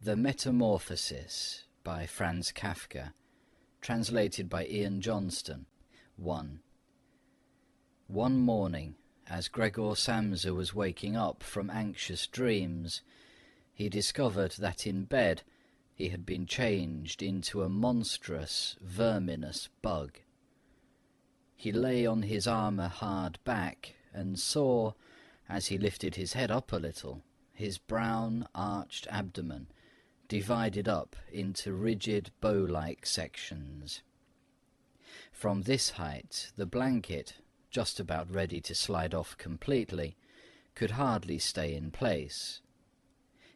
The Metamorphosis by Franz Kafka, translated by Ian Johnston. 1. One morning, as Gregor Samsa was waking up from anxious dreams, he discovered that in bed he had been changed into a monstrous, verminous bug. He lay on his armour-hard back and saw, as he lifted his head up a little, his brown, arched abdomen divided up into rigid bow-like sections. From this height, the blanket, just about ready to slide off completely, could hardly stay in place.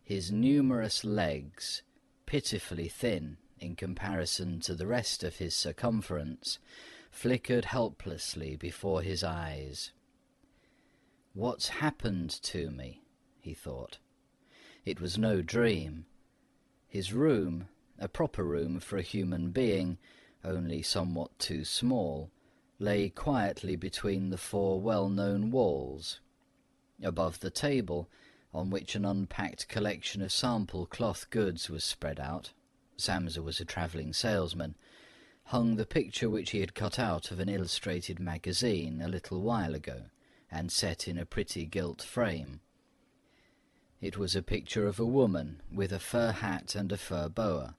His numerous legs, pitifully thin in comparison to the rest of his circumference, flickered helplessly before his eyes. "What's happened to me?" he thought. It was no dream. His room, a proper room for a human being, only somewhat too small, lay quietly between the four well-known walls. Above the table, on which an unpacked collection of sample cloth goods was spread out — Samsa was a travelling salesman — hung the picture which he had cut out of an illustrated magazine a little while ago, and set in a pretty gilt frame. It was a picture of a woman with a fur hat and a fur boa.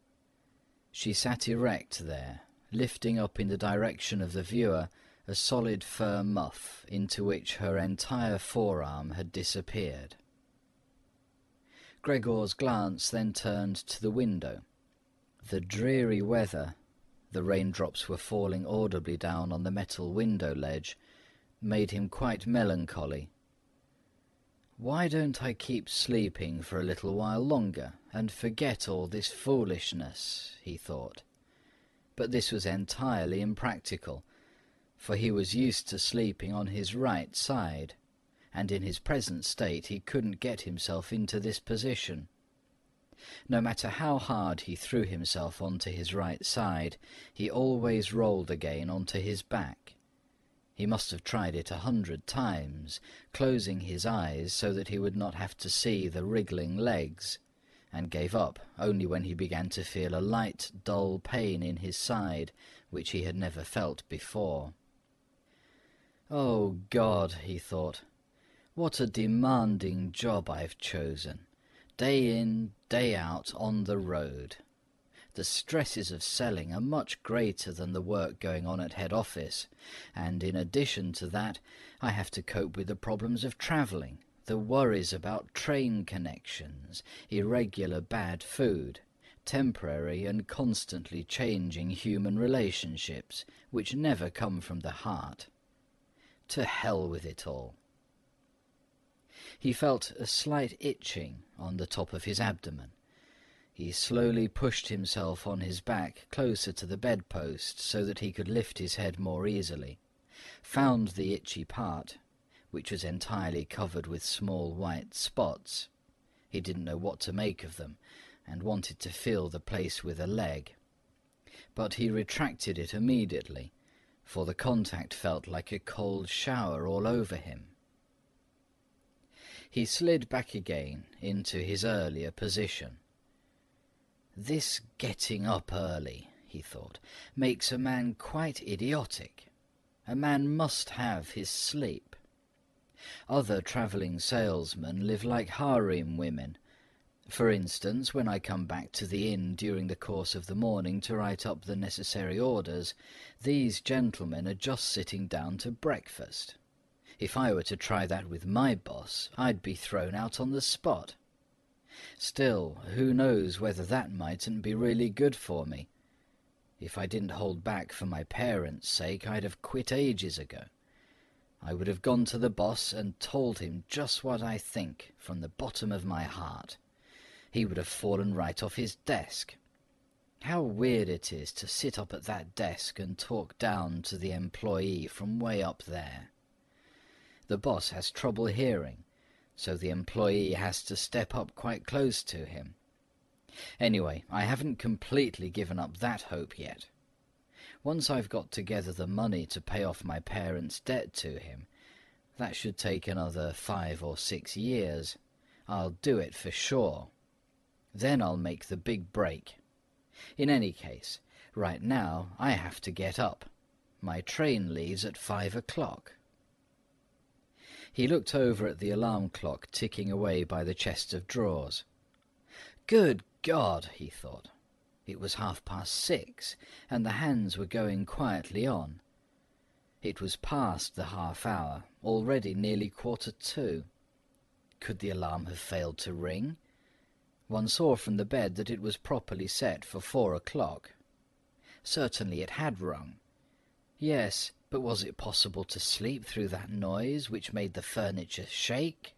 She sat erect there, lifting up in the direction of the viewer a solid fur muff into which her entire forearm had disappeared. Gregor's glance then turned to the window. The dreary weather — the raindrops were falling audibly down on the metal window ledge — made him quite melancholy. "Why don't I keep sleeping for a little while longer and forget all this foolishness?" he thought. But this was entirely impractical, for he was used to sleeping on his right side, and in his present state he couldn't get himself into this position. No matter how hard he threw himself onto his right side, he always rolled again onto his back. He must have tried it 100 times, closing his eyes so that he would not have to see the wriggling legs, and gave up only when he began to feel a light, dull pain in his side, which he had never felt before. "Oh God," he thought, "what a demanding job I've chosen. Day in, day out, on the road. The stresses of selling are much greater than the work going on at head office, and in addition to that, I have to cope with the problems of travelling, the worries about train connections, irregular bad food, temporary and constantly changing human relationships, which never come from the heart. To hell with it all." He felt a slight itching on the top of his abdomen. He slowly pushed himself on his back closer to the bedpost so that he could lift his head more easily, found the itchy part, which was entirely covered with small white spots. He didn't know what to make of them, and wanted to feel the place with a leg. But he retracted it immediately, for the contact felt like a cold shower all over him. He slid back again into his earlier position. "This getting up early," he thought, "makes a man quite idiotic. A man must have his sleep. Other travelling salesmen live like harem women. For instance, when I come back to the inn during the course of the morning to write up the necessary orders, these gentlemen are just sitting down to breakfast. If I were to try that with my boss, I'd be thrown out on the spot. Still, who knows whether that mightn't be really good for me. If I didn't hold back for my parents' sake, I'd have quit ages ago. I would have gone to the boss and told him just what I think from the bottom of my heart. He would have fallen right off his desk. How weird it is to sit up at that desk and talk down to the employee from way up there. The boss has trouble hearing, so the employee has to step up quite close to him. Anyway, I haven't completely given up that hope yet. Once I've got together the money to pay off my parents' debt to him, that should take another 5 or 6 years. I'll do it for sure. Then I'll make the big break. In any case, right now I have to get up. My train leaves at 5 o'clock. He looked over at the alarm clock ticking away by the chest of drawers. Good God, he thought. It was 6:30, and the hands were going quietly on. It was past the half hour, already nearly 2:45. Could the alarm have failed to ring? One saw from the bed that it was properly set for 4 o'clock. Certainly it had rung. Yes, but was it possible to sleep through that noise which made the furniture shake?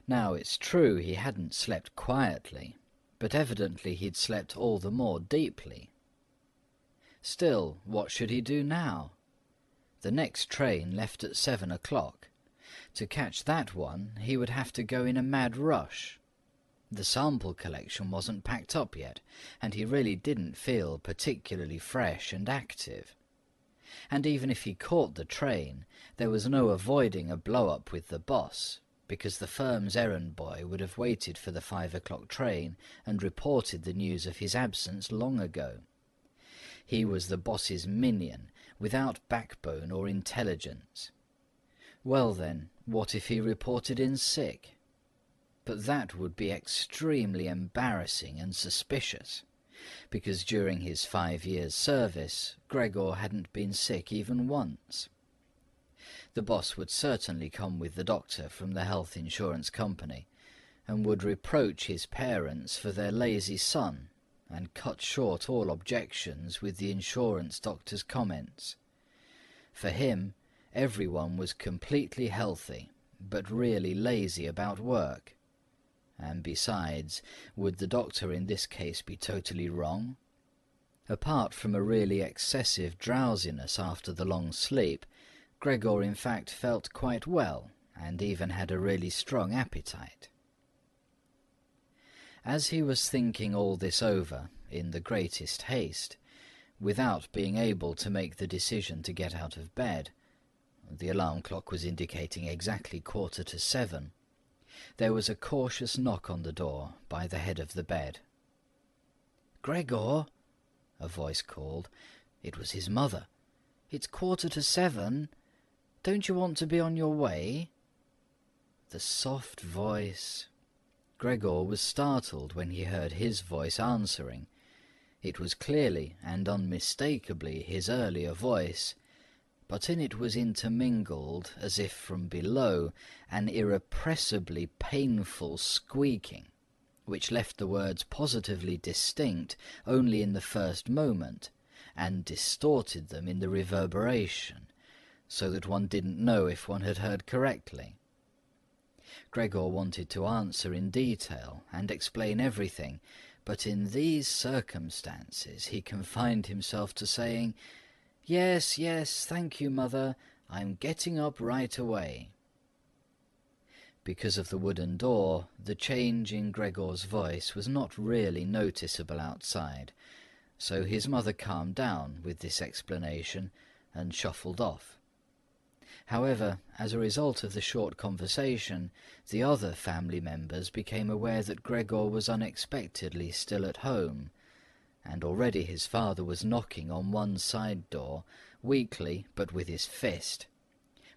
Now it's true he hadn't slept quietly, but evidently he'd slept all the more deeply. Still, what should he do now? The next train left at 7 o'clock. To catch that one, he would have to go in a mad rush. The sample collection wasn't packed up yet, and he really didn't feel particularly fresh and active. And even if he caught the train, there was no avoiding a blow-up with the boss, because the firm's errand boy would have waited for the 5 o'clock train and reported the news of his absence long ago. He was the boss's minion, without backbone or intelligence. Well then, what if he reported in sick? But that would be extremely embarrassing and suspicious, because during his 5 years' service, Gregor hadn't been sick even once. The boss would certainly come with the doctor from the health insurance company, and would reproach his parents for their lazy son, and cut short all objections with the insurance doctor's comments. For him, everyone was completely healthy, but really lazy about work. And besides, would the doctor in this case be totally wrong? Apart from a really excessive drowsiness after the long sleep, Gregor in fact felt quite well, and even had a really strong appetite. As he was thinking all this over, in the greatest haste, without being able to make the decision to get out of bed, the alarm clock was indicating exactly 7:15, there was a cautious knock on the door by the head of the bed. "Gregor," a voice called. It was his mother. "It's 7:15. Don't you want to be on your way?" The soft voice. Gregor was startled when he heard his voice answering. It was clearly and unmistakably his earlier voice, but in it was intermingled, as if from below, an irrepressibly painful squeaking, which left the words positively distinct only in the first moment, and distorted them in the reverberation, so that one didn't know if one had heard correctly. Gregor wanted to answer in detail and explain everything, but in these circumstances he confined himself to saying, "Yes, yes, thank you, Mother. I'm getting up right away." Because of the wooden door, the change in Gregor's voice was not really noticeable outside, so his mother calmed down with this explanation and shuffled off. However, as a result of the short conversation, the other family members became aware that Gregor was unexpectedly still at home, and already his father was knocking on one side door, weakly but with his fist.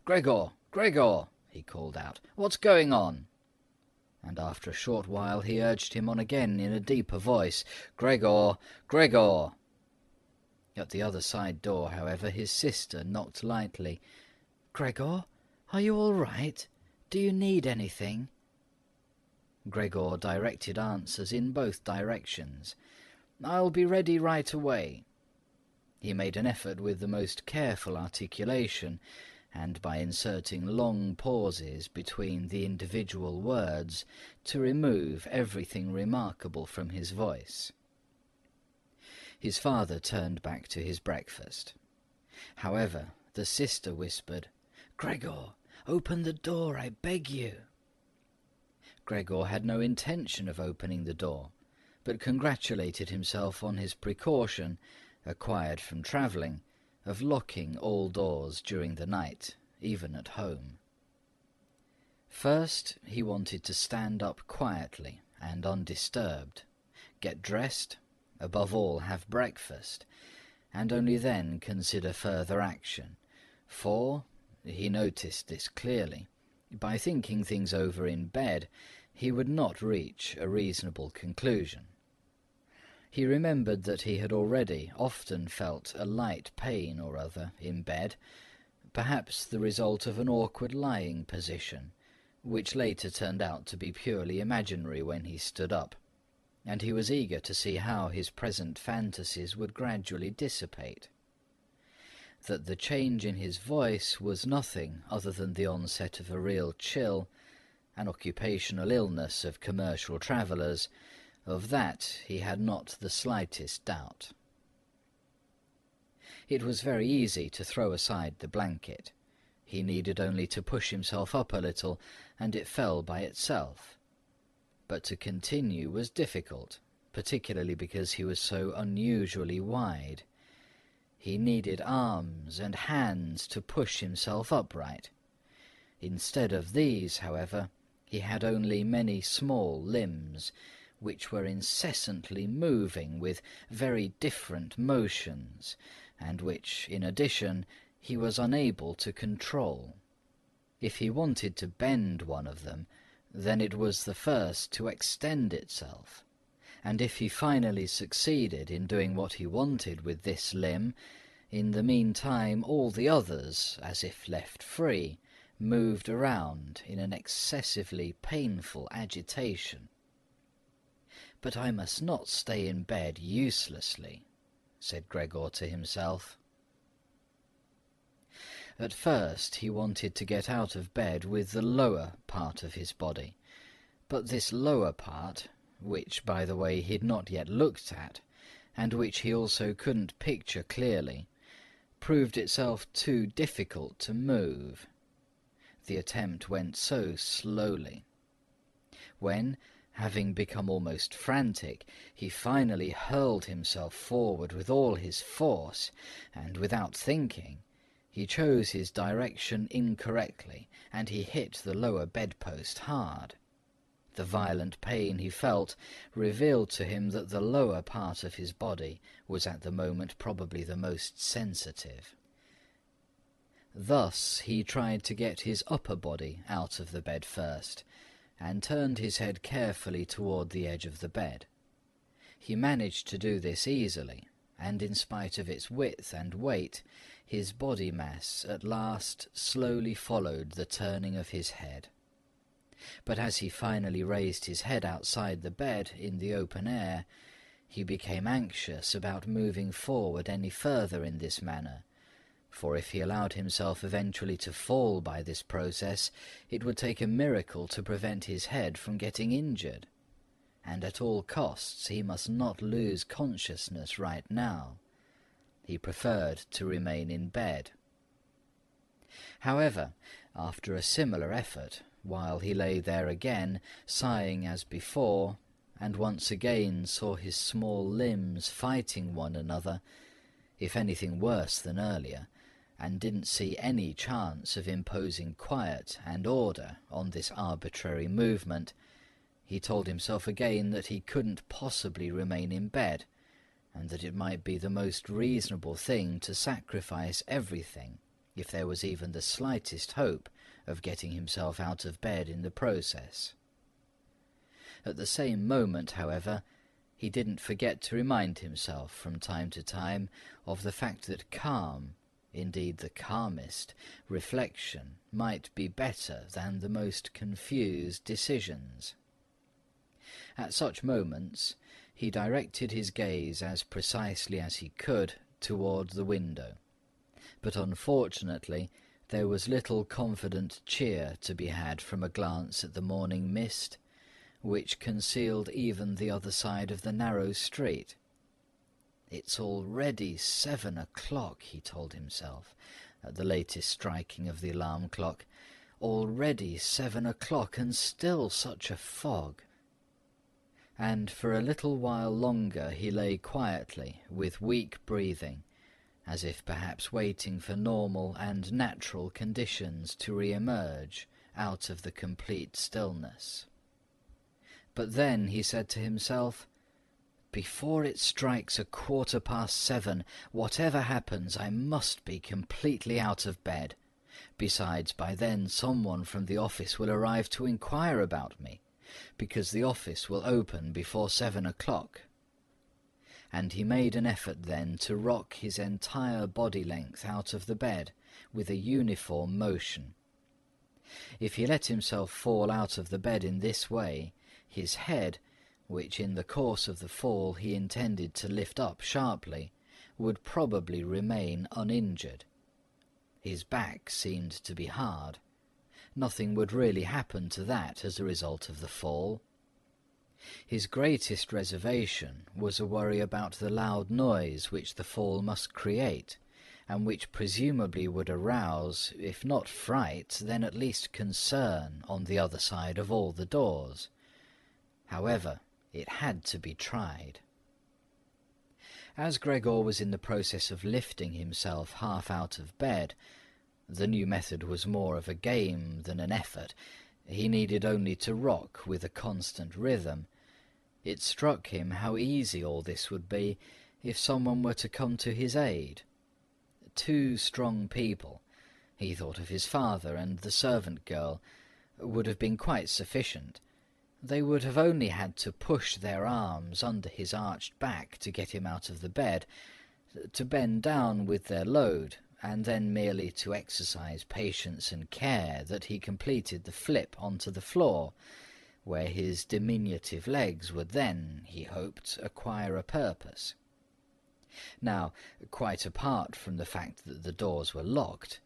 "Gregor! Gregor!" he called out. "What's going on?" And after a short while he urged him on again in a deeper voice. "Gregor! Gregor!" At the other side door, however, his sister knocked lightly. "Gregor, are you all right? Do you need anything?" Gregor directed answers in both directions. "I'll be ready right away." He made an effort with the most careful articulation, and by inserting long pauses between the individual words, to remove everything remarkable from his voice. His father turned back to his breakfast. However, the sister whispered, "Gregor, open the door, I beg you." Gregor had no intention of opening the door, but congratulated himself on his precaution, acquired from travelling, of locking all doors during the night, even at home. First, he wanted to stand up quietly and undisturbed, get dressed, above all have breakfast, and only then consider further action, for, he noticed this clearly, by thinking things over in bed, he would not reach a reasonable conclusion. He remembered that he had already often felt a light pain or other in bed, perhaps the result of an awkward lying position, which later turned out to be purely imaginary when he stood up, and he was eager to see how his present fantasies would gradually dissipate. That the change in his voice was nothing other than the onset of a real chill, an occupational illness of commercial travellers, of that he had not the slightest doubt. It was very easy to throw aside the blanket. He needed only to push himself up a little, and it fell by itself. But to continue was difficult, particularly because he was so unusually wide. He needed arms and hands to push himself upright. Instead of these, however, he had only many small limbs, which were incessantly moving with very different motions, and which, in addition, he was unable to control. If he wanted to bend one of them, then it was the first to extend itself, and if he finally succeeded in doing what he wanted with this limb, in the meantime all the others, as if left free, moved around in an excessively painful agitation. "But I must not stay in bed uselessly," said Gregor to himself. At first he wanted to get out of bed with the lower part of his body, but this lower part, which, by the way, he'd not yet looked at, and which he also couldn't picture clearly, proved itself too difficult to move. The attempt went so slowly. When, having become almost frantic, he finally hurled himself forward with all his force, and without thinking, he chose his direction incorrectly, and he hit the lower bedpost hard. The violent pain he felt revealed to him that the lower part of his body was at the moment probably the most sensitive. Thus he tried to get his upper body out of the bed first, and turned his head carefully toward the edge of the bed. He managed to do this easily, and in spite of its width and weight, his body mass at last slowly followed the turning of his head. But as he finally raised his head outside the bed in the open air, he became anxious about moving forward any further in this manner, for if he allowed himself eventually to fall by this process, it would take a miracle to prevent his head from getting injured, and at all costs he must not lose consciousness right now. He preferred to remain in bed. However, after a similar effort, while he lay there again, sighing as before, and once again saw his small limbs fighting one another, if anything worse than earlier, and didn't see any chance of imposing quiet and order on this arbitrary movement, he told himself again that he couldn't possibly remain in bed, and that it might be the most reasonable thing to sacrifice everything, if there was even the slightest hope of getting himself out of bed in the process. At the same moment, however, he didn't forget to remind himself from time to time of the fact that calm, indeed the calmest, reflection might be better than the most confused decisions. At such moments, he directed his gaze as precisely as he could toward the window, but unfortunately there was little confident cheer to be had from a glance at the morning mist, which concealed even the other side of the narrow street. "It's already 7 o'clock, he told himself, at the latest striking of the alarm clock. Already 7 o'clock, and still such a fog. And for a little while longer he lay quietly, with weak breathing, as if perhaps waiting for normal and natural conditions to re-emerge out of the complete stillness. But then he said to himself, "Before it strikes 7:15, whatever happens, I must be completely out of bed. Besides, by then someone from the office will arrive to inquire about me, because the office will open before 7 o'clock." And he made an effort then to rock his entire body length out of the bed with a uniform motion. If he let himself fall out of the bed in this way, his head, which in the course of the fall he intended to lift up sharply, would probably remain uninjured. His back seemed to be hard. Nothing would really happen to that as a result of the fall. His greatest reservation was a worry about the loud noise which the fall must create, and which presumably would arouse, if not fright, then at least concern on the other side of all the doors. However, it had to be tried. As Gregor was in the process of lifting himself half out of bed, the new method was more of a game than an effort. He needed only to rock with a constant rhythm. It struck him how easy all this would be if someone were to come to his aid. 2 strong people, he thought of his father and the servant girl, would have been quite sufficient. They would have only had to push their arms under his arched back to get him out of the bed, to bend down with their load, and then merely to exercise patience and care that he completed the flip onto the floor, where his diminutive legs would then, he hoped, acquire a purpose. Now, quite apart from the fact that the doors were locked,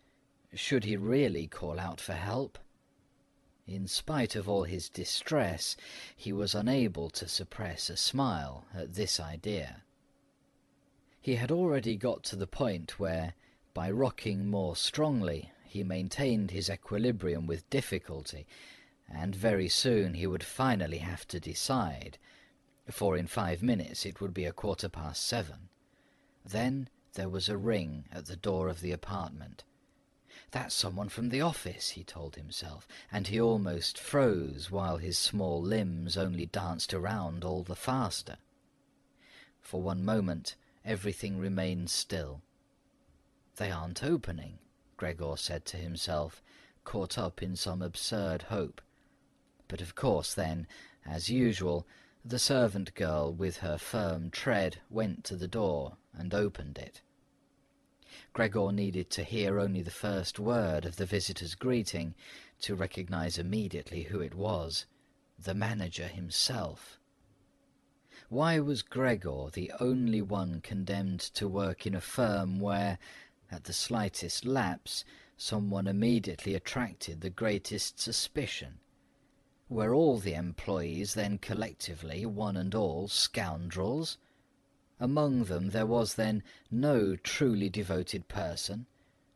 should he really call out for help? In spite of all his distress, he was unable to suppress a smile at this idea. He had already got to the point where, by rocking more strongly, he maintained his equilibrium with difficulty, and very soon he would finally have to decide, for in 5 minutes it would be 7:15. Then there was a ring at the door of the apartment. "That's someone from the office," he told himself, and he almost froze while his small limbs only danced around all the faster. For one moment everything remained still. "They aren't opening," Gregor said to himself, caught up in some absurd hope. But of course then, as usual, the servant girl with her firm tread went to the door and opened it. Gregor needed to hear only the first word of the visitor's greeting to recognize immediately who it was, the manager himself. Why was Gregor the only one condemned to work in a firm where, at the slightest lapse, someone immediately attracted the greatest suspicion? Were all the employees then collectively, one and all, scoundrels? Among them there was then no truly devoted person,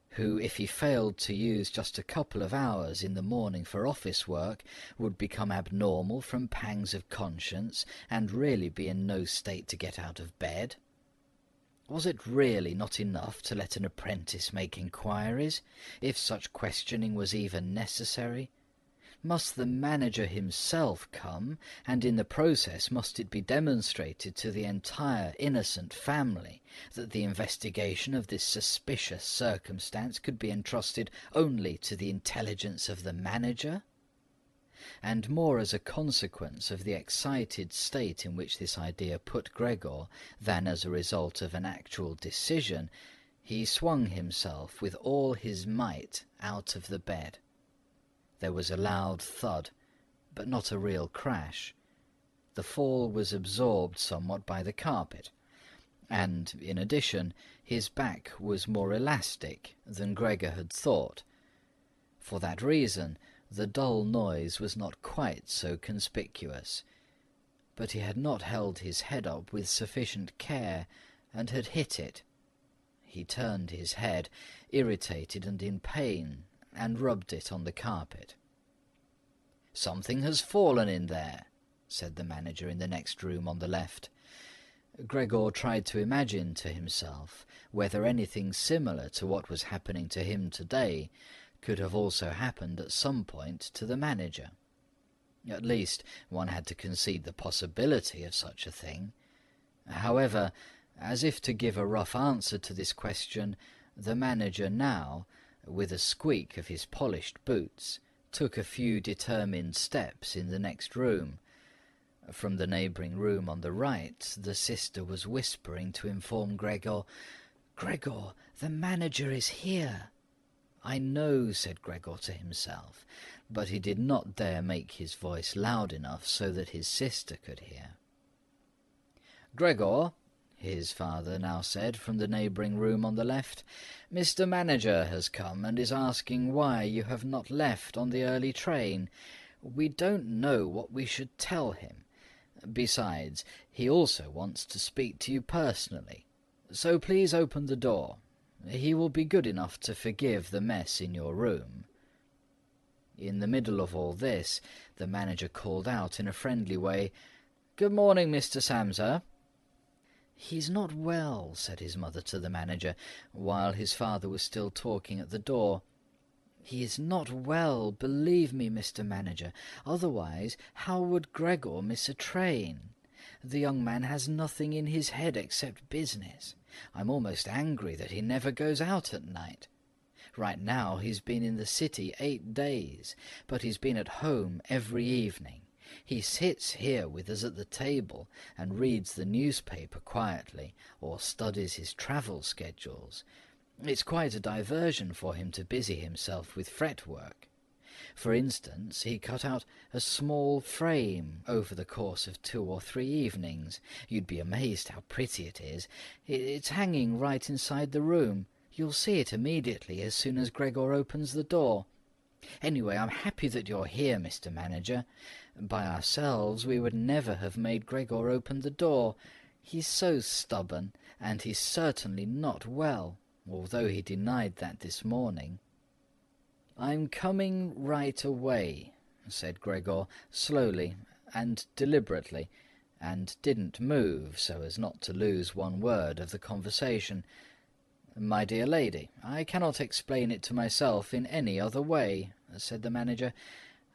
who, if he failed to use just a couple of hours in the morning for office work, would become abnormal from pangs of conscience and really be in no state to get out of bed? Was it really not enough to let an apprentice make inquiries, if such questioning was even necessary? Must the manager himself come, and in the process must it be demonstrated to the entire innocent family that the investigation of this suspicious circumstance could be entrusted only to the intelligence of the manager? And more as a consequence of the excited state in which this idea put Gregor than as a result of an actual decision, he swung himself with all his might out of the bed. There was a loud thud, but not a real crash. The fall was absorbed somewhat by the carpet, and, in addition, his back was more elastic than Gregor had thought. For that reason, the dull noise was not quite so conspicuous, but he had not held his head up with sufficient care, and had hit it. He turned his head, irritated and in pain, and rubbed it on the carpet. "Something has fallen in there," said the manager in the next room on the left. Gregor tried to imagine to himself whether anything similar to what was happening to him today could have also happened at some point to the manager. At least one had to concede the possibility of such a thing. However, as if to give a rough answer to this question, the manager now, with a squeak of his polished boots, took a few determined steps in the next room. From the neighbouring room on the right, the sister was whispering to inform Gregor, "Gregor, the manager is here." "I know," said Gregor to himself, but he did not dare make his voice loud enough so that his sister could hear. "Gregor," his father now said from the neighbouring room on the left, "Mr. Manager has come and is asking why you have not left on the early train. We don't know what we should tell him. Besides, he also wants to speak to you personally. So please open the door. He will be good enough to forgive the mess in your room." In the middle of all this, the manager called out in a friendly way, "Good morning, Mr. Samsa." "He's not well," said his mother to the manager, while his father was still talking at the door. "He is not well, believe me, Mr. Manager. Otherwise, how would Gregor miss a train? The young man has nothing in his head except business. I'm almost angry that he never goes out at night. Right now he's been in the city 8 days, but he's been at home every evening. He sits here with us at the table and reads the newspaper quietly, or studies his travel schedules. It's quite a diversion for him to busy himself with fretwork. For instance, he cut out a small frame over the course of 2 or 3 evenings. You'd be amazed how pretty it is. It's hanging right inside the room. You'll see it immediately as soon as Gregor opens the door. Anyway, I'm happy that you're here, Mr. Manager. By ourselves we would never have made Gregor open the door. He's so stubborn, and he's certainly not well, although he denied that this morning." "I'm coming right away," said Gregor, slowly and deliberately, and didn't move so as not to lose one word of the conversation. "My dear lady, I cannot explain it to myself in any other way," said the manager.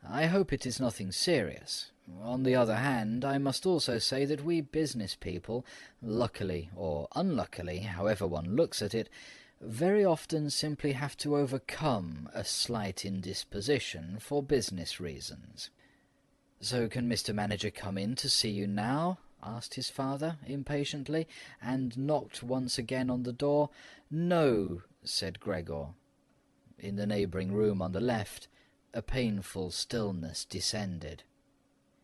"I hope it is nothing serious. On the other hand, I must also say that we business people, luckily or unluckily, however one looks at it, very often simply have to overcome a slight indisposition for business reasons." "So can Mr. Manager come in to see you now?" asked his father impatiently, and knocked once again on the door. "No," said Gregor. In the neighbouring room on the left, a painful stillness descended.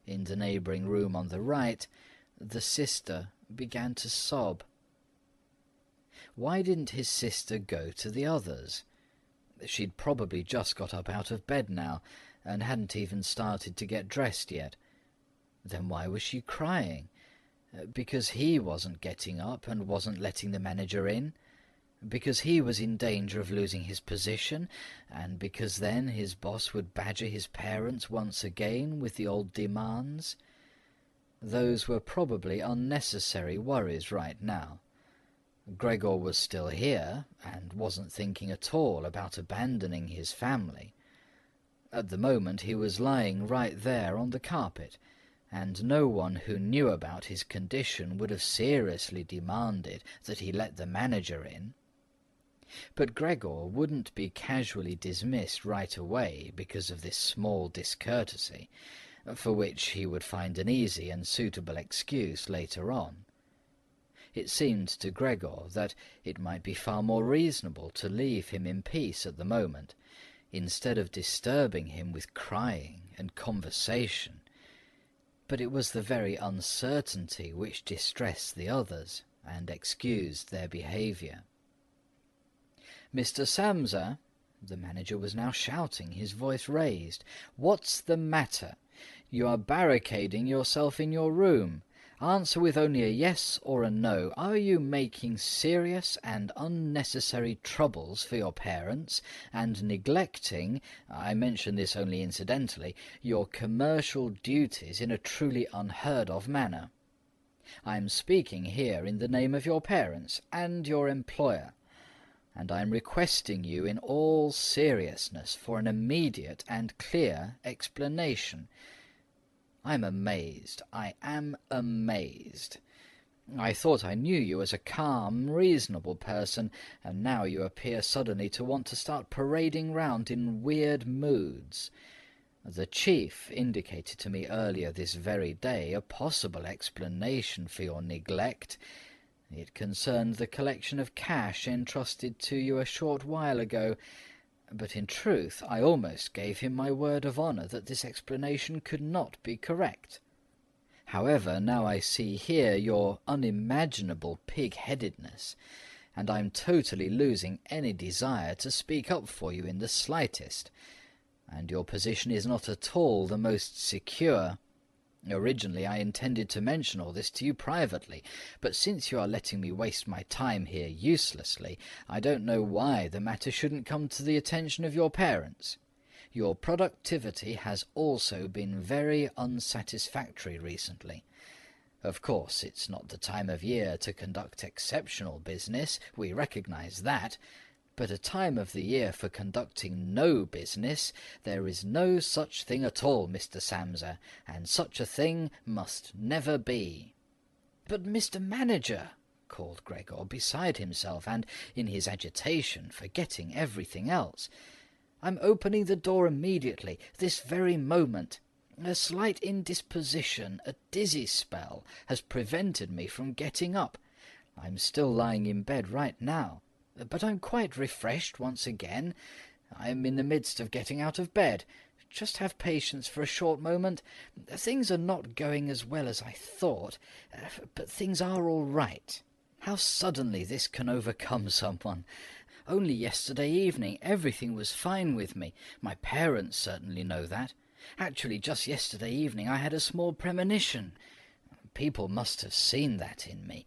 In the neighbouring room on the right, the sister began to sob. Why didn't his sister go to the others? She'd probably just got up out of bed now, and hadn't even started to get dressed yet. Then why was she crying? Because he wasn't getting up and wasn't letting the manager in? Because he was in danger of losing his position, and because then his boss would badger his parents once again with the old demands? Those were probably unnecessary worries right now. Gregor was still here, and wasn't thinking at all about abandoning his family. At the moment he was lying right there on the carpet, and no one who knew about his condition would have seriously demanded that he let the manager in. But Gregor wouldn't be casually dismissed right away because of this small discourtesy, for which he would find an easy and suitable excuse later on. It seemed to Gregor that it might be far more reasonable to leave him in peace at the moment, instead of disturbing him with crying and conversation. But it was the very uncertainty which distressed the others and excused their behaviour. "Mr. Samsa," the manager was now shouting, his voice raised, "what's the matter? You are barricading yourself in your room. Answer with only a yes or a no. Are you making serious and unnecessary troubles for your parents, and neglecting, I mention this only incidentally, your commercial duties in a truly unheard of manner? I am speaking here in the name of your parents and your employer, and I am requesting you in all seriousness for an immediate and clear explanation. I'm amazed. I am amazed. I thought I knew you as a calm, reasonable person, and now you appear suddenly to want to start parading round in weird moods. The chief indicated to me earlier this very day a possible explanation for your neglect. It concerned the collection of cash entrusted to you a short while ago, but in truth I almost gave him my word of honour that this explanation could not be correct. However, now I see here your unimaginable pig-headedness, and I am totally losing any desire to speak up for you in the slightest, and your position is not at all the most secure. Originally I intended to mention all this to you privately, but since you are letting me waste my time here uselessly, I don't know why the matter shouldn't come to the attention of your parents. Your productivity has also been very unsatisfactory recently. Of course, it's not the time of year to conduct exceptional business, we recognize that, but a time of the year for conducting no business, there is no such thing at all, Mr. Samsa, and such a thing must never be. But, Mr. Manager, called Gregor, beside himself, and, in his agitation, forgetting everything else, I'm opening the door immediately, this very moment. A slight indisposition, a dizzy spell, has prevented me from getting up. I'm still lying in bed right now, but I'm quite refreshed once again. I'm in the midst of getting out of bed. Just have patience for a short moment. Things are not going as well as I thought, but things are all right. How suddenly this can overcome someone. Only yesterday evening everything was fine with me. My parents certainly know that. Actually, just yesterday evening I had a small premonition. People must have seen that in me.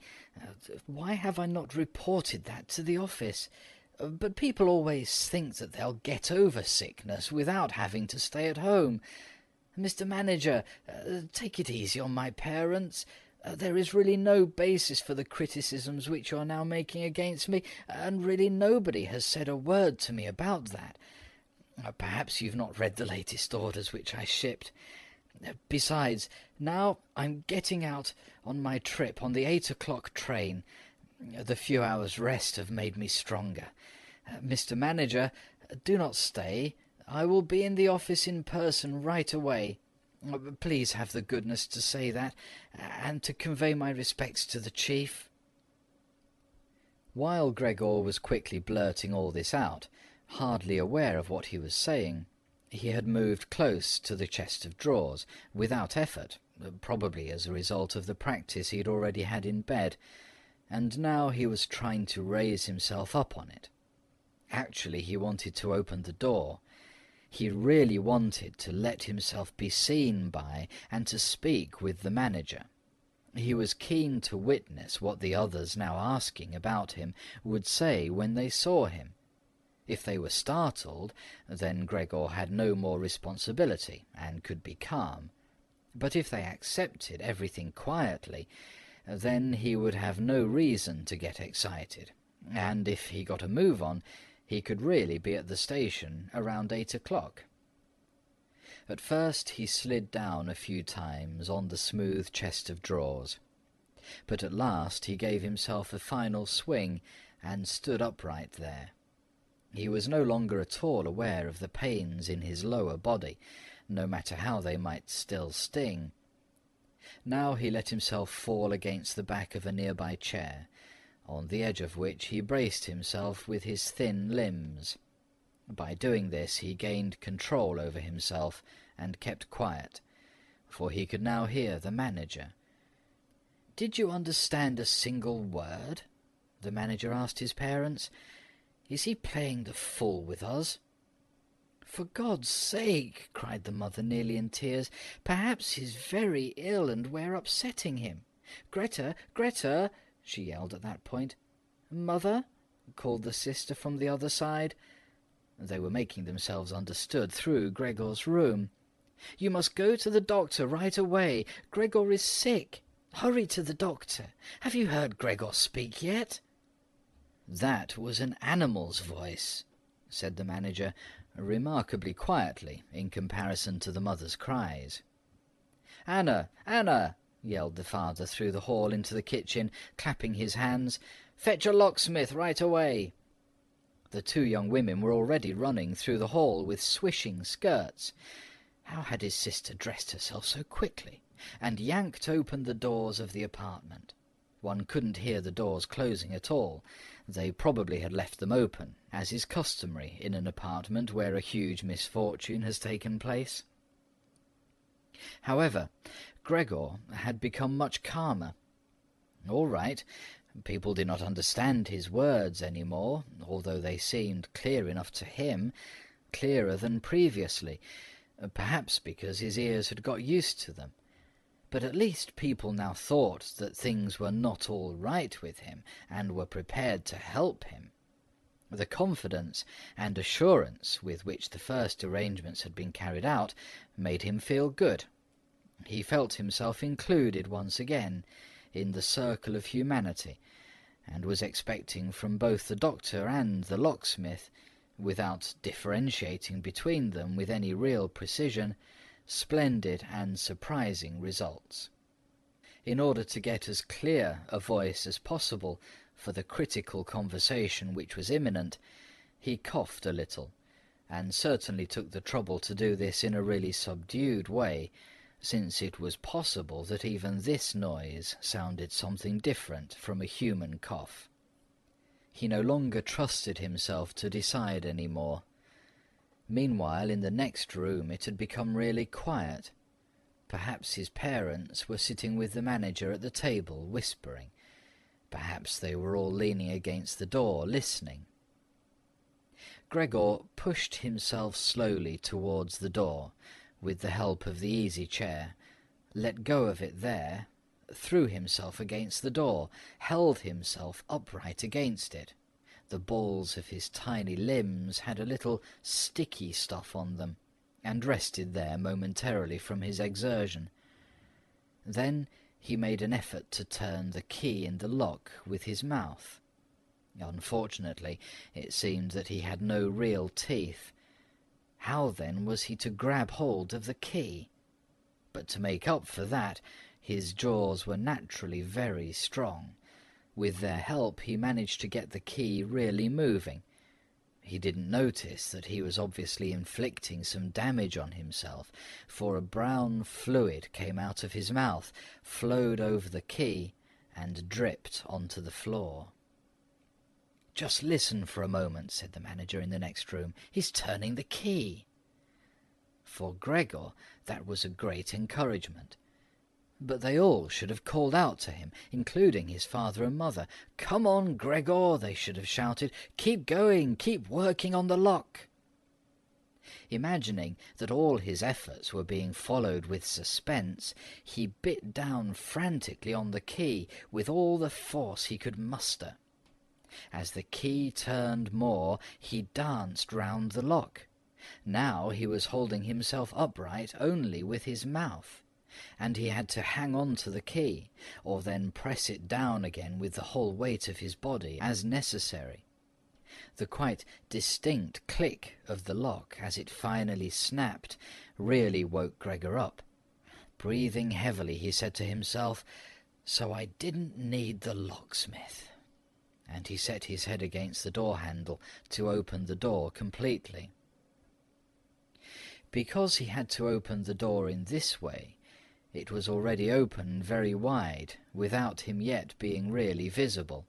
Why have I not reported that to the office? But people always think that they'll get over sickness without having to stay at home. Mr. Manager, take it easy on my parents. There is really no basis for the criticisms which you are now making against me, and really nobody has said a word to me about that. Perhaps you've not read the latest orders which I shipped. Besides, now I'm getting out on my trip on the 8 o'clock train. The few hours' rest have made me stronger. Mr. Manager, do not stay. I will be in the office in person right away. Please have the goodness to say that, and to convey my respects to the chief. While Gregor was quickly blurting all this out, hardly aware of what he was saying, he had moved close to the chest of drawers, without effort, probably as a result of the practice he had already had in bed, and now he was trying to raise himself up on it. Actually, he wanted to open the door. He really wanted to let himself be seen by and to speak with the manager. He was keen to witness what the others now asking about him would say when they saw him. If they were startled, then Gregor had no more responsibility and could be calm. But if they accepted everything quietly, then he would have no reason to get excited, and if he got a move on, he could really be at the station around 8 o'clock. At first he slid down a few times on the smooth chest of drawers, but at last he gave himself a final swing and stood upright there. He was no longer at all aware of the pains in his lower body, no matter how they might still sting. Now he let himself fall against the back of a nearby chair, on the edge of which he braced himself with his thin limbs. By doing this he gained control over himself and kept quiet, for he could now hear the manager. "Did you understand a single word?" the manager asked his parents. "Is he playing the fool with us?" "For God's sake," cried the mother, nearly in tears, "perhaps he's very ill and we're upsetting him. Greta, Greta!" she yelled at that point. "Mother?" called the sister from the other side. They were making themselves understood through Gregor's room. "You must go to the doctor right away. Gregor is sick. Hurry to the doctor. Have you heard Gregor speak yet?" "That was an animal's voice," said the manager, remarkably quietly in comparison to the mother's cries. "Anna! Anna!" yelled the father through the hall into the kitchen, clapping his hands. "Fetch a locksmith right away!" The two young women were already running through the hall with swishing skirts. How had his sister dressed herself so quickly, and yanked open the doors of the apartment? One couldn't hear the doors closing at all. They probably had left them open, as is customary in an apartment where a huge misfortune has taken place. However, Gregor had become much calmer. All right, people did not understand his words any more, although they seemed clear enough to him, clearer than previously, perhaps because his ears had got used to them. But at least people now thought that things were not all right with him, and were prepared to help him. The confidence and assurance with which the first arrangements had been carried out made him feel good. He felt himself included once again in the circle of humanity, and was expecting from both the doctor and the locksmith, without differentiating between them with any real precision, splendid and surprising results. In order to get as clear a voice as possible for the critical conversation which was imminent, he coughed a little, and certainly took the trouble to do this in a really subdued way, since it was possible that even this noise sounded something different from a human cough. He no longer trusted himself to decide any more. Meanwhile, in the next room it had become really quiet. Perhaps his parents were sitting with the manager at the table, whispering. Perhaps they were all leaning against the door, listening. Gregor pushed himself slowly towards the door, with the help of the easy chair, let go of it there, threw himself against the door, held himself upright against it. The balls of his tiny limbs had a little sticky stuff on them, and rested there momentarily from his exertion. Then he made an effort to turn the key in the lock with his mouth. Unfortunately, it seemed that he had no real teeth. How then was he to grab hold of the key? But to make up for that, his jaws were naturally very strong. With their help he managed to get the key really moving. He didn't notice that he was obviously inflicting some damage on himself, for a brown fluid came out of his mouth, flowed over the key, and dripped onto the floor. "Just listen for a moment," said the manager in the next room. "He's turning the key." For Gregor, that was a great encouragement. But they all should have called out to him, including his father and mother. "Come on, Gregor," they should have shouted. "Keep going, keep working on the lock." Imagining that all his efforts were being followed with suspense, he bit down frantically on the key with all the force he could muster. As the key turned more, he danced round the lock. Now he was holding himself upright only with his mouth, and he had to hang on to the key, or then press it down again with the whole weight of his body, as necessary. The quite distinct click of the lock as it finally snapped really woke Gregor up. Breathing heavily, he said to himself, "So I didn't need the locksmith." And he set his head against the door handle to open the door completely. Because he had to open the door in this way, it was already open very wide, without him yet being really visible.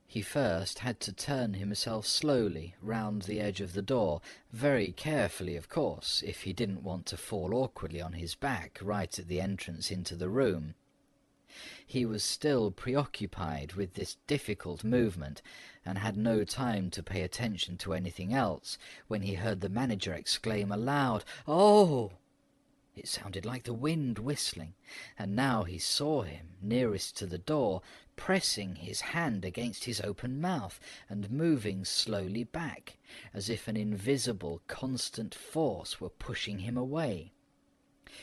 He first had to turn himself slowly round the edge of the door, very carefully, of course, if he didn't want to fall awkwardly on his back right at the entrance into the room. He was still preoccupied with this difficult movement, and had no time to pay attention to anything else, when he heard the manager exclaim aloud, "Oh!" It sounded like the wind whistling, and now he saw him, nearest to the door, pressing his hand against his open mouth, and moving slowly back, as if an invisible, constant force were pushing him away.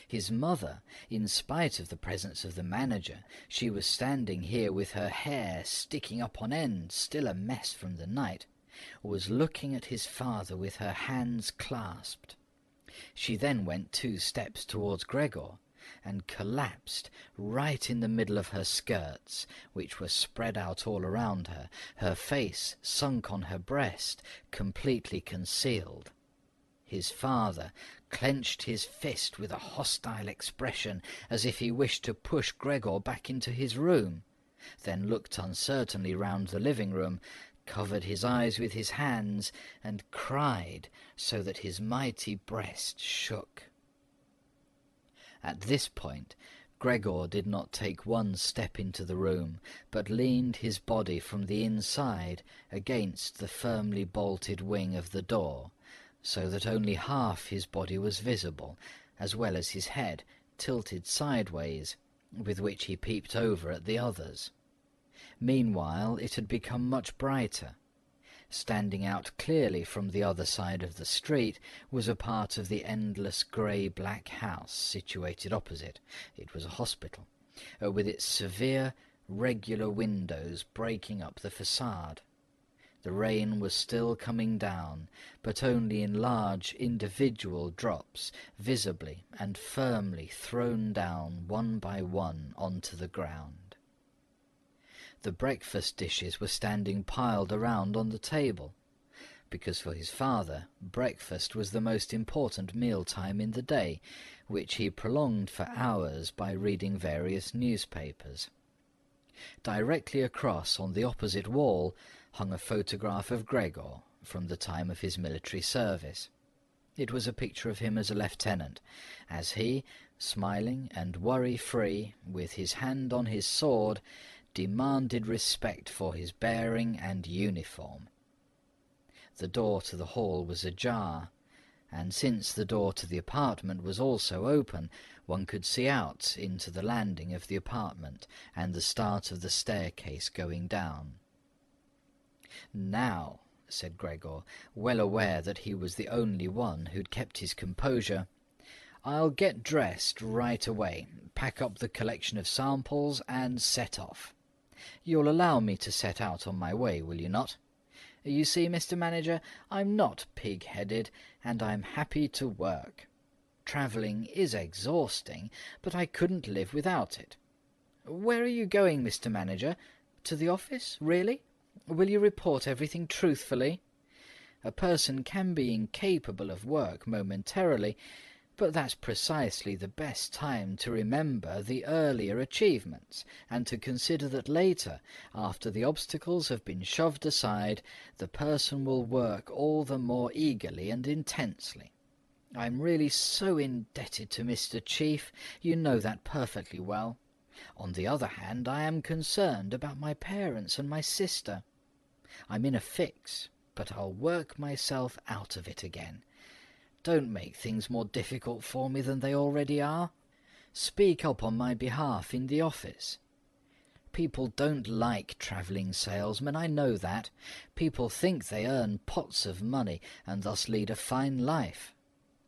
His mother, in spite of the presence of the manager, she was standing here with her hair sticking up on end, still a mess from the night, was looking at his father with her hands clasped. She then went 2 steps towards Gregor, and collapsed right in the middle of her skirts, which were spread out all around her, her face sunk on her breast, completely concealed. His father clenched his fist with a hostile expression, as if he wished to push Gregor back into his room, then looked uncertainly round the living room, covered his eyes with his hands, and cried so that his mighty breast shook. At this point, Gregor did not take one step into the room, but leaned his body from the inside against the firmly bolted wing of the door, so that only half his body was visible, as well as his head tilted sideways, with which he peeped over at the others. Meanwhile it had become much brighter. Standing out clearly from the other side of the street was a part of the endless grey-black house situated opposite. It was a hospital, with its severe, regular windows breaking up the facade. The rain was still coming down, but only in large individual drops, visibly and firmly thrown down one by one onto the ground. The breakfast dishes were standing piled around on the table, because for his father breakfast was the most important mealtime in the day, which he prolonged for hours by reading various newspapers. Directly across, on the opposite wall, hung a photograph of Gregor from the time of his military service. It was a picture of him as a lieutenant, as he, smiling and worry-free, with his hand on his sword, demanded respect for his bearing and uniform. The door to the hall was ajar, and since the door to the apartment was also open, one could see out into the landing of the apartment and the start of the staircase going down. "Now," said Gregor, well aware that he was the only one who'd kept his composure, "I'll get dressed right away, pack up the collection of samples, and set off. You'll allow me to set out on my way, will you not? You see, Mr. Manager, I'm not pig-headed, and I'm happy to work. Travelling is exhausting, but I couldn't live without it. Where are you going, Mr. Manager? To the office, really? Will you report everything truthfully? A person can be incapable of work momentarily, but that's precisely the best time to remember the earlier achievements, and to consider that later, after the obstacles have been shoved aside, the person will work all the more eagerly and intensely. I'm really so indebted to Mr. Chief, you know that perfectly well. On the other hand, I am concerned about my parents and my sister. I'm in a fix, but I'll work myself out of it again. Don't make things more difficult for me than they already are. Speak up on my behalf in the office. People don't like travelling salesmen, I know that. People think they earn pots of money and thus lead a fine life.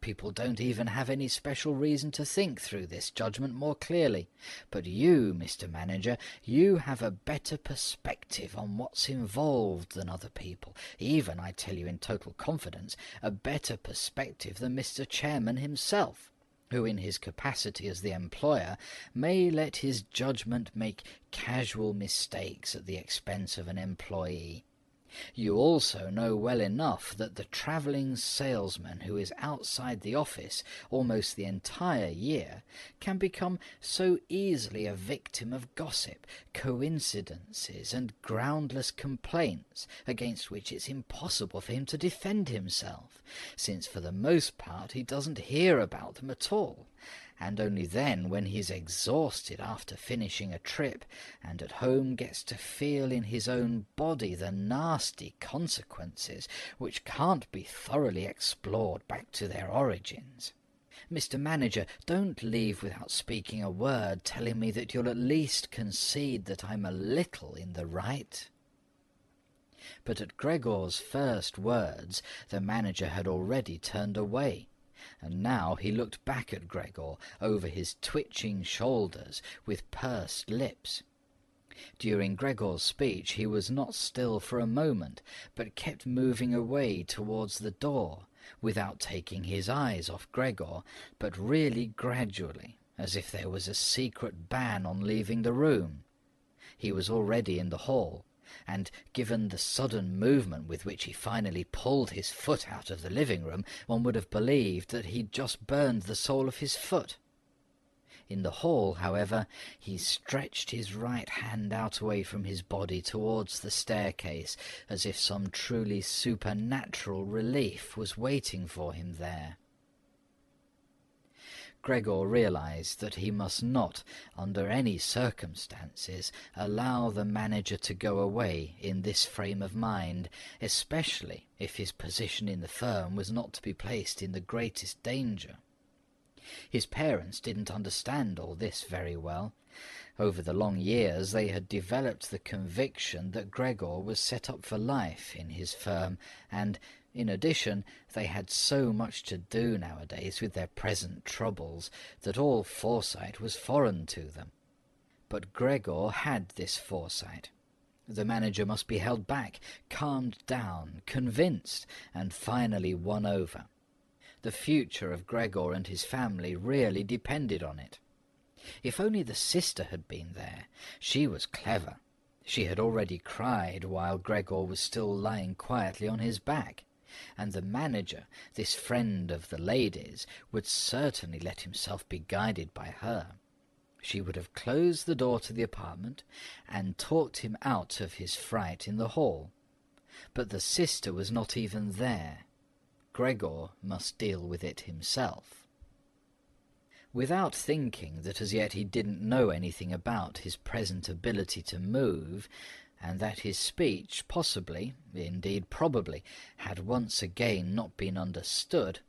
People don't even have any special reason to think through this judgment more clearly. But you, Mr. Manager, you have a better perspective on what's involved than other people, even, I tell you in total confidence, a better perspective than Mr. Chairman himself, who in his capacity as the employer may let his judgment make casual mistakes at the expense of an employee. You also know well enough that the travelling salesman who is outside the office almost the entire year can become so easily a victim of gossip, coincidences, and groundless complaints against which it's impossible for him to defend himself, since for the most part he doesn't hear about them at all, and only then, when he's exhausted after finishing a trip, and at home gets to feel in his own body the nasty consequences which can't be thoroughly explored back to their origins. Mr. Manager, don't leave without speaking a word telling me that you'll at least concede that I'm a little in the right." But at Gregor's first words the manager had already turned away, and now he looked back at Gregor over his twitching shoulders with pursed lips. During Gregor's speech he was not still for a moment, but kept moving away towards the door, without taking his eyes off Gregor, but really gradually, as if there was a secret ban on leaving the room. He was already in the hall, and given the sudden movement with which he finally pulled his foot out of the living room, one would have believed that he'd just burned the sole of his foot. In the hall, however, he stretched his right hand out away from his body towards the staircase, as if some truly supernatural relief was waiting for him there. Gregor realized that he must not, under any circumstances, allow the manager to go away in this frame of mind, especially if his position in the firm was not to be placed in the greatest danger. His parents didn't understand all this very well. Over the long years they had developed the conviction that Gregor was set up for life in his firm, and, in addition, they had so much to do nowadays with their present troubles that all foresight was foreign to them. But Gregor had this foresight. The manager must be held back, calmed down, convinced, and finally won over. The future of Gregor and his family really depended on it. If only the sister had been there. She was clever. She had already cried while Gregor was still lying quietly on his back, and the manager, this friend of the ladies, would certainly let himself be guided by her. She would have closed the door to the apartment and talked him out of his fright in the hall. But the sister was not even there. Gregor must deal with it himself. Without thinking that as yet he didn't know anything about his present ability to move, and that his speech possibly, indeed probably, had once again not been understood,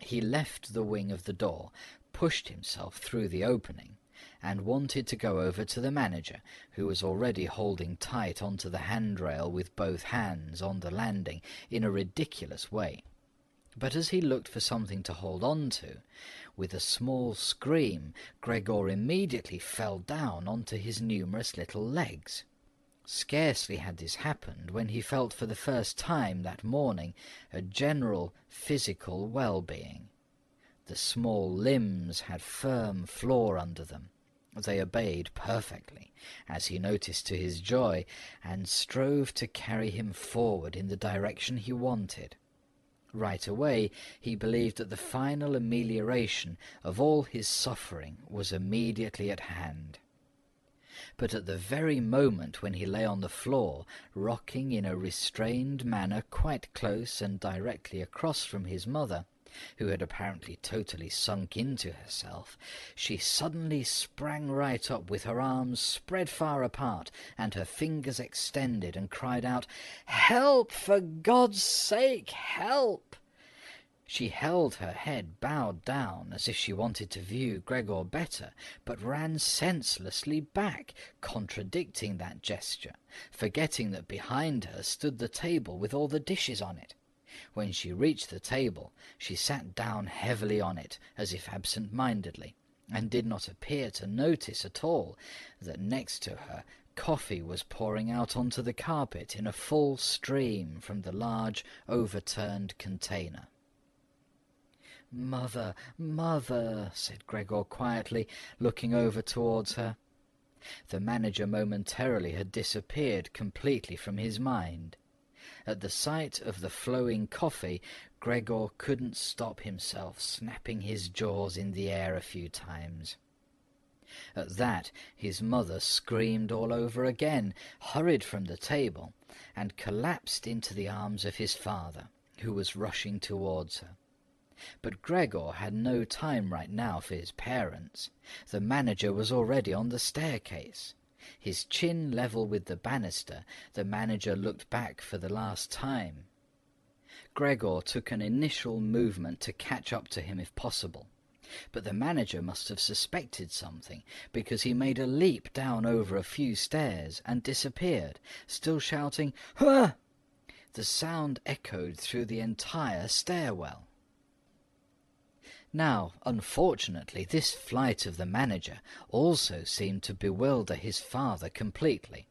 he left the wing of the door, pushed himself through the opening, and wanted to go over to the manager, who was already holding tight onto the handrail with both hands on the landing in a ridiculous way. But as he looked for something to hold on to, with a small scream, Gregor immediately fell down onto his numerous little legs. Scarcely had this happened when he felt for the first time that morning a general physical well-being. The small limbs had firm floor under them. They obeyed perfectly, as he noticed to his joy, and strove to carry him forward in the direction he wanted. Right away he believed that the final amelioration of all his suffering was immediately at hand. But at the very moment when he lay on the floor, rocking in a restrained manner quite close and directly across from his mother, who had apparently totally sunk into herself, she suddenly sprang right up with her arms spread far apart and her fingers extended, and cried out, "Help! For God's sake, help!" She held her head bowed down as if she wanted to view Gregor better, but ran senselessly back, contradicting that gesture, forgetting that behind her stood the table with all the dishes on it. When she reached the table, she sat down heavily on it, as if absent-mindedly, and did not appear to notice at all that next to her coffee was pouring out onto the carpet in a full stream from the large overturned container. "Mother, mother," said Gregor quietly, looking over towards her. The manager momentarily had disappeared completely from his mind. At the sight of the flowing coffee, Gregor couldn't stop himself snapping his jaws in the air a few times. At that his mother screamed all over again, hurried from the table, and collapsed into the arms of his father, who was rushing towards her. But Gregor had no time right now for his parents. The manager was already on the staircase. His chin level with the banister, the manager looked back for the last time. Gregor took an initial movement to catch up to him if possible, but the manager must have suspected something, because he made a leap down over a few stairs and disappeared, still shouting, "Huh!" The sound echoed through the entire stairwell. Now, unfortunately, this flight of the manager also seemed to bewilder his father completely.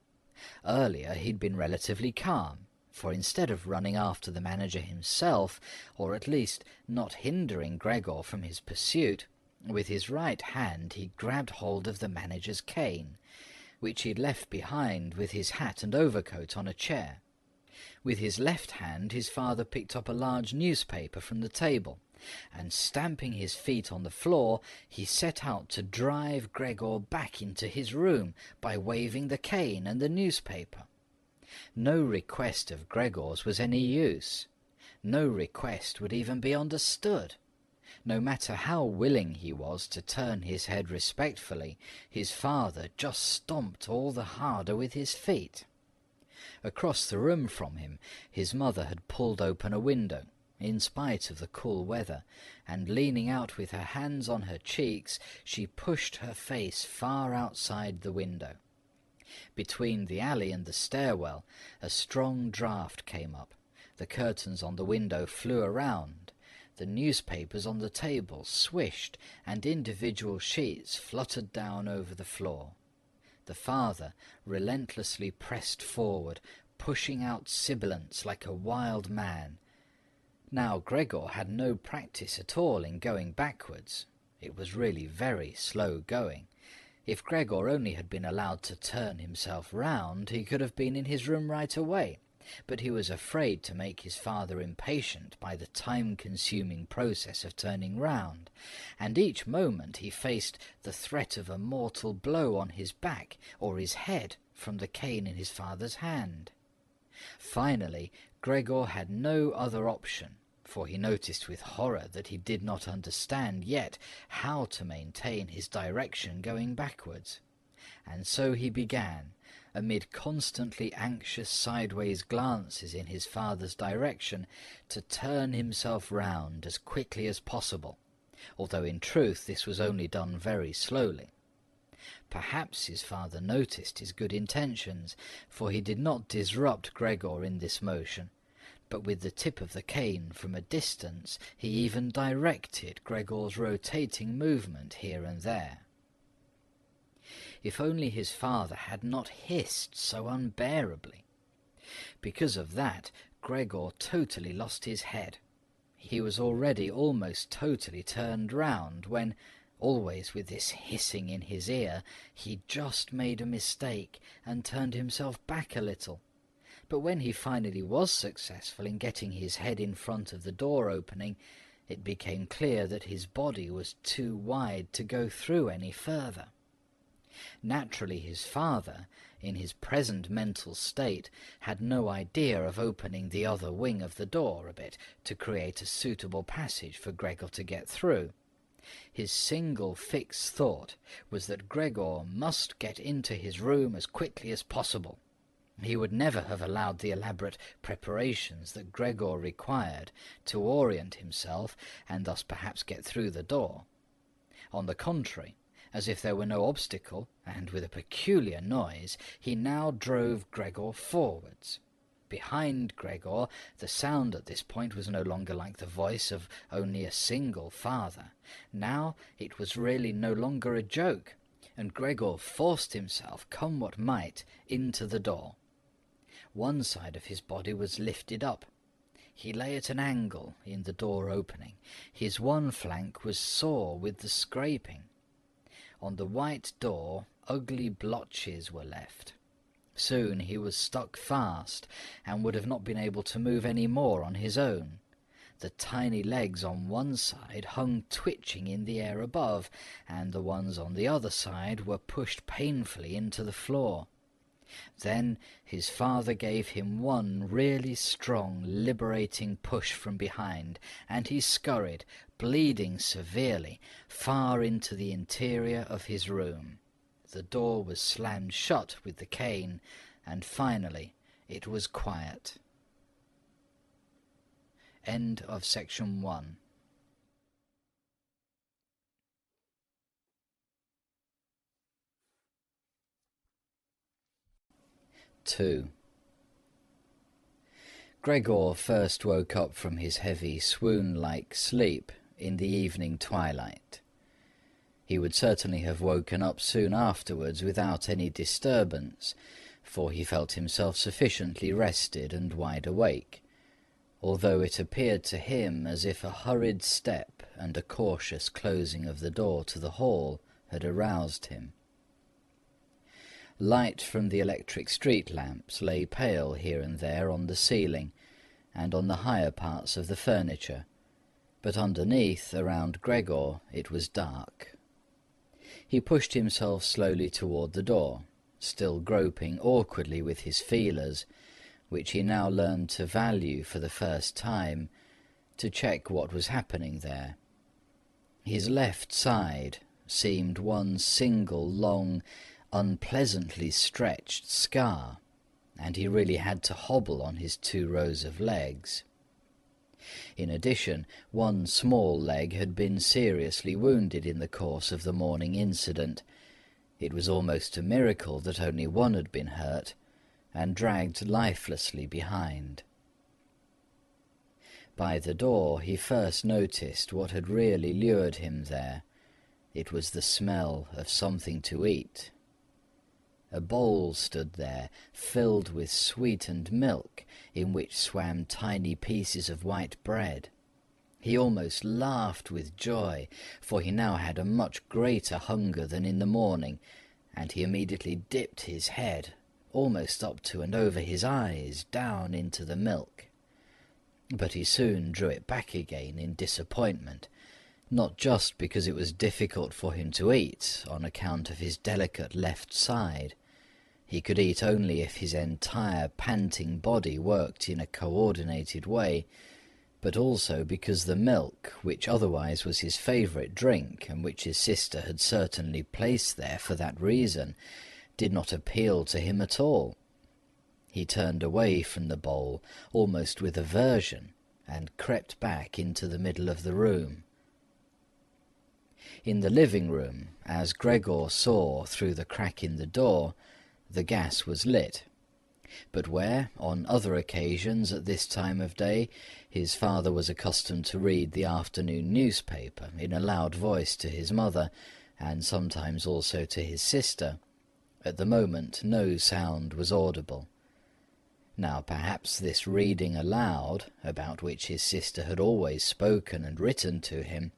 Earlier he'd been relatively calm, for instead of running after the manager himself, or at least not hindering Gregor from his pursuit, With his right hand he grabbed hold of the manager's cane, which he'd left behind with his hat and overcoat on a chair. With his left hand his father picked up a large newspaper from the table, and stamping his feet on the floor, he set out to drive Gregor back into his room by waving the cane and the newspaper. No request of Gregor's was any use. No request would even be understood. No matter how willing he was to turn his head respectfully, his father just stomped all the harder with his feet. Across the room from him, his mother had pulled open a window, in spite of the cool weather, and leaning out with her hands on her cheeks, she pushed her face far outside the window. Between the alley and the stairwell, a strong draught came up. The curtains on the window flew around. The newspapers on the table swished, and individual sheets fluttered down over the floor. The father relentlessly pressed forward, pushing out sibilants like a wild man. Now Gregor had no practice at all in going backwards. It was really very slow going. If Gregor only had been allowed to turn himself round, he could have been in his room right away. But he was afraid to make his father impatient by the time-consuming process of turning round, and each moment he faced the threat of a mortal blow on his back or his head from the cane in his father's hand. Finally, Gregor had no other option, for he noticed with horror that he did not understand yet how to maintain his direction going backwards. And so he began, amid constantly anxious sideways glances in his father's direction, to turn himself round as quickly as possible, although in truth this was only done very slowly. Perhaps his father noticed his good intentions, for he did not disrupt Gregor in this motion, but with the tip of the cane from a distance he even directed Gregor's rotating movement here and there. If only his father had not hissed so unbearably. Because of that, Gregor totally lost his head. He was already almost totally turned round when, always with this hissing in his ear, he just made a mistake and turned himself back a little. But when he finally was successful in getting his head in front of the door opening, it became clear that his body was too wide to go through any further. Naturally, his father, in his present mental state, had no idea of opening the other wing of the door a bit to create a suitable passage for Gregor to get through. His single fixed thought was that Gregor must get into his room as quickly as possible. He would never have allowed the elaborate preparations that Gregor required to orient himself and thus perhaps get through the door. On the contrary, as if there were no obstacle, and with a peculiar noise, he now drove Gregor forwards. Behind Gregor, the sound at this point was no longer like the voice of only a single father. Now it was really no longer a joke, and Gregor forced himself, come what might, into the door. One side of his body was lifted up. He lay at an angle in the door opening. His one flank was sore with the scraping. On the white door, ugly blotches were left. Soon he was stuck fast, and would have not been able to move any more on his own. The tiny legs on one side hung twitching in the air above, and the ones on the other side were pushed painfully into the floor. Then his father gave him one really strong, liberating push from behind, and he scurried, bleeding severely, far into the interior of his room. The door was slammed shut with the cane, and finally it was quiet. End of section 1. Two. Gregor first woke up from his heavy swoon-like sleep in the evening twilight. He would certainly have woken up soon afterwards without any disturbance, for he felt himself sufficiently rested and wide awake, although it appeared to him as if a hurried step and a cautious closing of the door to the hall had aroused him. Light from the electric street lamps lay pale here and there on the ceiling and on the higher parts of the furniture, but underneath, around Gregor, it was dark. He pushed himself slowly toward the door, still groping awkwardly with his feelers, which he now learned to value for the first time, to check what was happening there. His left side seemed one single long, unpleasantly stretched scar, and he really had to hobble on his 2 rows of legs. In addition, one small leg had been seriously wounded in the course of the morning incident. It was almost a miracle that only one had been hurt, and dragged lifelessly behind. By the door he first noticed what had really lured him there. It was the smell of something to eat. A bowl stood there, filled with sweetened milk, in which swam tiny pieces of white bread. He almost laughed with joy, for he now had a much greater hunger than in the morning, and he immediately dipped his head, almost up to and over his eyes, down into the milk. But he soon drew it back again in disappointment, not just because it was difficult for him to eat on account of his delicate left side. He could eat only if his entire panting body worked in a coordinated way, but also because the milk, which otherwise was his favourite drink, and which his sister had certainly placed there for that reason, did not appeal to him at all. He turned away from the bowl, almost with aversion, and crept back into the middle of the room. In the living room, as Gregor saw through the crack in the door, the gas was lit. But where, on other occasions at this time of day, his father was accustomed to read the afternoon newspaper in a loud voice to his mother, and sometimes also to his sister, at the moment no sound was audible. Now perhaps this reading aloud, about which his sister had always spoken and written to him,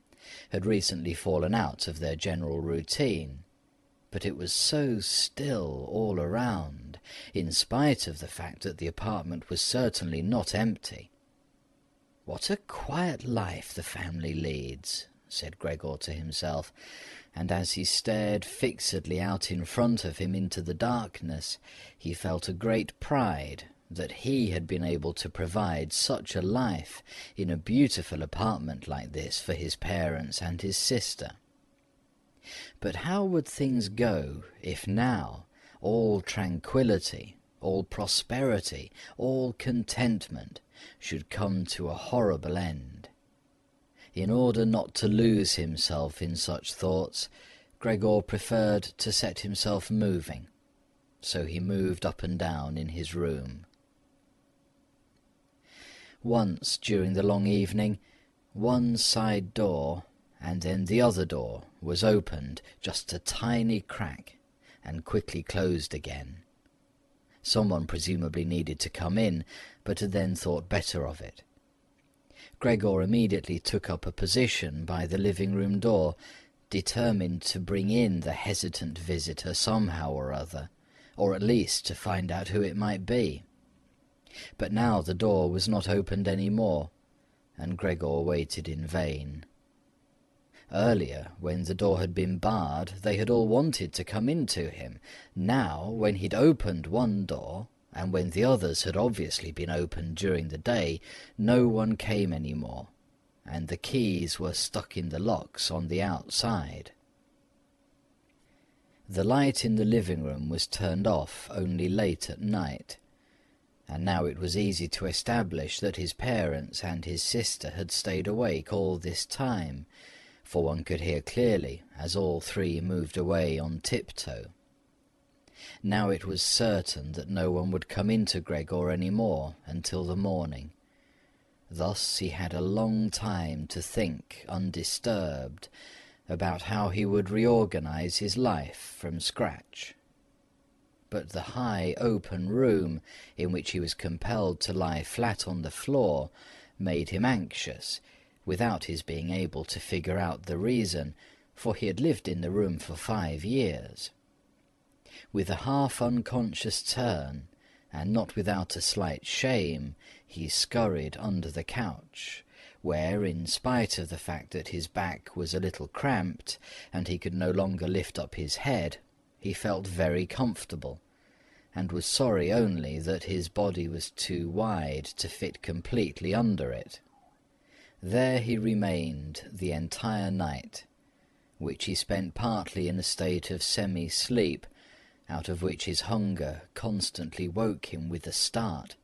had recently fallen out of their general routine, but it was so still all around, in spite of the fact that the apartment was certainly not empty. "What a quiet life the family leads," said Gregor to himself, and as he stared fixedly out in front of him into the darkness, he felt a great pride that he had been able to provide such a life in a beautiful apartment like this for his parents and his sister. But how would things go if now all tranquillity, all prosperity, all contentment should come to a horrible end? In order not to lose himself in such thoughts, Gregor preferred to set himself moving, so he moved up and down in his room. Once during the long evening, one side door and then the other door was opened just a tiny crack and quickly closed again. Someone presumably needed to come in, but had then thought better of it. Gregor immediately took up a position by the living-room door, determined to bring in the hesitant visitor somehow or other, or at least to find out who it might be. But now the door was not opened any more, and Gregor waited in vain. Earlier, when the door had been barred, they had all wanted to come in to him. Now, when he'd opened one door, and when the others had obviously been opened during the day, no one came any more, and the keys were stuck in the locks on the outside. The light in the living room was turned off only late at night, and now it was easy to establish that his parents and his sister had stayed awake all this time, for one could hear clearly as all 3 moved away on tiptoe. Now it was certain that no one would come into Gregor any more until the morning. Thus he had a long time to think undisturbed about how he would reorganize his life from scratch. but the high open room in which he was compelled to lie flat on the floor made him anxious, without his being able to figure out the reason, for he had lived in the room for 5 years. With a half-unconscious turn, and not without a slight shame, he scurried under the couch, where, in spite of the fact that his back was a little cramped and he could no longer lift up his head, he felt very comfortable, and was sorry only that his body was too wide to fit completely under it. There he remained the entire night, which he spent partly in a state of semi-sleep, out of which his hunger constantly woke him with a start,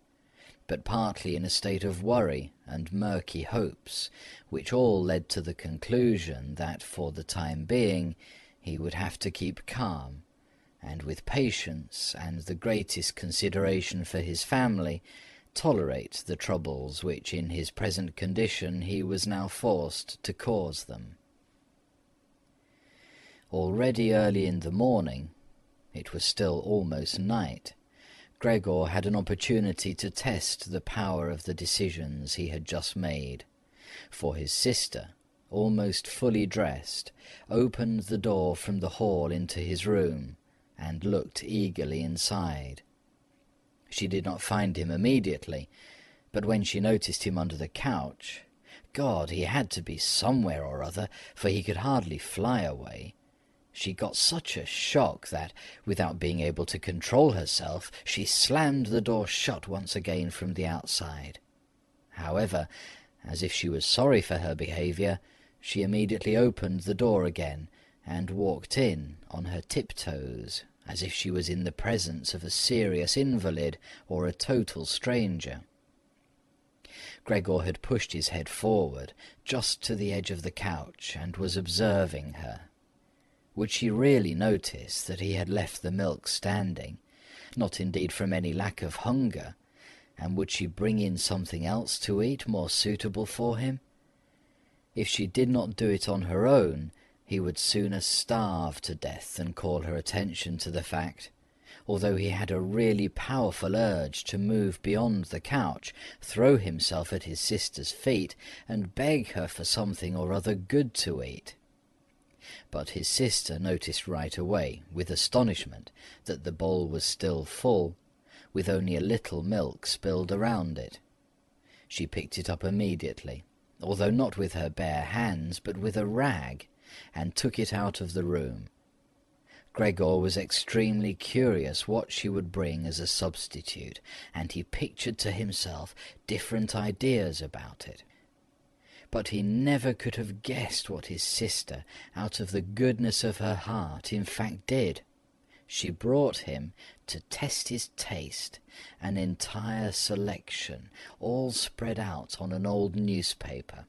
but partly in a state of worry and murky hopes, which all led to the conclusion that for the time being he would have to keep calm, and with patience and the greatest consideration for his family tolerate the troubles which in his present condition he was now forced to cause them. Already early in the morning, it was still almost night, Gregor had an opportunity to test the power of the decisions he had just made, for his sister, almost fully dressed, opened the door from the hall into his room and looked eagerly inside. She did not find him immediately, but when she noticed him under the couch, God, he had to be somewhere or other, for he could hardly fly away. She got such a shock that, without being able to control herself, she slammed the door shut once again from the outside. However, as if she was sorry for her behaviour, she immediately opened the door again and walked in on her tiptoes, as if she was in the presence of a serious invalid or a total stranger. Gregor had pushed his head forward, just to the edge of the couch, and was observing her. Would she really notice that he had left the milk standing, not indeed from any lack of hunger, and would she bring in something else to eat more suitable for him? If she did not do it on her own, he would sooner starve to death than call her attention to the fact, although he had a really powerful urge to move beyond the couch, throw himself at his sister's feet, and beg her for something or other good to eat. But his sister noticed right away, with astonishment, that the bowl was still full, with only a little milk spilled around it. She picked it up immediately, although not with her bare hands, but with a rag, and took it out of the room. Gregor was extremely curious what she would bring as a substitute, and he pictured to himself different ideas about it. But he never could have guessed what his sister, out of the goodness of her heart, in fact did. She brought him, to test his taste, an entire selection, all spread out on an old newspaper.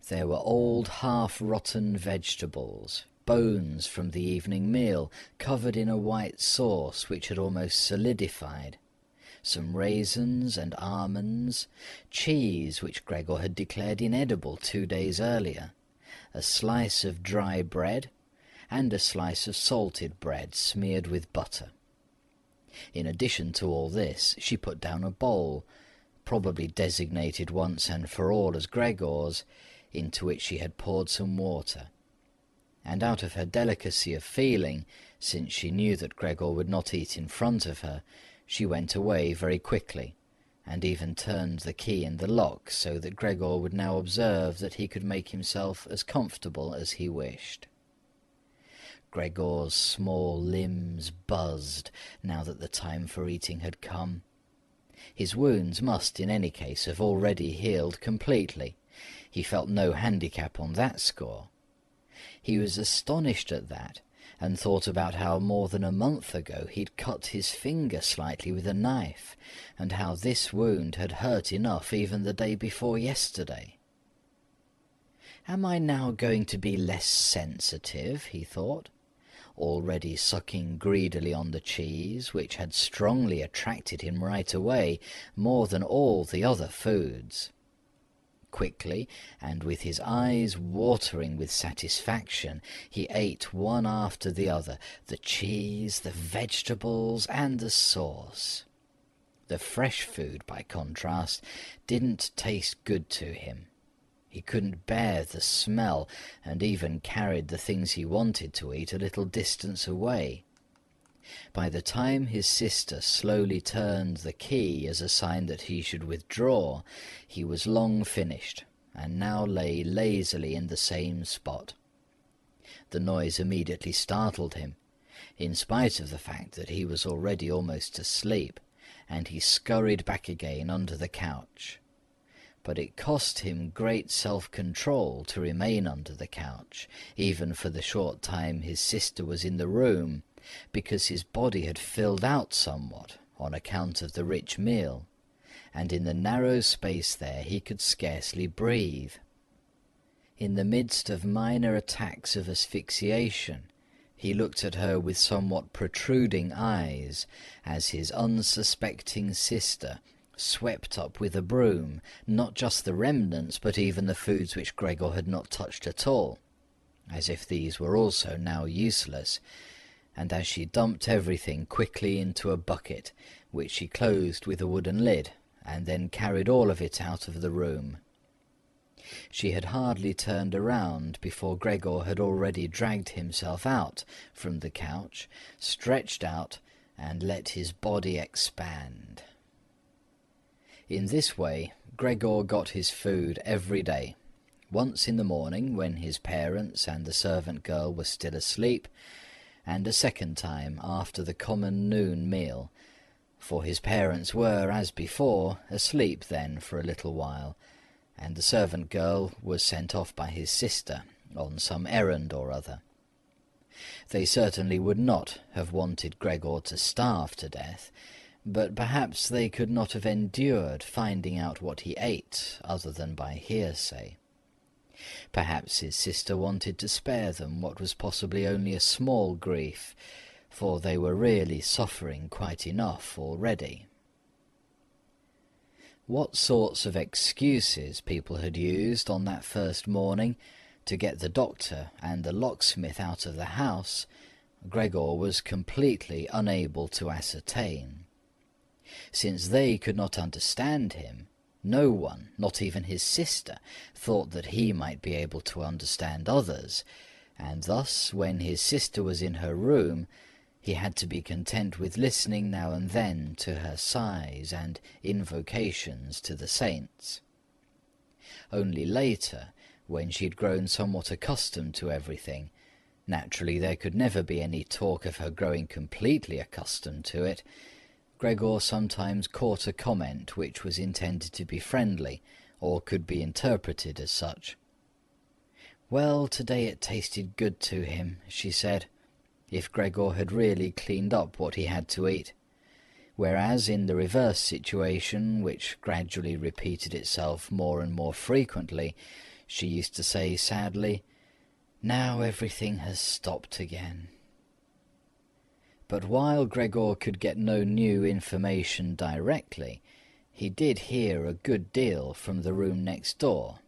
There were old half-rotten vegetables, bones from the evening meal, covered in a white sauce which had almost solidified, some raisins and almonds, cheese which Gregor had declared inedible 2 days earlier, a slice of dry bread, and a slice of salted bread smeared with butter. In addition to all this, she put down a bowl, probably designated once and for all as Gregor's, into which she had poured some water. And out of her delicacy of feeling, since she knew that Gregor would not eat in front of her, she went away very quickly, and even turned the key in the lock so that Gregor would now observe that he could make himself as comfortable as he wished. Gregor's small limbs buzzed now that the time for eating had come. His wounds must, in any case, have already healed completely. He felt no handicap on that score. He was astonished at that, and thought about how more than a month ago he'd cut his finger slightly with a knife, and how this wound had hurt enough even the day before yesterday. Am I now going to be less sensitive, he thought, already sucking greedily on the cheese, which had strongly attracted him right away, more than all the other foods. Quickly, and with his eyes watering with satisfaction, he ate one after the other, the cheese, the vegetables, and the sauce. The fresh food, by contrast, didn't taste good to him. He couldn't bear the smell, and even carried the things he wanted to eat a little distance away. By the time his sister slowly turned the key as a sign that he should withdraw, he was long finished, and now lay lazily in the same spot. The noise immediately startled him, in spite of the fact that he was already almost asleep, and he scurried back again under the couch. But it cost him great self-control to remain under the couch, even for the short time his sister was in the room, because his body had filled out somewhat on account of the rich meal, and in the narrow space there he could scarcely breathe. In the midst of minor attacks of asphyxiation, he looked at her with somewhat protruding eyes as his unsuspecting sister swept up with a broom not just the remnants but even the foods which Gregor had not touched at all, as if these were also now useless, and as she dumped everything quickly into a bucket, which she closed with a wooden lid, and then carried all of it out of the room. She had hardly turned around before Gregor had already dragged himself out from the couch, stretched out, and let his body expand. In this way, Gregor got his food every day, once in the morning when his parents and the servant girl were still asleep, and a second time after the common noon meal, for his parents were, as before, asleep then for a little while, and the servant girl was sent off by his sister on some errand or other. They certainly would not have wanted Gregor to starve to death, but perhaps they could not have endured finding out what he ate other than by hearsay. Perhaps his sister wanted to spare them what was possibly only a small grief, for they were really suffering quite enough already. What sorts of excuses people had used on that first morning to get the doctor and the locksmith out of the house, Gregor was completely unable to ascertain. Since they could not understand him, no one, not even his sister, thought that he might be able to understand others, and thus, when his sister was in her room, he had to be content with listening now and then to her sighs and invocations to the saints. Only later, when she had grown somewhat accustomed to everything, naturally there could never be any talk of her growing completely accustomed to it, Gregor sometimes caught a comment which was intended to be friendly, or could be interpreted as such. "Well, today it tasted good to him," she said, if Gregor had really cleaned up what he had to eat, whereas in the reverse situation, which gradually repeated itself more and more frequently, she used to say sadly, "Now everything has stopped again." But while Gregor could get no new information directly, he did hear a good deal from the room next door,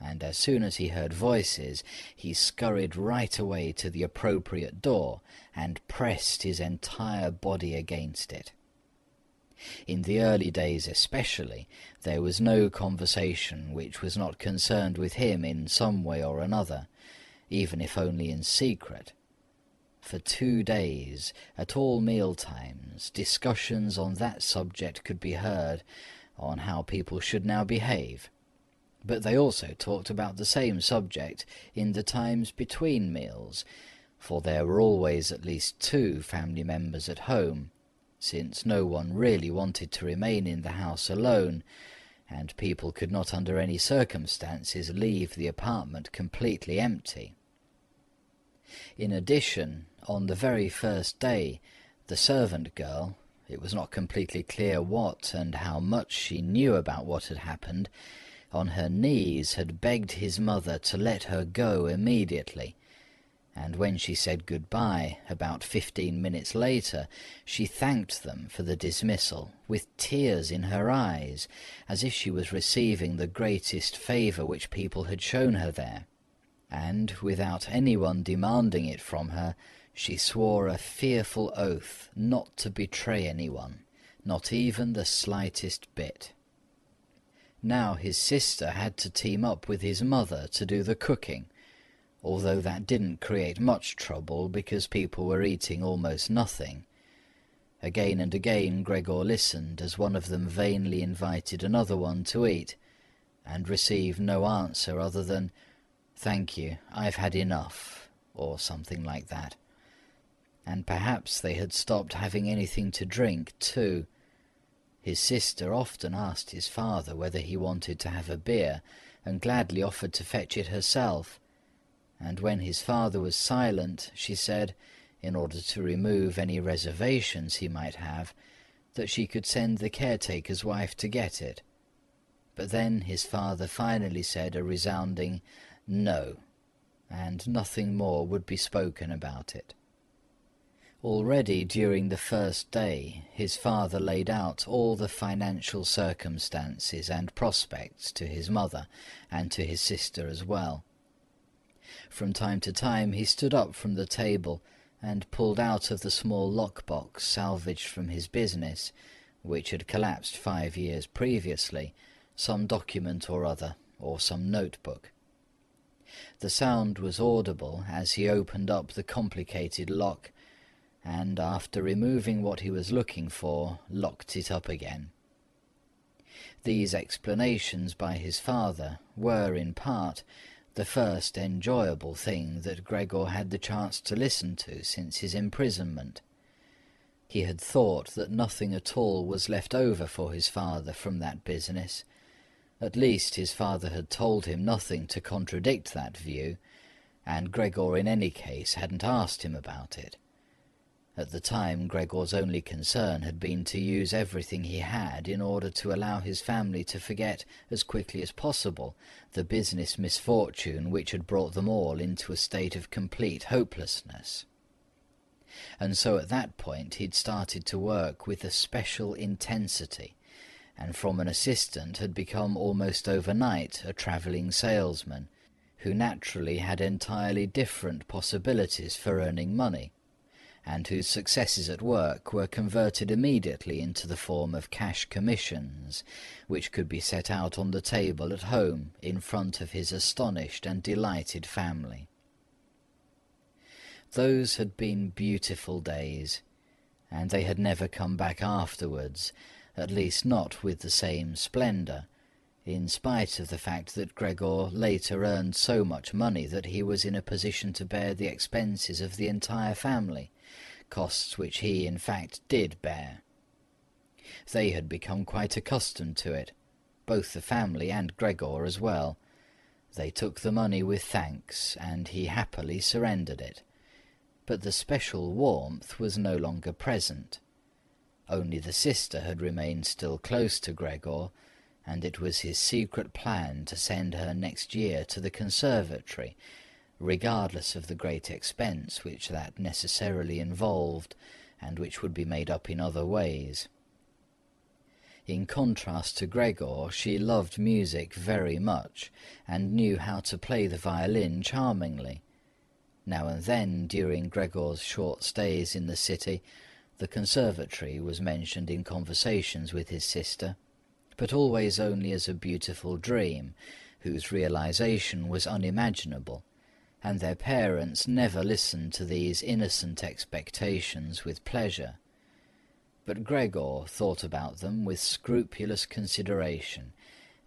and as soon as he heard voices, he scurried right away to the appropriate door and pressed his entire body against it. In the early days especially, there was no conversation which was not concerned with him in some way or another, even if only in secret. For 2 days, at all meal-times, discussions on that subject could be heard, on how people should now behave. But they also talked about the same subject in the times between meals, for there were always at least 2 family members at home, since no one really wanted to remain in the house alone, and people could not under any circumstances leave the apartment completely empty. In addition, on the very first day, the servant girl, it was not completely clear what and how much she knew about what had happened, on her knees had begged his mother to let her go immediately, and when she said goodbye about 15 minutes later, she thanked them for the dismissal, with tears in her eyes, as if she was receiving the greatest favour which people had shown her there. And, without anyone demanding it from her, she swore a fearful oath not to betray anyone, not even the slightest bit. Now his sister had to team up with his mother to do the cooking, although that didn't create much trouble because people were eating almost nothing. Again and again Gregor listened as one of them vainly invited another one to eat, and received no answer other than, "Thank you, I've had enough," or something like that. And perhaps they had stopped having anything to drink too. His sister often asked his father whether he wanted to have a beer, and gladly offered to fetch it herself. And when his father was silent, she said, in order to remove any reservations he might have, that she could send the caretaker's wife to get it. But then his father finally said a resounding no, and nothing more would be spoken about it. Already during the first day, his father laid out all the financial circumstances and prospects to his mother, and to his sister as well. From time to time he stood up from the table and pulled out of the small lockbox salvaged from his business, which had collapsed 5 years previously, some document or other, or some notebook. The sound was audible as he opened up the complicated lock, and after removing what he was looking for, locked it up again. These explanations by his father were, in part, the first enjoyable thing that Gregor had the chance to listen to since his imprisonment. He had thought that nothing at all was left over for his father from that business. At least his father had told him nothing to contradict that view, and Gregor in any case hadn't asked him about it. At the time, Gregor's only concern had been to use everything he had in order to allow his family to forget as quickly as possible the business misfortune which had brought them all into a state of complete hopelessness. And so at that point he'd started to work with a special intensity, and from an assistant had become almost overnight a travelling salesman, who naturally had entirely different possibilities for earning money, and whose successes at work were converted immediately into the form of cash commissions, which could be set out on the table at home in front of his astonished and delighted family. Those had been beautiful days, and they had never come back afterwards, at least not with the same splendour, in spite of the fact that Gregor later earned so much money that he was in a position to bear the expenses of the entire family, costs which he, in fact, did bear. They had become quite accustomed to it, both the family and Gregor as well. They took the money with thanks, and he happily surrendered it. But the special warmth was no longer present. Only the sister had remained still close to Gregor, and it was his secret plan to send her next year to the conservatory, regardless of the great expense which that necessarily involved, and which would be made up in other ways. In contrast to Gregor, she loved music very much, and knew how to play the violin charmingly. Now and then, during Gregor's short stays in the city, the conservatory was mentioned in conversations with his sister, but always only as a beautiful dream, whose realization was unimaginable, and their parents never listened to these innocent expectations with pleasure. But Gregor thought about them with scrupulous consideration,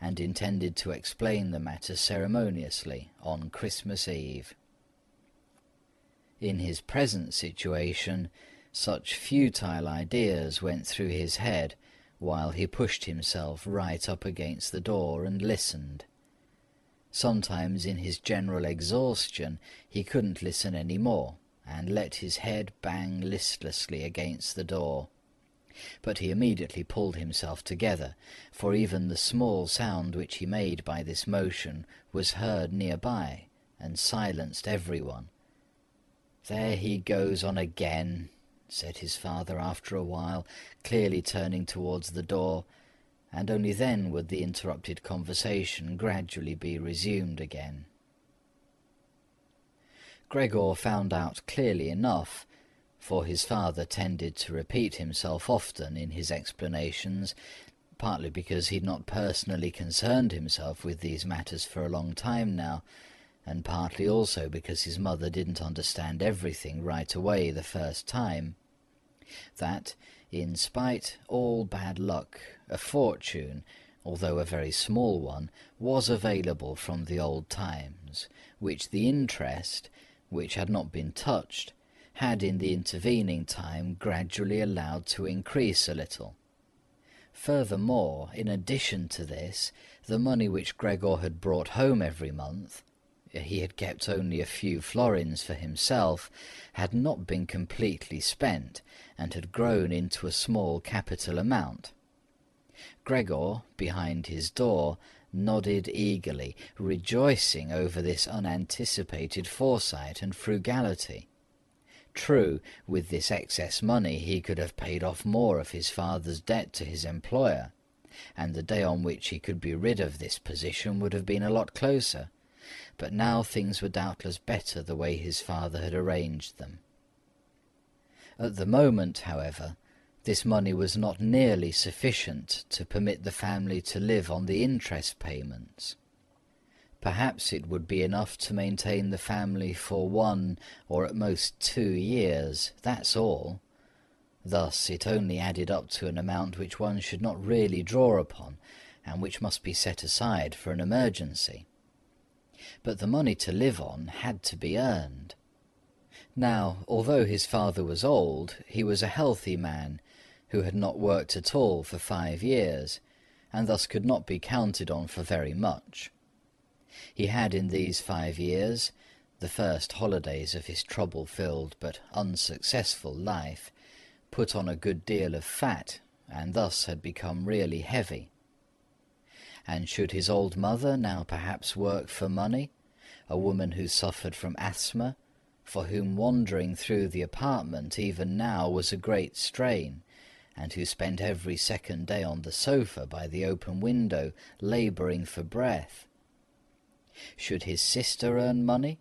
and intended to explain the matter ceremoniously on Christmas Eve. In his present situation, such futile ideas went through his head while he pushed himself right up against the door and listened. Sometimes in his general exhaustion he couldn't listen any more, and let his head bang listlessly against the door. But he immediately pulled himself together, for even the small sound which he made by this motion was heard nearby, and silenced everyone. "There he goes on again," said his father after a while, clearly turning towards the door, and only then would the interrupted conversation gradually be resumed again. Gregor found out clearly enough, for his father tended to repeat himself often in his explanations, partly because he'd not personally concerned himself with these matters for a long time now, and partly also because his mother didn't understand everything right away the first time, that, in spite all bad luck, a fortune, although a very small one, was available from the old times, which the interest, which had not been touched, had in the intervening time gradually allowed to increase a little. Furthermore, in addition to this, the money which Gregor had brought home every month, he had kept only a few florins for himself, had not been completely spent, and had grown into a small capital amount. Gregor, behind his door, nodded eagerly, rejoicing over this unanticipated foresight and frugality. True, with this excess money he could have paid off more of his father's debt to his employer, and the day on which he could be rid of this position would have been a lot closer, but now things were doubtless better the way his father had arranged them. At the moment, however, this money was not nearly sufficient to permit the family to live on the interest payments. Perhaps it would be enough to maintain the family for 1 or at most 2 years, that's all. Thus it only added up to an amount which one should not really draw upon, and which must be set aside for an emergency. But the money to live on had to be earned. Now, although his father was old, he was a healthy man, who had not worked at all for 5 years, and thus could not be counted on for very much. He had in these 5 years, the first holidays of his trouble-filled but unsuccessful life, put on a good deal of fat, and thus had become really heavy. And should his old mother now perhaps work for money, a woman who suffered from asthma, for whom wandering through the apartment even now was a great strain, and who spent every second day on the sofa by the open window, labouring for breath? Should his sister earn money,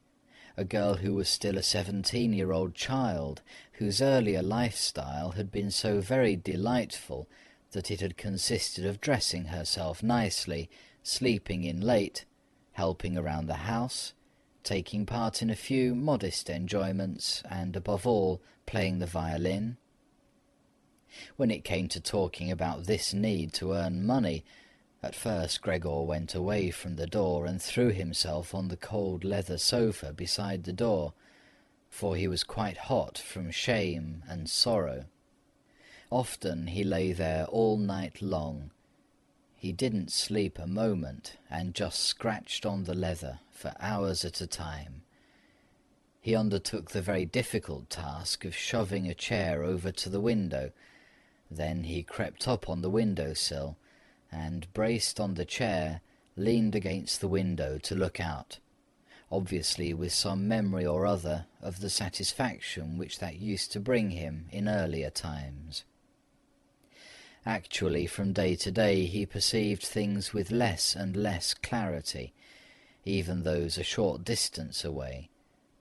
a girl who was still a 17-year-old child, whose earlier lifestyle had been so very delightful that it had consisted of dressing herself nicely, sleeping in late, helping around the house, taking part in a few modest enjoyments, and above all playing the violin? When it came to talking about this need to earn money, at first Gregor went away from the door and threw himself on the cold leather sofa beside the door, for he was quite hot from shame and sorrow. Often he lay there all night long. He didn't sleep a moment, and just scratched on the leather for hours at a time. He undertook the very difficult task of shoving a chair over to the window. Then he crept up on the window-sill, and, braced on the chair, leaned against the window to look out, obviously with some memory or other of the satisfaction which that used to bring him in earlier times. Actually, from day to day he perceived things with less and less clarity, even those a short distance away.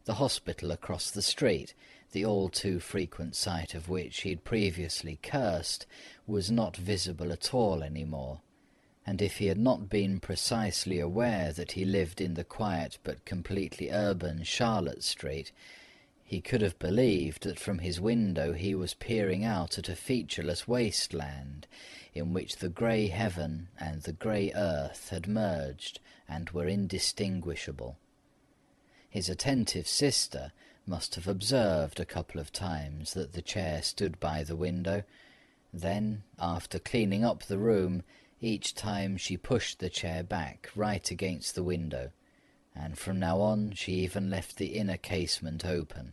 The hospital across the street, the all too frequent sight of which he had previously cursed, was not visible at all any more, and if he had not been precisely aware that he lived in the quiet but completely urban Charlotte Street, he could have believed that from his window he was peering out at a featureless wasteland, in which the grey heaven and the grey earth had merged and were indistinguishable. His attentive sister must have observed a couple of times that the chair stood by the window. Then, after cleaning up the room, each time she pushed the chair back right against the window, and from now on she even left the inner casement open.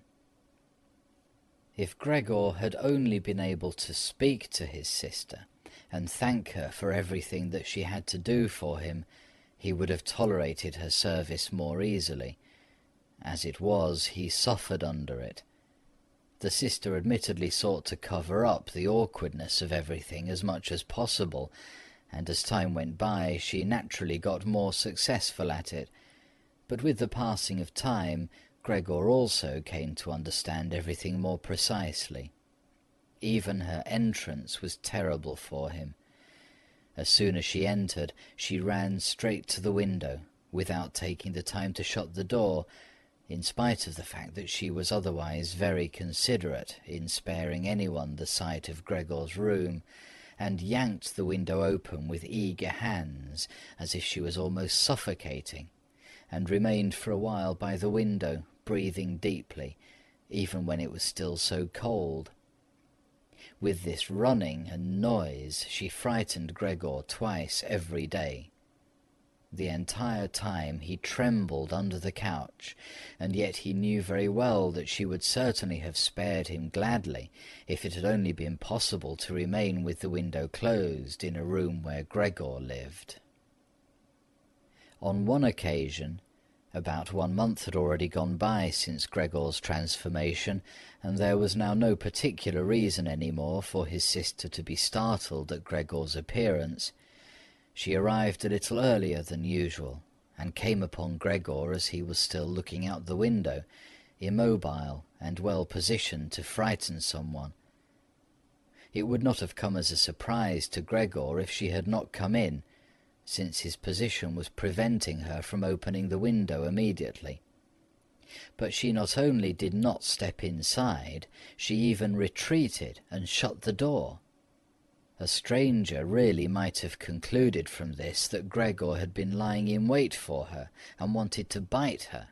If Gregor had only been able to speak to his sister and thank her for everything that she had to do for him, he would have tolerated her service more easily, As it was, he suffered under it. The sister admittedly sought to cover up the awkwardness of everything as much as possible, and as time went by she naturally got more successful at it. But with the passing of time, Gregor also came to understand everything more precisely. Even her entrance was terrible for him. As soon as she entered, she ran straight to the window, without taking the time to shut the door, in spite of the fact that she was otherwise very considerate in sparing anyone the sight of Gregor's room, and yanked the window open with eager hands, as if she was almost suffocating, and remained for a while by the window, breathing deeply, even when it was still so cold. With this running and noise she frightened Gregor twice every day. The entire time he trembled under the couch, and yet he knew very well that she would certainly have spared him gladly if it had only been possible to remain with the window closed in a room where Gregor lived. On one occasion, about 1 month had already gone by since Gregor's transformation, and there was now no particular reason any more for his sister to be startled at Gregor's appearance. She arrived a little earlier than usual, and came upon Gregor as he was still looking out the window, immobile and well positioned to frighten someone. It would not have come as a surprise to Gregor if she had not come in, since his position was preventing her from opening the window immediately. But she not only did not step inside, she even retreated and shut the door. A stranger really might have concluded from this that Gregor had been lying in wait for her and wanted to bite her.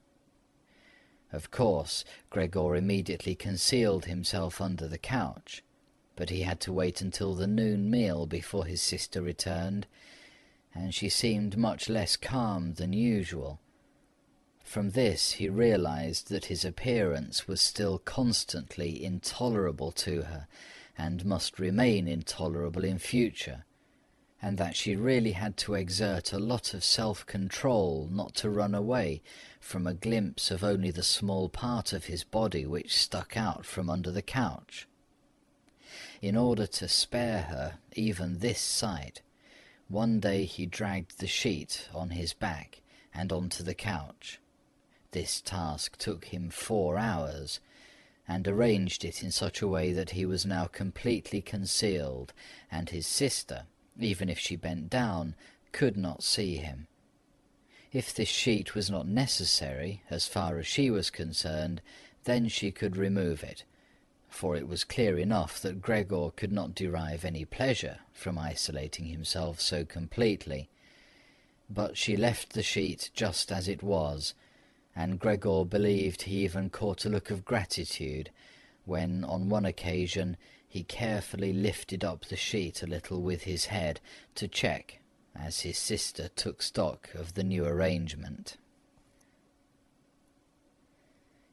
Of course, Gregor immediately concealed himself under the couch, but he had to wait until the noon meal before his sister returned, and she seemed much less calm than usual. From this he realized that his appearance was still constantly intolerable to her, and must remain intolerable in future, and that she really had to exert a lot of self-control not to run away from a glimpse of only the small part of his body which stuck out from under the couch. In order to spare her even this sight, one day he dragged the sheet on his back and onto the couch. This task took him 4 hours, and arranged it in such a way that he was now completely concealed, and his sister, even if she bent down, could not see him. If this sheet was not necessary, as far as she was concerned, then she could remove it, for it was clear enough that Gregor could not derive any pleasure from isolating himself so completely. But she left the sheet just as it was, and Gregor believed he even caught a look of gratitude when, on one occasion, he carefully lifted up the sheet a little with his head to check, as his sister took stock of the new arrangement.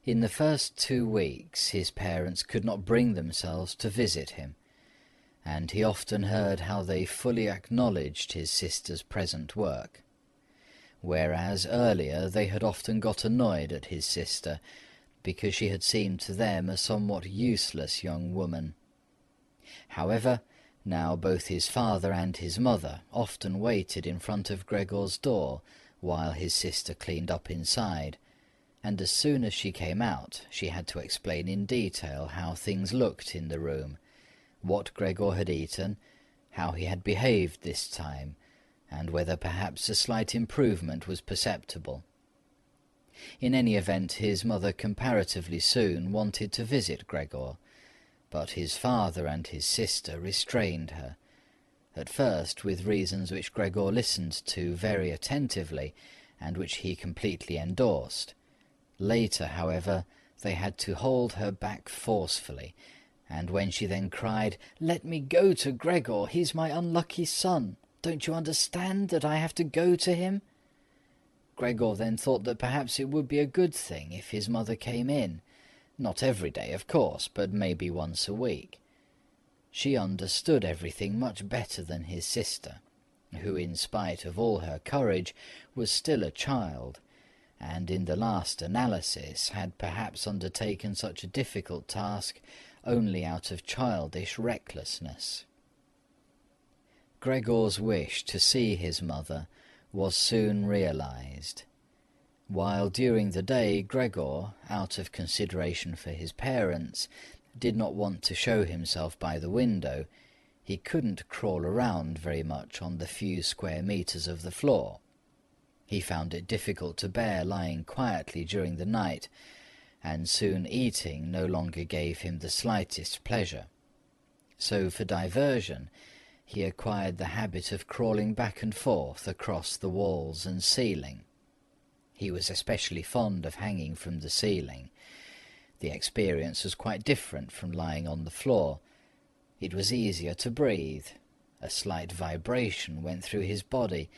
In the first 2 weeks his parents could not bring themselves to visit him, and he often heard how they fully acknowledged his sister's present work, whereas earlier they had often got annoyed at his sister because she had seemed to them a somewhat useless young woman. However, now both his father and his mother often waited in front of Gregor's door while his sister cleaned up inside, and as soon as she came out she had to explain in detail how things looked in the room, what Gregor had eaten, how he had behaved this time, and whether perhaps a slight improvement was perceptible. In any event, his mother comparatively soon wanted to visit Gregor, but his father and his sister restrained her, at first with reasons which Gregor listened to very attentively, and which he completely endorsed. Later, however, they had to hold her back forcefully, and when she then cried, "Let me go to Gregor, he's my unlucky son. Don't you understand that I have to go to him?" Gregor then thought that perhaps it would be a good thing if his mother came in, not every day, of course, but maybe once a week. She understood everything much better than his sister, who, in spite of all her courage, was still a child, and in the last analysis had perhaps undertaken such a difficult task only out of childish recklessness. Gregor's wish to see his mother was soon realized. While during the day Gregor, out of consideration for his parents, did not want to show himself by the window, he couldn't crawl around very much on the few square meters of the floor. He found it difficult to bear lying quietly during the night, and soon eating no longer gave him the slightest pleasure. So for diversion, he acquired the habit of crawling back and forth across the walls and ceiling. He was especially fond of hanging from the ceiling. The experience was quite different from lying on the floor. It was easier to breathe. A slight vibration went through his body,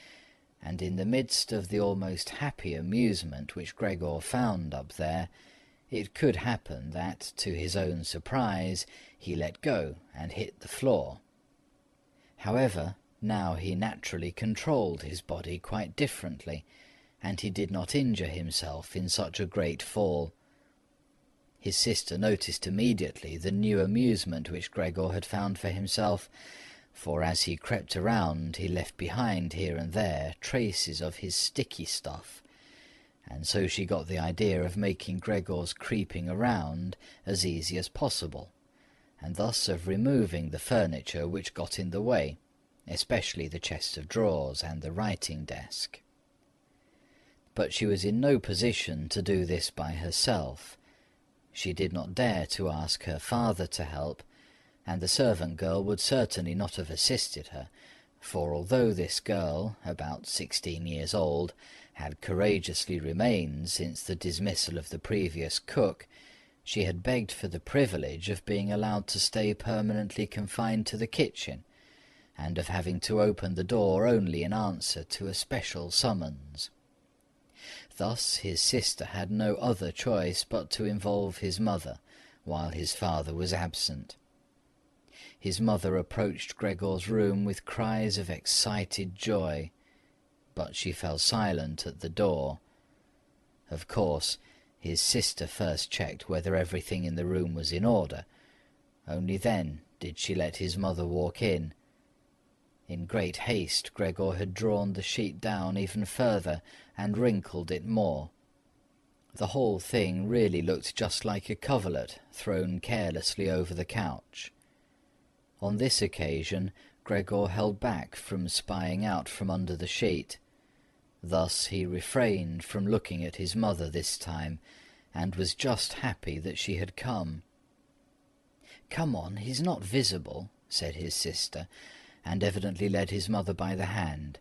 and in the midst of the almost happy amusement which Gregor found up there, it could happen that, to his own surprise, he let go and hit the floor. However, now he naturally controlled his body quite differently, and he did not injure himself in such a great fall. His sister noticed immediately the new amusement which Gregor had found for himself, for as he crept around he left behind here and there traces of his sticky stuff, and so she got the idea of making Gregor's creeping around as easy as possible, and thus of removing the furniture which got in the way, especially the chest of drawers and the writing desk. But she was in no position to do this by herself. She did not dare to ask her father to help, and the servant girl would certainly not have assisted her, for although this girl, about 16 years old, had courageously remained since the dismissal of the previous cook, she had begged for the privilege of being allowed to stay permanently confined to the kitchen, and of having to open the door only in answer to a special summons. Thus his sister had no other choice but to involve his mother, while his father was absent. His mother approached Gregor's room with cries of excited joy, but she fell silent at the door. Of course, his sister first checked whether everything in the room was in order. Only then did she let his mother walk in. In great haste Gregor had drawn the sheet down even further and wrinkled it more. The whole thing really looked just like a coverlet thrown carelessly over the couch. On this occasion Gregor held back from spying out from under the sheet. Thus he refrained from looking at his mother this time, and was just happy that she had come. "Come on, he's not visible," said his sister, and evidently led his mother by the hand.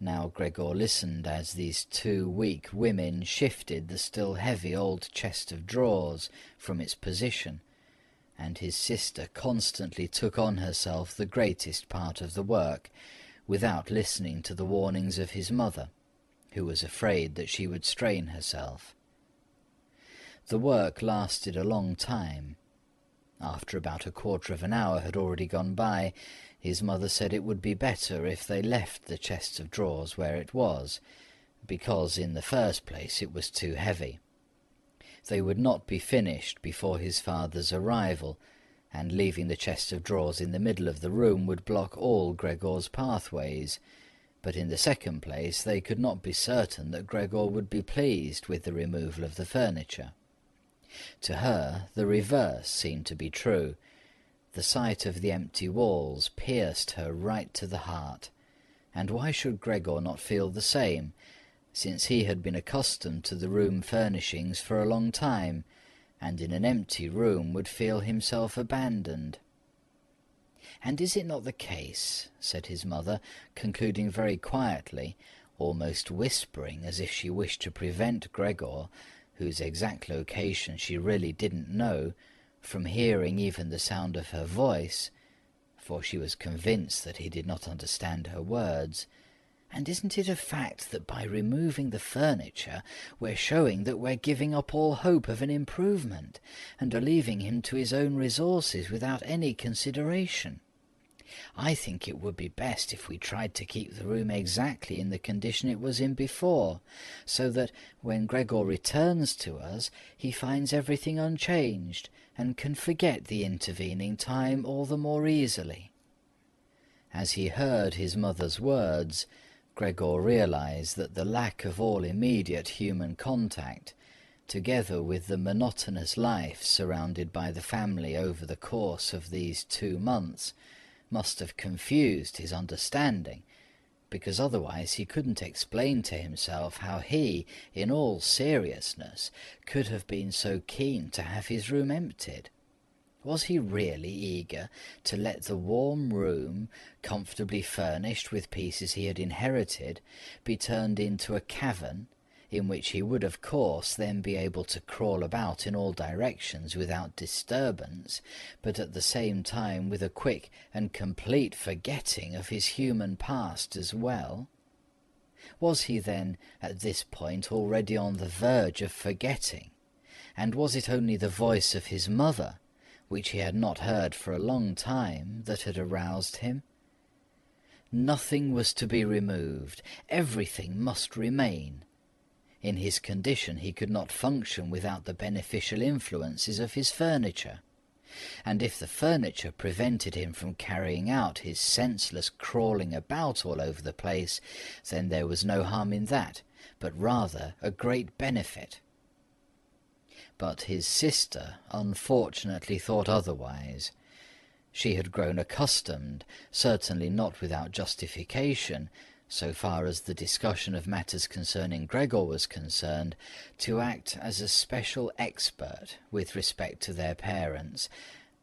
Now Gregor listened as these two weak women shifted the still heavy old chest of drawers from its position, and his sister constantly took on herself the greatest part of the work, without listening to the warnings of his mother, who was afraid that she would strain herself. The work lasted a long time. After about a quarter of an hour had already gone by, his mother said it would be better if they left the chest of drawers where it was, because in the first place it was too heavy. They would not be finished before his father's arrival, and leaving the chest of drawers in the middle of the room would block all Gregor's pathways. But in the second place they could not be certain that Gregor would be pleased with the removal of the furniture. To her the reverse seemed to be true. The sight of the empty walls pierced her right to the heart, and why should Gregor not feel the same, since he had been accustomed to the room furnishings for a long time, and in an empty room would feel himself abandoned? "And is it not the case," said his mother, concluding very quietly, almost whispering as if she wished to prevent Gregor, whose exact location she really didn't know, from hearing even the sound of her voice, for she was convinced that he did not understand her words, "and isn't it a fact that by removing the furniture we're showing that we're giving up all hope of an improvement, and are leaving him to his own resources without any consideration? I think it would be best if we tried to keep the room exactly in the condition it was in before, so that when Gregor returns to us, he finds everything unchanged and can forget the intervening time all the more easily." As he heard his mother's words, Gregor realized that the lack of all immediate human contact, together with the monotonous life surrounded by the family over the course of these 2 months, must have confused his understanding, because otherwise he couldn't explain to himself how he, in all seriousness, could have been so keen to have his room emptied. Was he really eager to let the warm room, comfortably furnished with pieces he had inherited, be turned into a cavern, in which he would of course then be able to crawl about in all directions without disturbance, but at the same time with a quick and complete forgetting of his human past as well? Was he then at this point already on the verge of forgetting? And was it only the voice of his mother, which he had not heard for a long time, that had aroused him? Nothing was to be removed, everything must remain. In his condition he could not function without the beneficial influences of his furniture, and if the furniture prevented him from carrying out his senseless crawling about all over the place, then there was no harm in that, but rather a great benefit. But his sister unfortunately thought otherwise. She had grown accustomed, certainly not without justification, so far as the discussion of matters concerning Gregor was concerned, to act as a special expert with respect to their parents,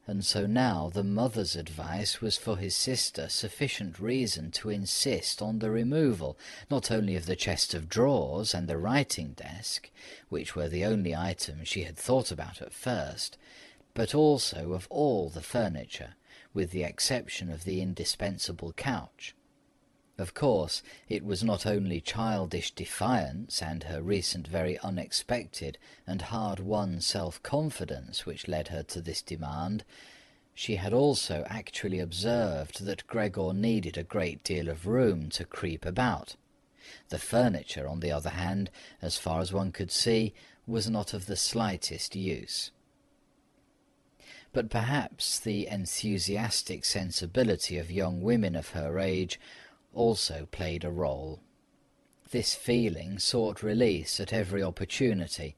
and so now the mother's advice was for his sister sufficient reason to insist on the removal not only of the chest of drawers and the writing desk, which were the only items she had thought about at first, but also of all the furniture, with the exception of the indispensable couch. Of course, it was not only childish defiance and her recent very unexpected and hard-won self-confidence which led her to this demand. She had also actually observed that Gregor needed a great deal of room to creep about. The furniture, on the other hand, as far as one could see, was not of the slightest use. But perhaps the enthusiastic sensibility of young women of her age also played a role. This feeling sought release at every opportunity,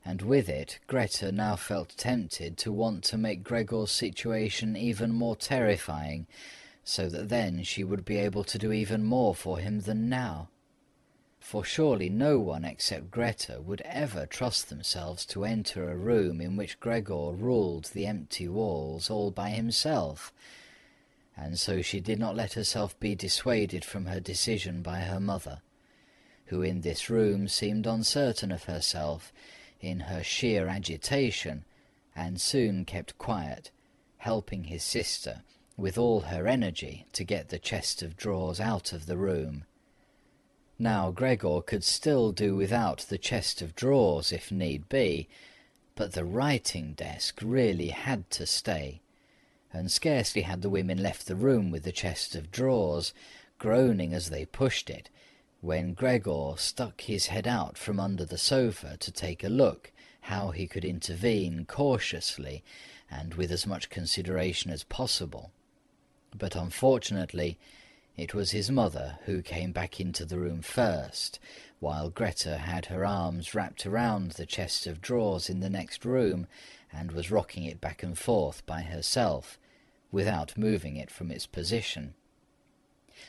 and with it Greta now felt tempted to want to make Gregor's situation even more terrifying, so that then she would be able to do even more for him than now. For surely no one except Greta would ever trust themselves to enter a room in which Gregor ruled the empty walls all by himself, and so she did not let herself be dissuaded from her decision by her mother, who in this room seemed uncertain of herself in her sheer agitation, and soon kept quiet, helping his sister with all her energy to get the chest of drawers out of the room. Now Gregor could still do without the chest of drawers if need be, but the writing desk really had to stay, and scarcely had the women left the room with the chest of drawers, groaning as they pushed it, when Gregor stuck his head out from under the sofa to take a look how he could intervene cautiously and with as much consideration as possible. But unfortunately it was his mother who came back into the room first, while Greta had her arms wrapped around the chest of drawers in the next room and was rocking it back and forth by herself, without moving it from its position.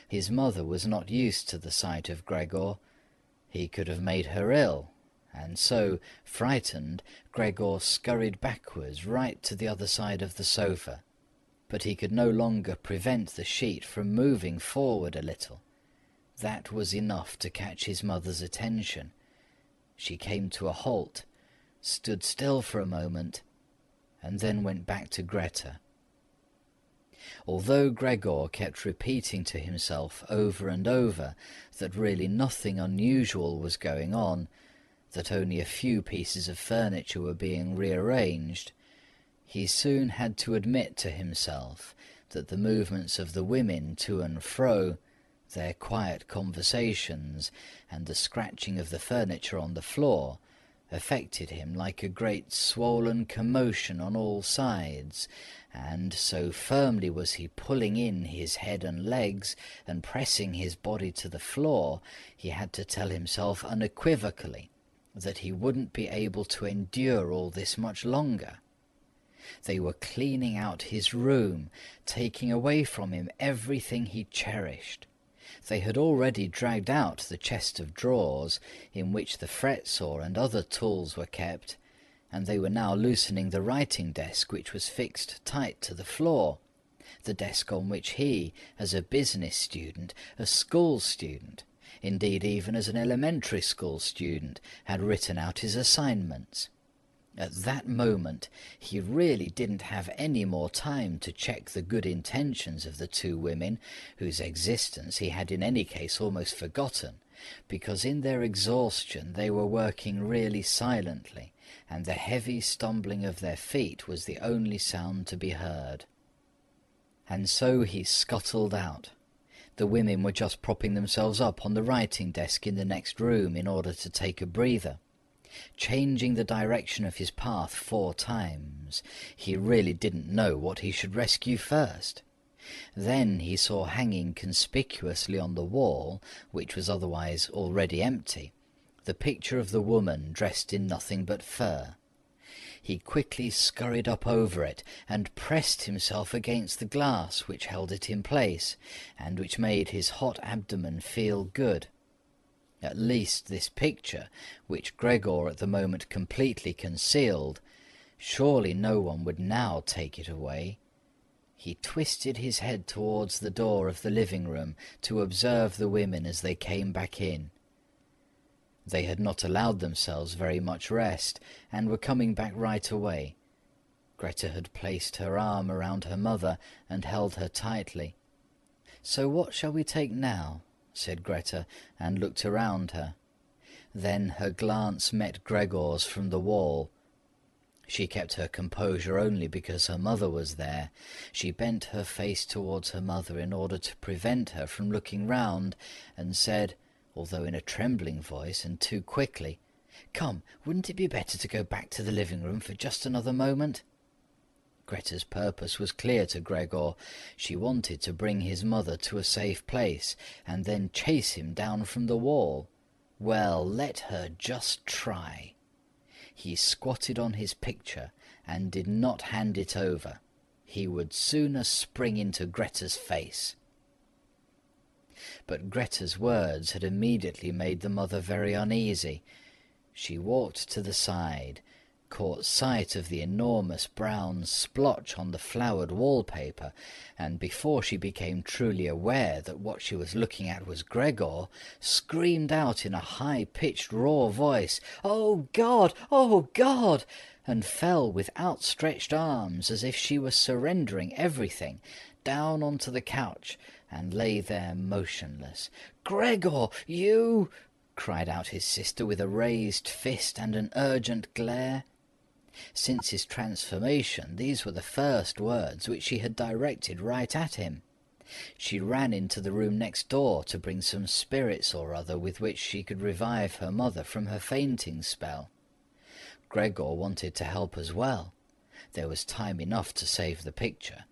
His mother was not used to the sight of Gregor. He could have made her ill, and so, frightened, Gregor scurried backwards right to the other side of the sofa. But he could no longer prevent the sheet from moving forward a little. That was enough to catch his mother's attention. She came to a halt, stood still for a moment, and then went back to Greta. Although Gregor kept repeating to himself over and over that really nothing unusual was going on, that only a few pieces of furniture were being rearranged, he soon had to admit to himself that the movements of the women to and fro, their quiet conversations, and the scratching of the furniture on the floor affected him like a great swollen commotion on all sides, and so firmly was he pulling in his head and legs and pressing his body to the floor, he had to tell himself unequivocally that he wouldn't be able to endure all this much longer. They were cleaning out his room, taking away from him everything he cherished. They had already dragged out the chest of drawers in which the fret-saw and other tools were kept, and they were now loosening the writing desk which was fixed tight to the floor, the desk on which he, as a business student, a school student, indeed even as an elementary school student, had written out his assignments. At that moment he really didn't have any more time to check the good intentions of the two women, whose existence he had in any case almost forgotten, because in their exhaustion they were working really silently, and the heavy stumbling of their feet was the only sound to be heard. And so he scuttled out. The women were just propping themselves up on the writing desk in the next room in order to take a breather. Changing the direction of his path 4 times, he really didn't know what he should rescue first. Then he saw hanging conspicuously on the wall, which was otherwise already empty, the picture of the woman dressed in nothing but fur. He quickly scurried up over it and pressed himself against the glass which held it in place, and which made his hot abdomen feel good. At least this picture, which Gregor at the moment completely concealed, surely no one would now take it away. He twisted his head towards the door of the living room to observe the women as they came back in. They had not allowed themselves very much rest, and were coming back right away. Greta had placed her arm around her mother and held her tightly. "So what shall we take now?" said Greta, and looked around her. Then her glance met Gregor's from the wall. She kept her composure only because her mother was there. She bent her face towards her mother in order to prevent her from looking round, and said, although in a trembling voice and too quickly, "Come, wouldn't it be better to go back to the living room for just another moment?" Greta's purpose was clear to Gregor. She wanted to bring his mother to a safe place, and then chase him down from the wall. Well, let her just try. He squatted on his picture, and did not hand it over. He would sooner spring into Greta's face. But Greta's words had immediately made the mother very uneasy. She walked to the side, caught sight of the enormous brown splotch on the flowered wallpaper, and before she became truly aware that what she was looking at was Gregor, screamed out in a high-pitched raw voice, "Oh God! Oh God!" and fell with outstretched arms as if she were surrendering everything, down onto the couch, and lay there motionless. "Gregor, you—" cried out his sister with a raised fist and an urgent glare. Since his transformation, these were the first words which she had directed right at him. She ran into the room next door to bring some spirits or other with which she could revive her mother from her fainting spell. Gregor wanted to help as well. There was time enough to save the picture,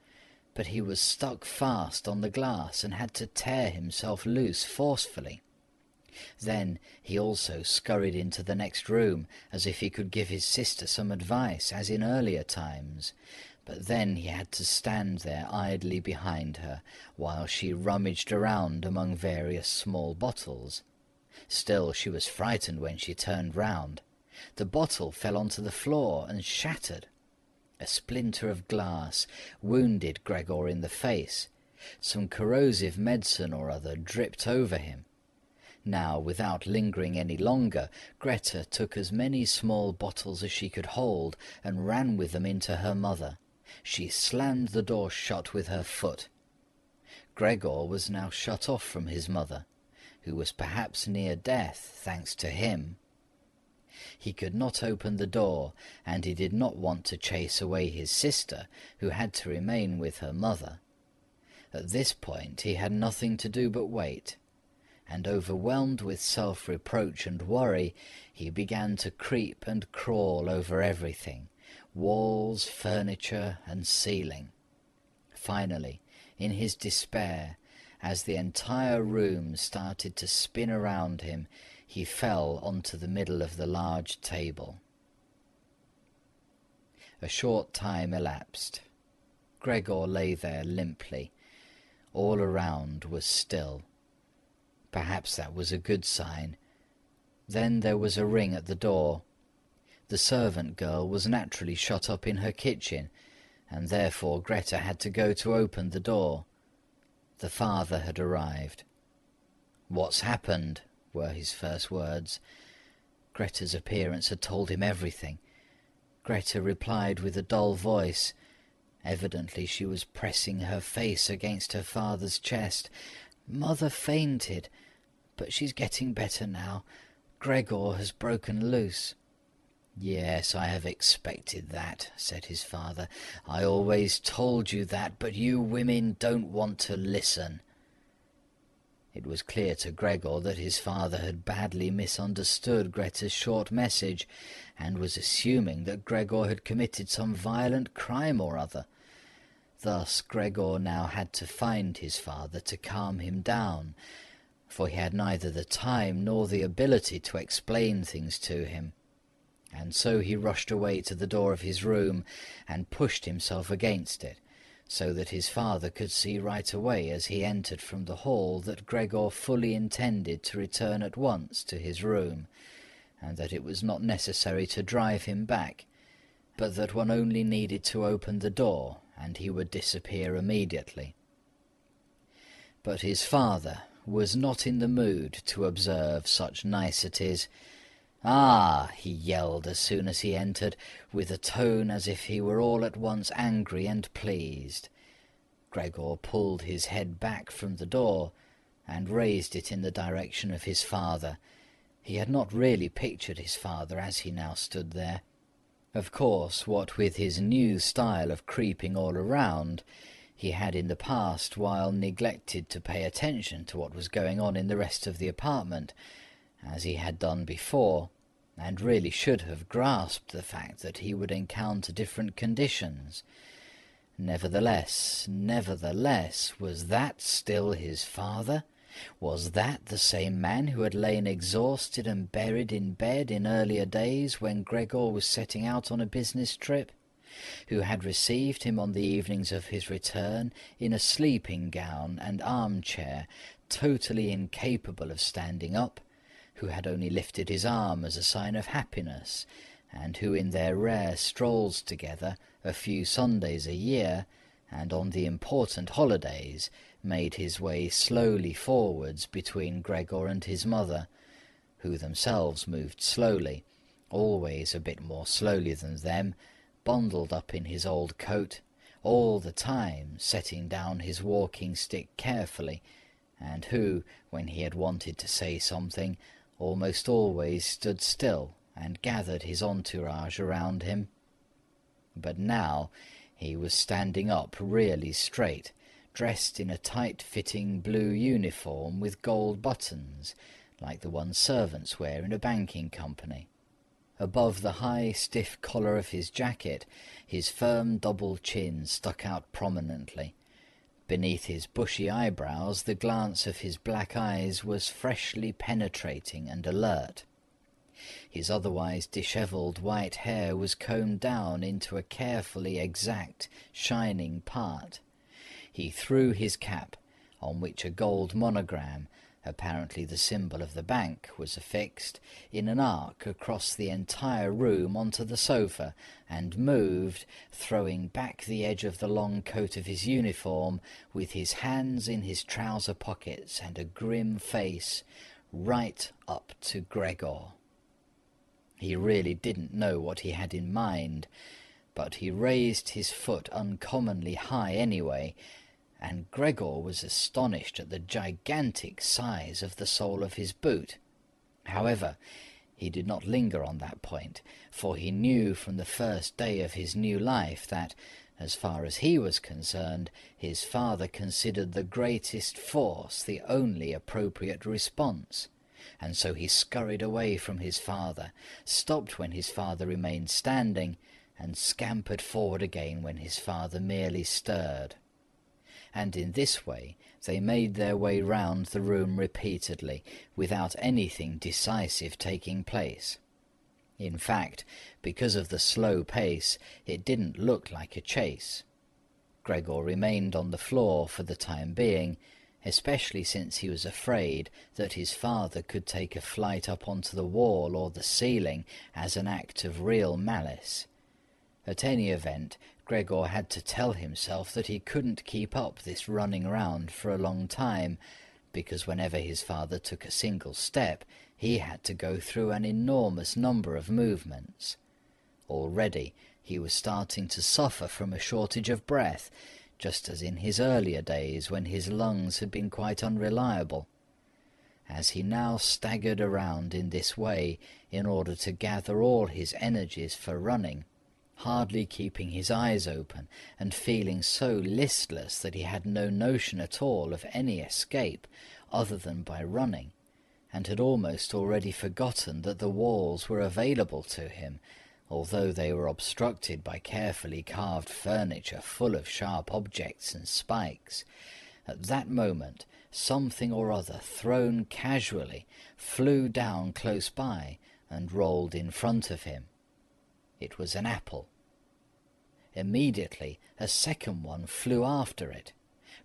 but he was stuck fast on the glass and had to tear himself loose forcefully. Then he also scurried into the next room, as if he could give his sister some advice, as in earlier times. But then he had to stand there idly behind her, while she rummaged around among various small bottles. Still, she was frightened when she turned round. The bottle fell onto the floor and shattered. A splinter of glass wounded Gregor in the face. Some corrosive medicine or other dripped over him. Now, without lingering any longer, Greta took as many small bottles as she could hold and ran with them into her mother. She slammed the door shut with her foot. Gregor was now shut off from his mother, who was perhaps near death, thanks to him. He could not open the door, and he did not want to chase away his sister, who had to remain with her mother. At this point he had nothing to do but wait, and overwhelmed with self-reproach and worry, he began to creep and crawl over everything, walls, furniture, and ceiling. Finally, in his despair, as the entire room started to spin around him, he fell onto the middle of the large table. A short time elapsed. Gregor lay there limply. All around was still. Perhaps that was a good sign. Then there was a ring at the door. The servant girl was naturally shut up in her kitchen, and therefore Greta had to go to open the door. The father had arrived. "What's happened?" were his first words. Greta's appearance had told him everything. Greta replied with a dull voice. Evidently she was pressing her face against her father's chest. "Mother fainted, but she's getting better now. Gregor has broken loose." "Yes, I have expected that," said his father. "I always told you that, but you women don't want to listen." It was clear to Gregor that his father had badly misunderstood Greta's short message, and was assuming that Gregor had committed some violent crime or other. Thus Gregor now had to find his father to calm him down, for he had neither the time nor the ability to explain things to him. And so he rushed away to the door of his room and pushed himself against it, so that his father could see right away as he entered from the hall that Gregor fully intended to return at once to his room, and that it was not necessary to drive him back, but that one only needed to open the door and he would disappear immediately. But his father was not in the mood to observe such niceties. "Ah!" he yelled as soon as he entered, with a tone as if he were all at once angry and pleased. Gregor pulled his head back from the door and raised it in the direction of his father. He had not really pictured his father as he now stood there. Of course, what with his new style of creeping all around, he had in the past while neglected to pay attention to what was going on in the rest of the apartment, as he had done before, and really should have grasped the fact that he would encounter different conditions. Nevertheless, was that still his father? Was that the same man who had lain exhausted and buried in bed in earlier days when Gregor was setting out on a business trip? Who had received him on the evenings of his return in a sleeping gown and armchair, totally incapable of standing up? Who had only lifted his arm as a sign of happiness, and who in their rare strolls together, a few Sundays a year, and on the important holidays, made his way slowly forwards between Gregor and his mother, who themselves moved slowly, always a bit more slowly than them, bundled up in his old coat, all the time setting down his walking-stick carefully, and who, when he had wanted to say something, almost always stood still and gathered his entourage around him. But now he was standing up really straight, dressed in a tight-fitting blue uniform with gold buttons, like the ones servants wear in a banking company. Above the high, stiff collar of his jacket, his firm double chin stuck out prominently. Beneath his bushy eyebrows, the glance of his black eyes was freshly penetrating and alert. His otherwise dishevelled white hair was combed down into a carefully exact, shining part. He threw his cap, on which a gold monogram, apparently the symbol of the bank, was affixed, in an arc across the entire room onto the sofa, and moved, throwing back the edge of the long coat of his uniform, with his hands in his trouser pockets and a grim face, right up to Gregor. He really didn't know what he had in mind, but he raised his foot uncommonly high anyway, and Gregor was astonished at the gigantic size of the sole of his boot. However, he did not linger on that point, for he knew from the first day of his new life that, As far as he was concerned, his father considered the greatest force the only appropriate response, and so he scurried away from his father, stopped when his father remained standing, and scampered forward again when his father merely stirred. And in this way they made their way round the room repeatedly, without anything decisive taking place. In fact, because of the slow pace, it didn't look like a chase. Gregor remained on the floor for the time being, especially since he was afraid that his father could take a flight up onto the wall or the ceiling as an act of real malice. At any event, Gregor had to tell himself that he couldn't keep up this running round for a long time, because whenever his father took a single step, he had to go through an enormous number of movements. Already he was starting to suffer from a shortage of breath, just as in his earlier days when his lungs had been quite unreliable. As he now staggered around in this way in order to gather all his energies for running, hardly keeping his eyes open and feeling so listless that he had no notion at all of any escape other than by running, and had almost already forgotten that the walls were available to him, although they were obstructed by carefully carved furniture full of sharp objects and spikes. At that moment something or other, thrown casually, flew down close by and rolled in front of him. It was an apple. Immediately a second one flew after it.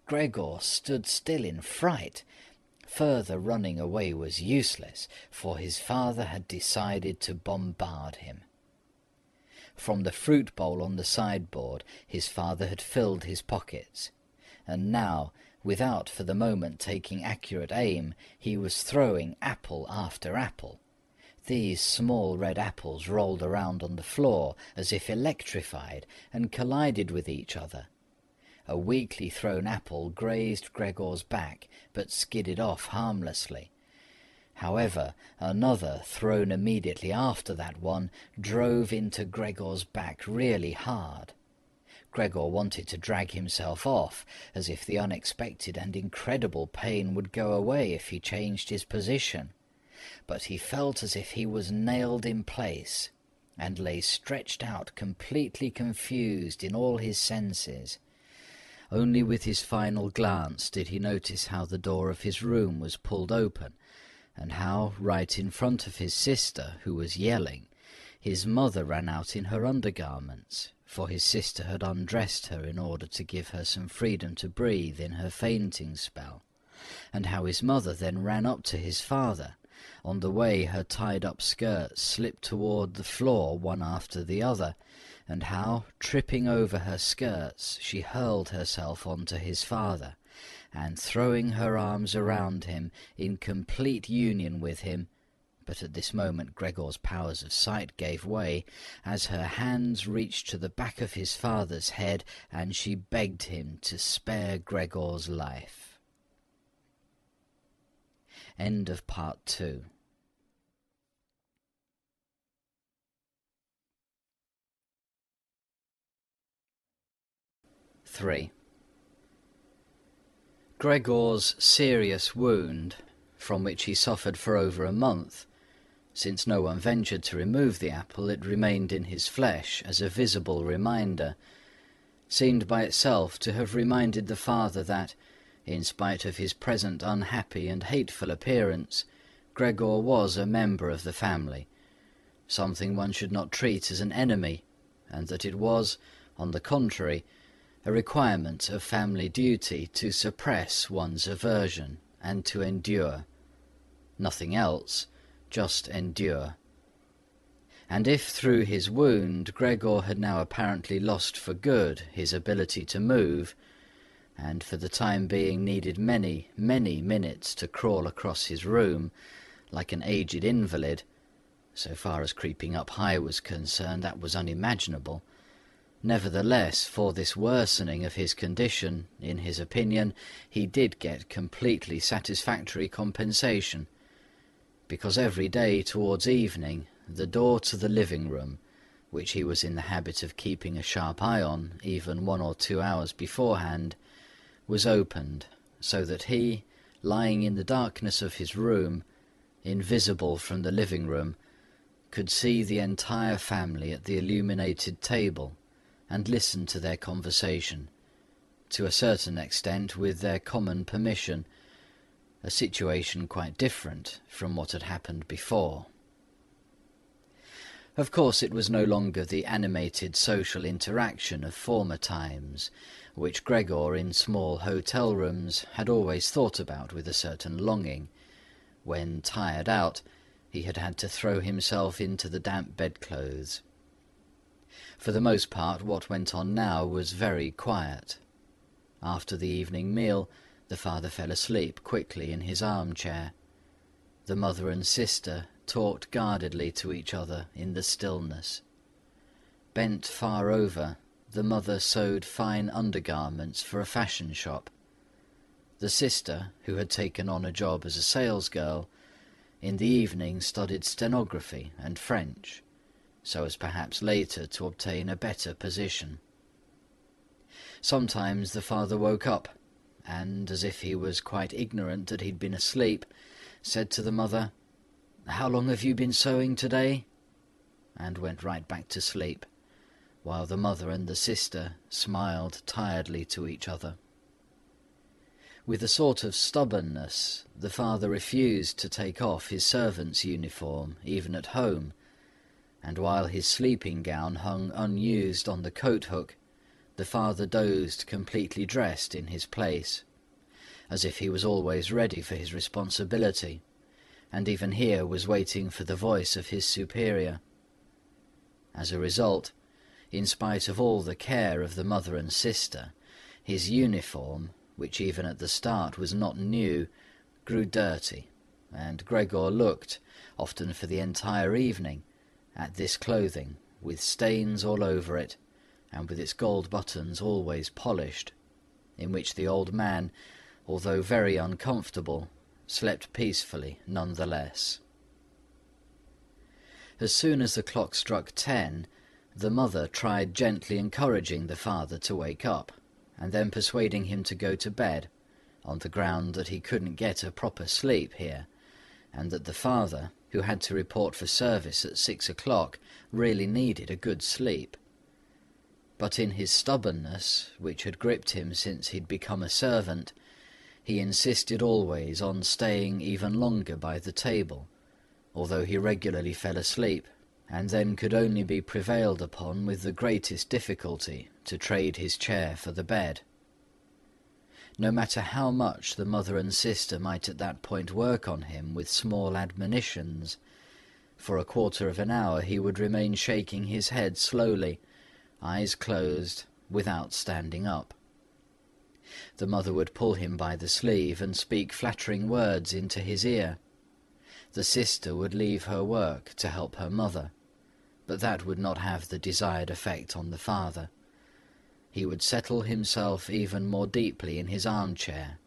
Gregor stood still in fright. Further running away was useless, for his father had decided to bombard him. From the fruit bowl on the sideboard his father had filled his pockets, and now, without for the moment taking accurate aim, he was throwing apple after apple. These small red apples rolled around on the floor as if electrified and collided with each other. A weakly thrown apple grazed Gregor's back, but skidded off harmlessly. However, another, thrown immediately after that one, drove into Gregor's back really hard. Gregor wanted to drag himself off, as if the unexpected and incredible pain would go away if he changed his position. But he felt as if he was nailed in place, and lay stretched out completely confused in all his senses. Only with his final glance did he notice how the door of his room was pulled open, and how, right in front of his sister, who was yelling, his mother ran out in her undergarments, for his sister had undressed her in order to give her some freedom to breathe in her fainting spell, and how his mother then ran up to his father. On the way her tied-up skirts slipped toward the floor one after the other, and how, tripping over her skirts, she hurled herself onto his father, and throwing her arms around him in complete union with him. But at this moment Gregor's powers of sight gave way, as her hands reached to the back of his father's head, and she begged him to spare Gregor's life. End of Part 2. Gregor's serious wound, from which he suffered for over a month, since no one ventured to remove the apple, it remained in his flesh as a visible reminder, seemed by itself to have reminded the father that, in spite of his present unhappy and hateful appearance, Gregor was a member of the family, something one should not treat as an enemy, and that it was, on the contrary, a requirement of family duty to suppress one's aversion and to endure. Nothing else, just endure. And if through his wound Gregor had now apparently lost for good his ability to move, and for the time being needed many, many minutes to crawl across his room, like an aged invalid, so far as creeping up high was concerned, that was unimaginable. Nevertheless, for this worsening of his condition, in his opinion, he did get completely satisfactory compensation, because every day towards evening the door to the living room, which he was in the habit of keeping a sharp eye on even 1 or 2 hours beforehand, was opened, so that he, lying in the darkness of his room, invisible from the living room, could see the entire family at the illuminated table and listen to their conversation, to a certain extent with their common permission, a situation quite different from what had happened before. Of course, it was no longer the animated social interaction of former times, which Gregor in small hotel rooms had always thought about with a certain longing, when, tired out, he had had to throw himself into the damp bedclothes. For the most part, what went on now was very quiet. After the evening meal, the father fell asleep quickly in his armchair. The mother and sister talked guardedly to each other in the stillness. Bent far over, the mother sewed fine undergarments for a fashion shop. The sister, who had taken on a job as a salesgirl, in the evening studied stenography and French, so as perhaps later to obtain a better position. Sometimes the father woke up, and, as if he was quite ignorant that he'd been asleep, said to the mother, "How long have you been sewing today?" and went right back to sleep, while the mother and the sister smiled tiredly to each other. With a sort of stubbornness, the father refused to take off his servant's uniform, even at home, and while his sleeping gown hung unused on the coat-hook, the father dozed completely dressed in his place, as if he was always ready for his responsibility, and even here was waiting for the voice of his superior. As a result, in spite of all the care of the mother and sister, his uniform, which even at the start was not new, grew dirty, and Gregor looked, often for the entire evening, at this clothing, with stains all over it, and with its gold buttons always polished, in which the old man, although very uncomfortable, slept peacefully nonetheless. As soon as the clock struck 10, the mother tried gently encouraging the father to wake up, and then persuading him to go to bed, on the ground that he couldn't get a proper sleep here, and that the father, who had to report for service at 6 o'clock, really needed a good sleep. But in his stubbornness, which had gripped him since he'd become a servant, he insisted always on staying even longer by the table, although he regularly fell asleep, and then could only be prevailed upon with the greatest difficulty to trade his chair for the bed. No matter how much the mother and sister might at that point work on him with small admonitions, for a quarter of an hour he would remain shaking his head slowly, eyes closed, without standing up. The mother would pull him by the sleeve and speak flattering words into his ear. The sister would leave her work to help her mother, but that would not have the desired effect on the father. He would settle himself even more deeply in his armchair.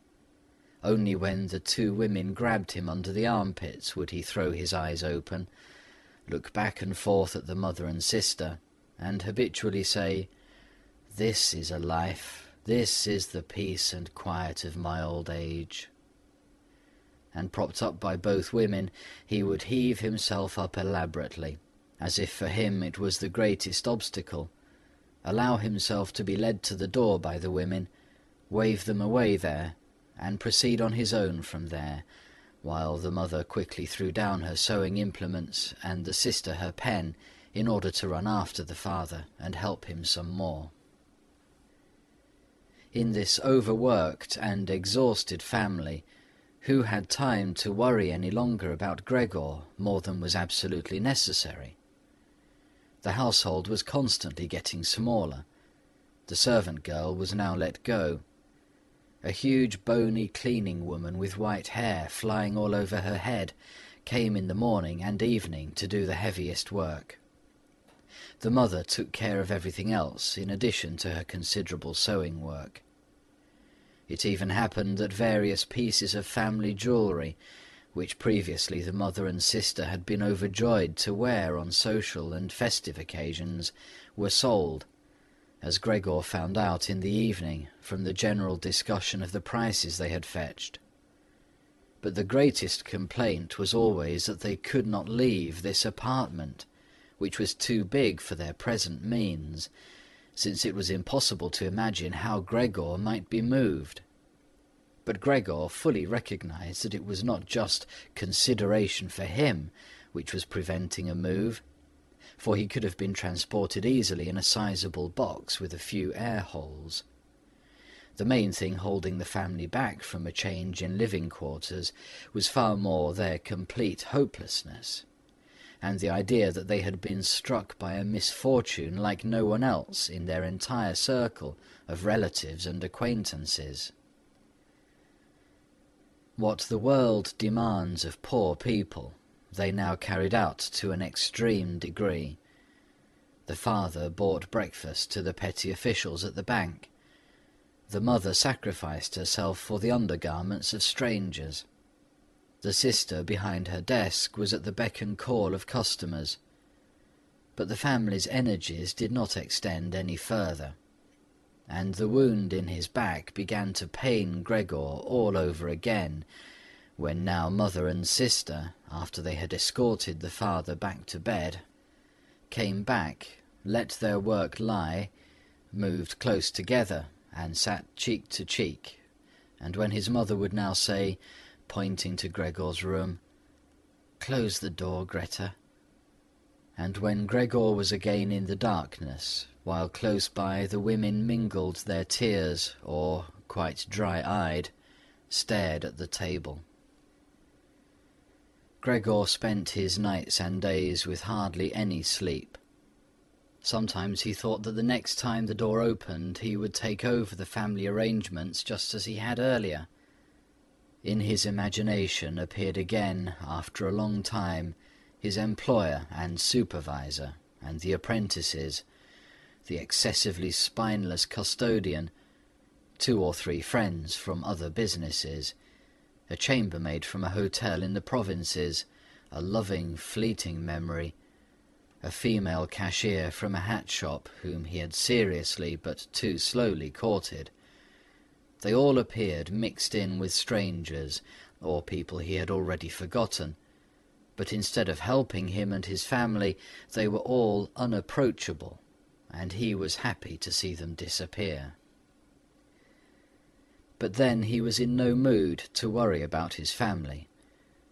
Only when the two women grabbed him under the armpits would he throw his eyes open, look back and forth at the mother and sister, and habitually say, "This is a life, this is the peace and quiet of my old age." And propped up by both women, he would heave himself up elaborately, as if for him it was the greatest obstacle, allow himself to be led to the door by the women, wave them away there, and proceed on his own from there, while the mother quickly threw down her sewing implements and the sister her pen in order to run after the father and help him some more. In this overworked and exhausted family, who had time to worry any longer about Gregor more than was absolutely necessary? The household was constantly getting smaller. The servant girl was now let go. A huge bony cleaning woman with white hair flying all over her head came in the morning and evening to do the heaviest work. The mother took care of everything else in addition to her considerable sewing work. It even happened that various pieces of family jewellery, which previously the mother and sister had been overjoyed to wear on social and festive occasions, were sold, as Gregor found out in the evening from the general discussion of the prices they had fetched. But the greatest complaint was always that they could not leave this apartment, which was too big for their present means, since it was impossible to imagine how Gregor might be moved. But Gregor fully recognized that it was not just consideration for him which was preventing a move, for he could have been transported easily in a sizable box with a few air holes. The main thing holding the family back from a change in living quarters was far more their complete hopelessness, and the idea that they had been struck by a misfortune like no one else in their entire circle of relatives and acquaintances. What the world demands of poor people, they now carried out to an extreme degree. The father bought breakfast to the petty officials at the bank. The mother sacrificed herself for the undergarments of strangers. The sister behind her desk was at the beck and call of customers. But the family's energies did not extend any further, and the wound in his back began to pain Gregor all over again, when now mother and sister, after they had escorted the father back to bed, came back, let their work lie, moved close together, and sat cheek to cheek, and when his mother would now say, pointing to Gregor's room, "Close the door, Greta," and when Gregor was again in the darkness, while close by the women mingled their tears or, quite dry-eyed, stared at the table. Gregor spent his nights and days with hardly any sleep. Sometimes he thought that the next time the door opened he would take over the family arrangements just as he had earlier. In his imagination appeared again, after a long time, his employer and supervisor, and the apprentices, the excessively spineless custodian, 2 or 3 friends from other businesses, a chambermaid from a hotel in the provinces, a loving, fleeting memory, a female cashier from a hat shop whom he had seriously but too slowly courted. They all appeared mixed in with strangers, or people he had already forgotten, but instead of helping him and his family, they were all unapproachable, and he was happy to see them disappear. But then he was in no mood to worry about his family.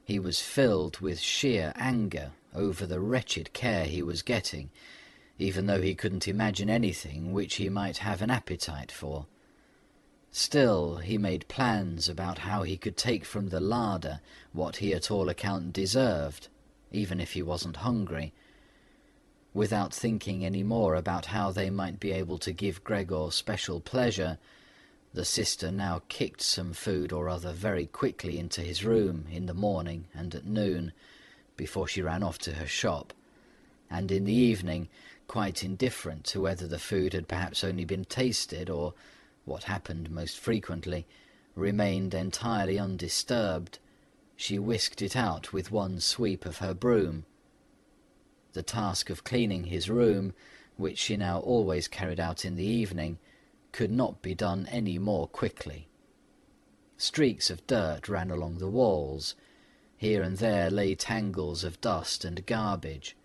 He was filled with sheer anger over the wretched care he was getting, even though he couldn't imagine anything which he might have an appetite for. Still, he made plans about how he could take from the larder what he at all account deserved, even if he wasn't hungry, without thinking any more about how they might be able to give Gregor special pleasure. The sister now kicked some food or other very quickly into his room in the morning and at noon, before she ran off to her shop, and in the evening, quite indifferent to whether the food had perhaps only been tasted or, what happened most frequently, remained entirely undisturbed, she whisked it out with one sweep of her broom. The task of cleaning his room, which she now always carried out in the evening, could not be done any more quickly. Streaks of dirt ran along the walls. Here and there lay tangles of dust and garbage.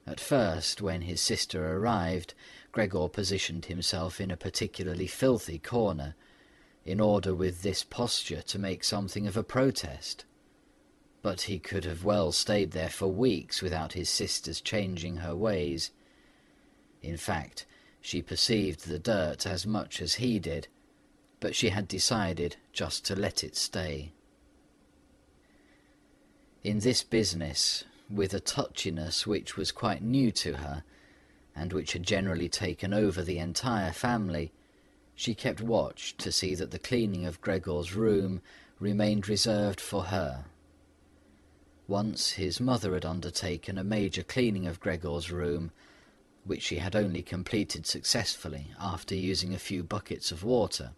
At first, when his sister arrived, Gregor positioned himself in a particularly filthy corner, in order with this posture to make something of a protest. But he could have well stayed there for weeks without his sister's changing her ways. In fact, she perceived the dirt as much as he did, but she had decided just to let it stay. In this business, with a touchiness which was quite new to her, and which had generally taken over the entire family, she kept watch to see that the cleaning of Gregor's room remained reserved for her. Once his mother had undertaken a major cleaning of Gregor's room, which she had only completed successfully after using a few buckets of water.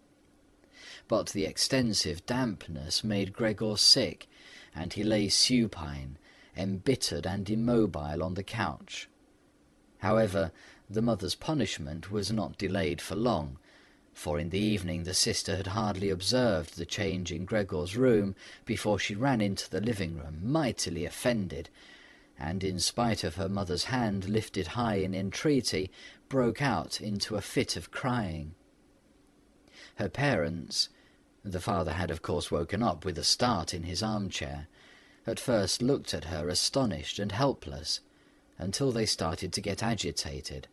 But the extensive dampness made Gregor sick, and he lay supine, embittered and immobile on the couch. However, the mother's punishment was not delayed for long, for in the evening the sister had hardly observed the change in Gregor's room before she ran into the living-room, mightily offended, and in spite of her mother's hand lifted high in entreaty, broke out into a fit of crying. Her parents, the father had of course woken up with a start in his armchair, at first looked at her astonished and helpless, until they started to get agitated.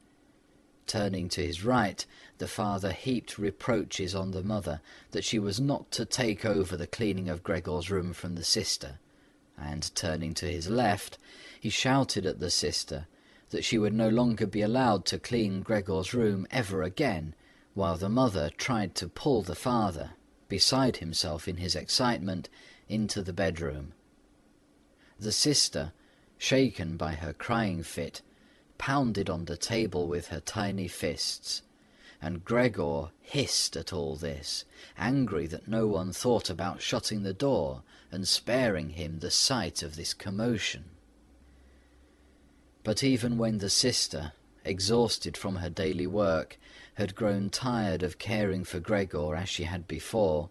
Turning to his right, the father heaped reproaches on the mother that she was not to take over the cleaning of Gregor's room from the sister, and turning to his left, he shouted at the sister that she would no longer be allowed to clean Gregor's room ever again, while the mother tried to pull the father, beside himself in his excitement, into the bedroom. The sister, shaken by her crying fit, pounded on the table with her tiny fists, and Gregor hissed at all this, angry that no one thought about shutting the door and sparing him the sight of this commotion. But even when the sister, exhausted from her daily work, had grown tired of caring for Gregor as she had before,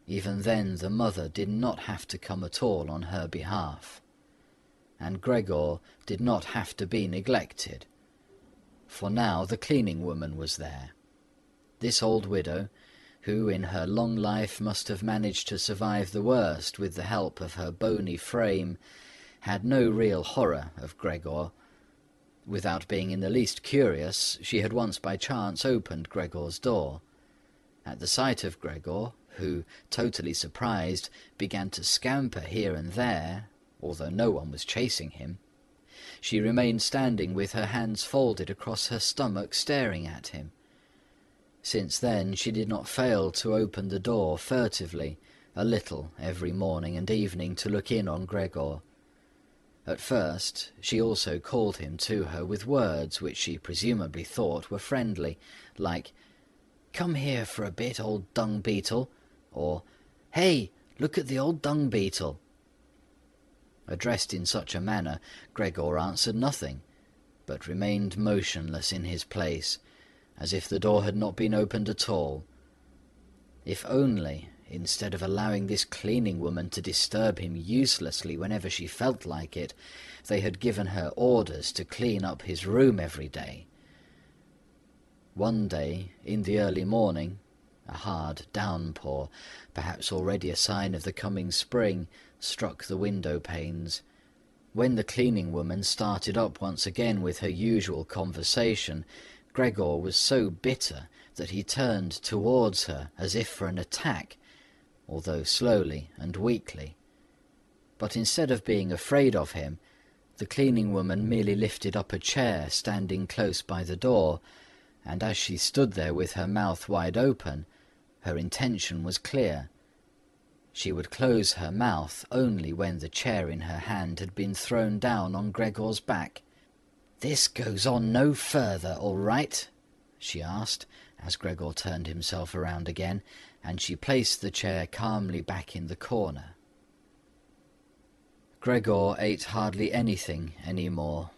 even then the mother did not have to come at all on her behalf. And Gregor did not have to be neglected, for now the cleaning woman was there. This old widow, who in her long life must have managed to survive the worst with the help of her bony frame, had no real horror of Gregor. Without being in the least curious, she had once by chance opened Gregor's door. At the sight of Gregor, who, totally surprised, began to scamper here and there, although no one was chasing him, she remained standing with her hands folded across her stomach, staring at him. Since then she did not fail to open the door furtively, a little every morning and evening, to look in on Gregor. At first she also called him to her with words which she presumably thought were friendly, like, "Come here for a bit, old dung-beetle," or "Hey, look at the old dung-beetle." Addressed in such a manner, Gregor answered nothing, but remained motionless in his place, as if the door had not been opened at all. If only, instead of allowing this cleaning woman to disturb him uselessly whenever she felt like it, they had given her orders to clean up his room every day. One day, in the early morning, a hard downpour, perhaps already a sign of the coming spring, struck the window-panes. When the cleaning woman started up once again with her usual conversation, Gregor was so bitter that he turned towards her as if for an attack, although slowly and weakly. But instead of being afraid of him, the cleaning woman merely lifted up a chair standing close by the door, and as she stood there with her mouth wide open, her intention was clear. She would close her mouth only when the chair in her hand had been thrown down on Gregor's back. "This goes on no further, all right?" she asked, as Gregor turned himself around again, and she placed the chair calmly back in the corner. Gregor ate hardly anything any more.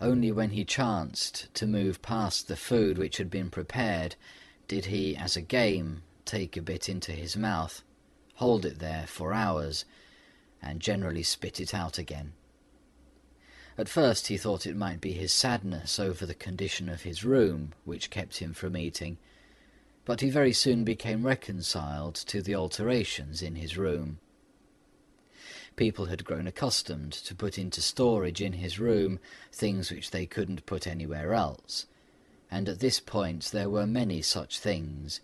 Only when he chanced to move past the food which had been prepared did he, as a game, take a bit into his mouth, hold it there for hours, and generally spit it out again. At first he thought it might be his sadness over the condition of his room which kept him from eating, but he very soon became reconciled to the alterations in his room. People had grown accustomed to put into storage in his room things which they couldn't put anywhere else, and at this point there were many such things,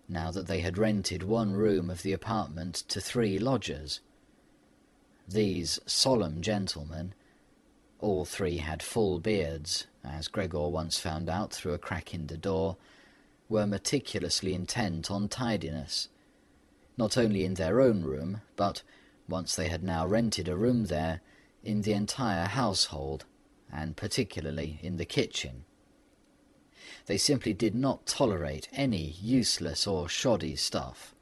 now that they had rented one room of the apartment to 3 lodgers. These solemn gentlemen, all 3 had full beards, as Gregor once found out through a crack in the door, were meticulously intent on tidiness, not only in their own room, but, once they had now rented a room there, in the entire household, and particularly in the kitchen. They simply did not tolerate any useless or shoddy stuff.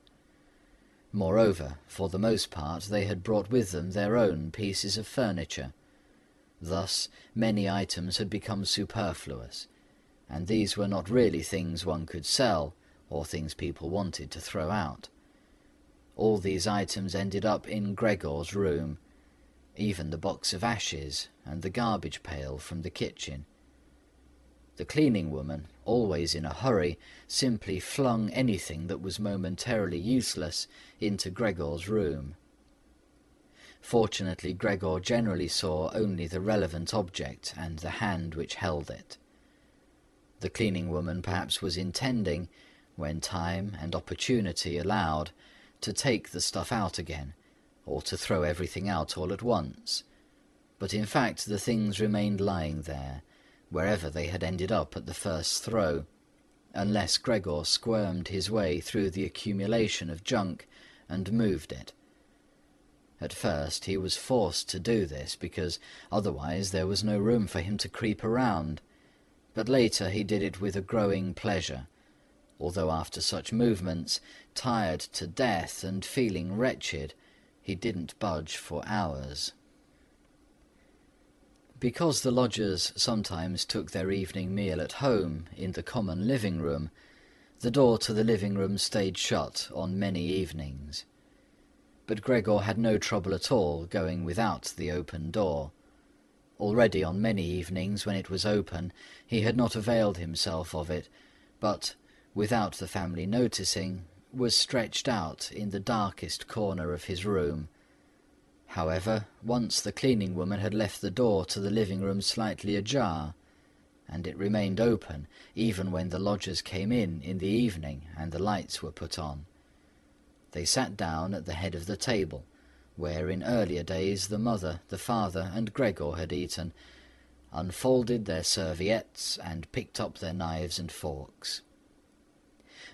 Moreover, for the most part they had brought with them their own pieces of furniture. Thus many items had become superfluous, and these were not really things one could sell, or things people wanted to throw out. All these items ended up in Gregor's room, even the box of ashes and the garbage pail from the kitchen. The cleaning woman, always in a hurry, simply flung anything that was momentarily useless into Gregor's room. Fortunately, Gregor generally saw only the relevant object and the hand which held it. The cleaning woman perhaps was intending, when time and opportunity allowed, to take the stuff out again, or to throw everything out all at once, but in fact the things remained lying there, wherever they had ended up at the first throw, unless Gregor squirmed his way through the accumulation of junk and moved it. At first he was forced to do this, because otherwise there was no room for him to creep around, but later he did it with a growing pleasure, although after such movements, tired to death and feeling wretched, he didn't budge for hours. Because the lodgers sometimes took their evening meal at home in the common living room, the door to the living room stayed shut on many evenings. But Gregor had no trouble at all going without the open door. Already on many evenings when it was open, he had not availed himself of it, but, without the family noticing, was stretched out in the darkest corner of his room. However, once the cleaning woman had left the door to the living room slightly ajar, and it remained open even when the lodgers came in the evening and the lights were put on. They sat down at the head of the table, where in earlier days the mother, the father, and Gregor had eaten, unfolded their serviettes and picked up their knives and forks.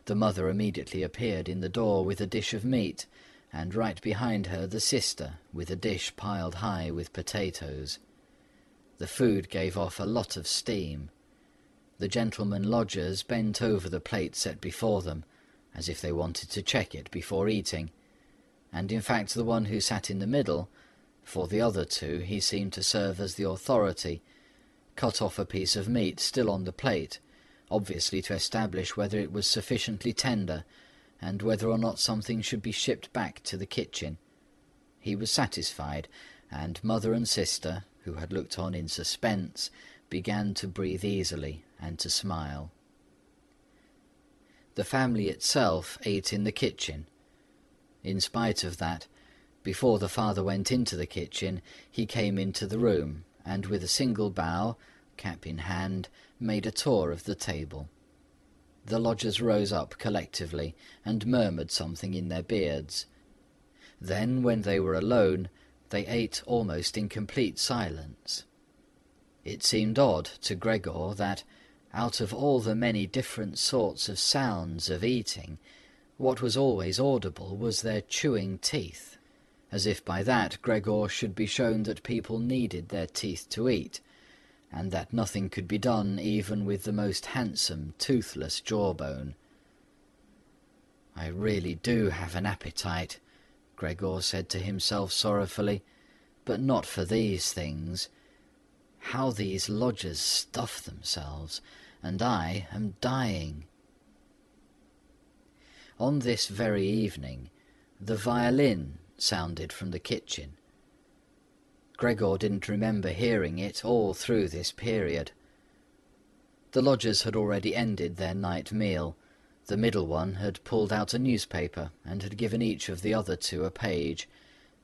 The mother immediately appeared in the door with a dish of meat, and right behind her the sister with a dish piled high with potatoes. The food gave off a lot of steam. The gentlemen lodgers bent over the plate set before them, as if they wanted to check it before eating, and in fact the one who sat in the middle, for the other two he seemed to serve as the authority, cut off a piece of meat still on the plate, obviously to establish whether it was sufficiently tender, and whether or not something should be shipped back to the kitchen. He was satisfied, and mother and sister, who had looked on in suspense, began to breathe easily and to smile. The family itself ate in the kitchen. In spite of that, before the father went into the kitchen, he came into the room, and with a single bow, cap in hand, made a tour of the table. The lodgers rose up collectively and murmured something in their beards. Then, when they were alone, they ate almost in complete silence. It seemed odd to Gregor that, out of all the many different sorts of sounds of eating, what was always audible was their chewing teeth, as if by that Gregor should be shown that people needed their teeth to eat, and that nothing could be done even with the most handsome toothless jawbone. "I really do have an appetite," Gregor said to himself sorrowfully, "but not for these things. How these lodgers stuff themselves, and I am dying." On this very evening, the violin sounded from the kitchen. Gregor didn't remember hearing it all through this period. The lodgers had already ended their night meal. The middle one had pulled out a newspaper and had given each of the other two a page,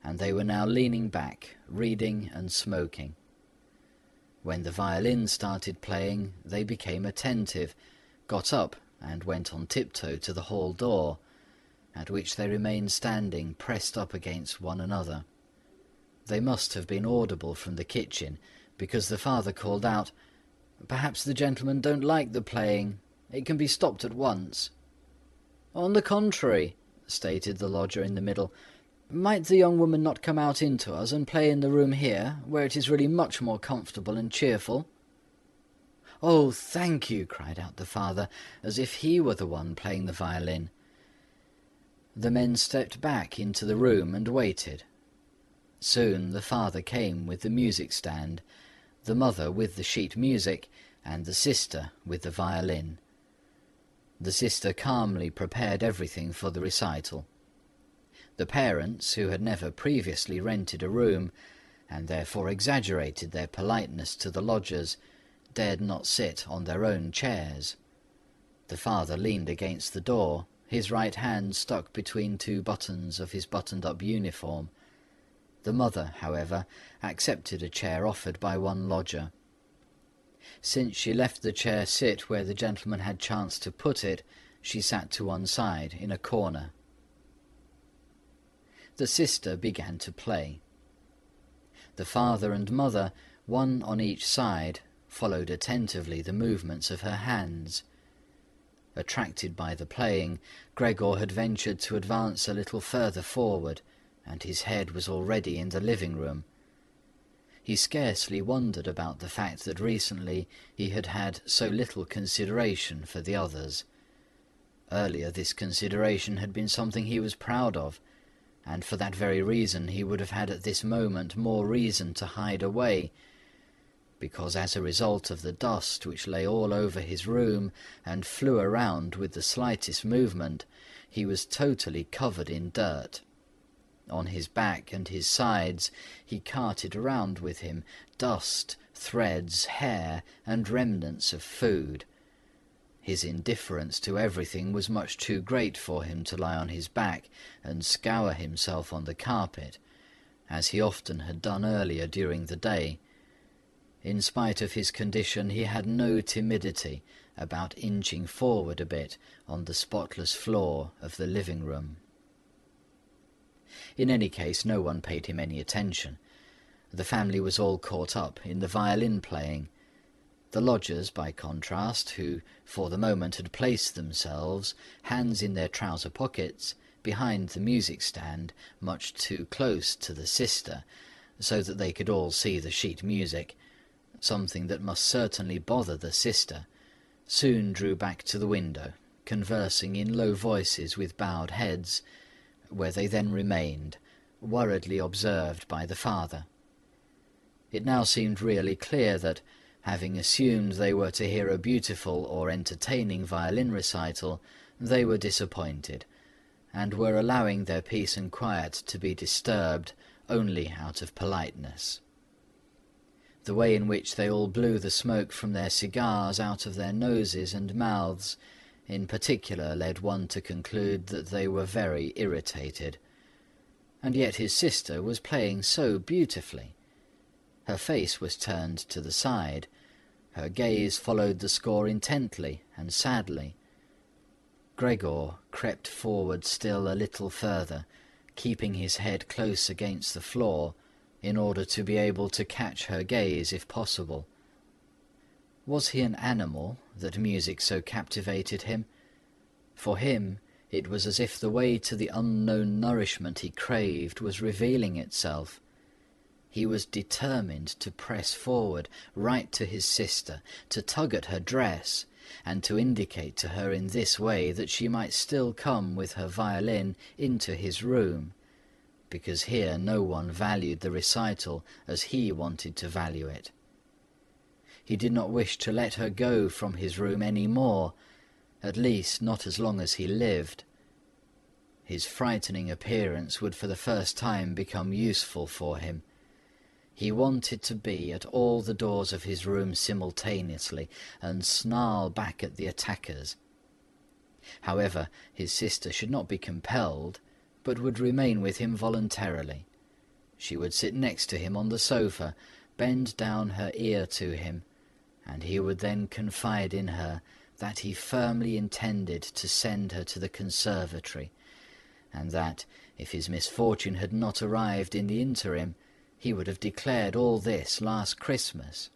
and they were now leaning back, reading and smoking. When the violin started playing, they became attentive, got up and went on tiptoe to the hall door, at which they remained standing pressed up against one another. They must have been audible from the kitchen, because the father called out, "Perhaps the gentlemen don't like the playing. It can be stopped at once." "On the contrary," stated the lodger in the middle, "might the young woman not come out into us and play in the room here, where it is really much more comfortable and cheerful?" "Oh, thank you," cried out the father, as if he were the one playing the violin. The men stepped back into the room and waited. Soon the father came with the music stand, the mother with the sheet music, and the sister with the violin. The sister calmly prepared everything for the recital. The parents, who had never previously rented a room, and therefore exaggerated their politeness to the lodgers, dared not sit on their own chairs. The father leaned against the door, his right hand stuck between two buttons of his buttoned-up uniform. The mother, however, accepted a chair offered by one lodger. Since she left the chair sit where the gentleman had chanced to put it, she sat to one side, in a corner. The sister began to play. The father and mother, one on each side, followed attentively the movements of her hands. Attracted by the playing, Gregor had ventured to advance a little further forward, and his head was already in the living room. He scarcely wondered about the fact that recently he had had so little consideration for the others. Earlier this consideration had been something he was proud of, and for that very reason he would have had at this moment more reason to hide away, because as a result of the dust which lay all over his room and flew around with the slightest movement, he was totally covered in dirt. On his back and his sides he carted around with him dust, threads, hair, and remnants of food. His indifference to everything was much too great for him to lie on his back and scour himself on the carpet, as he often had done earlier during the day. In spite of his condition, he had no timidity about inching forward a bit on the spotless floor of the living-room. In any case, no one paid him any attention. The family was all caught up in the violin playing. The lodgers, by contrast, who for the moment had placed themselves, hands in their trouser pockets, behind the music stand, much too close to the sister, so that they could all see the sheet music, something that must certainly bother the sister, soon drew back to the window, conversing in low voices with bowed heads, where they then remained, worriedly observed by the father. It now seemed really clear that, having assumed they were to hear a beautiful or entertaining violin recital, they were disappointed, and were allowing their peace and quiet to be disturbed only out of politeness. The way in which they all blew the smoke from their cigars out of their noses and mouths in particular led one to conclude that they were very irritated. And yet his sister was playing so beautifully. Her face was turned to the side. Her gaze followed the score intently and sadly. Gregor crept forward still a little further, keeping his head close against the floor, in order to be able to catch her gaze if possible. Was he an animal that music so captivated him? For him it was as if the way to the unknown nourishment he craved was revealing itself. He was determined to press forward right to his sister, to tug at her dress, and to indicate to her in this way that she might still come with her violin into his room, because here no one valued the recital as he wanted to value it. He did not wish to let her go from his room any more, at least not as long as he lived. His frightening appearance would for the first time become useful for him. He wanted to be at all the doors of his room simultaneously and snarl back at the attackers. However, his sister should not be compelled, but would remain with him voluntarily. She would sit next to him on the sofa, bend down her ear to him, and he would then confide in her that he firmly intended to send her to the conservatory, and that, if his misfortune had not arrived in the interim, he would have declared all this last Christmas.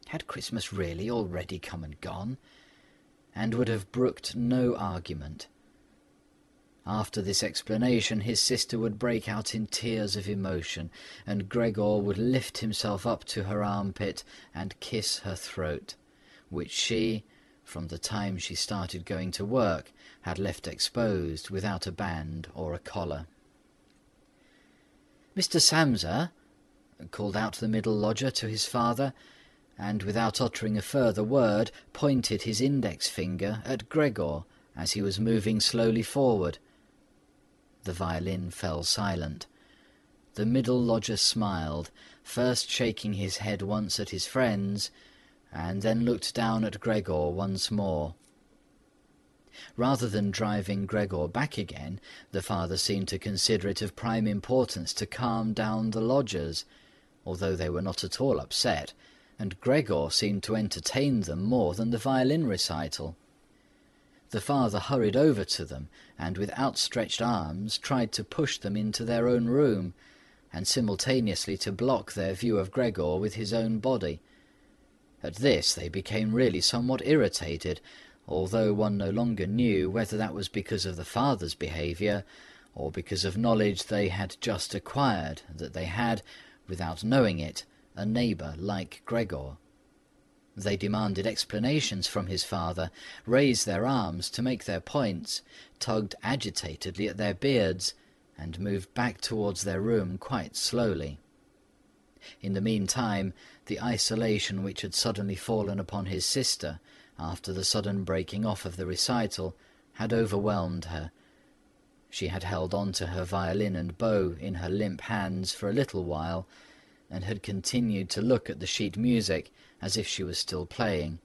Had Christmas really already come and gone? And would have brooked no argument. After this explanation, his sister would break out in tears of emotion, and Gregor would lift himself up to her armpit and kiss her throat, which she, from the time she started going to work, had left exposed without a band or a collar. "Mr. Samsa," called out the middle lodger to his father, and without uttering a further word pointed his index finger at Gregor as he was moving slowly forward. The violin fell silent. The middle lodger smiled, first shaking his head once at his friends, and then looked down at Gregor once more. Rather than driving Gregor back again, the father seemed to consider it of prime importance to calm down the lodgers, although they were not at all upset, and Gregor seemed to entertain them more than the violin recital. The father hurried over to them, and with outstretched arms tried to push them into their own room, and simultaneously to block their view of Gregor with his own body. At this they became really somewhat irritated, although one no longer knew whether that was because of the father's behaviour, or because of knowledge they had just acquired that they had, without knowing it, a neighbour like Gregor. They demanded explanations from his father, raised their arms to make their points, tugged agitatedly at their beards, and moved back towards their room quite slowly. In the meantime, the isolation which had suddenly fallen upon his sister, after the sudden breaking off of the recital, had overwhelmed her. She had held on to her violin and bow in her limp hands for a little while, and had continued to look at the sheet music as if she was still playing.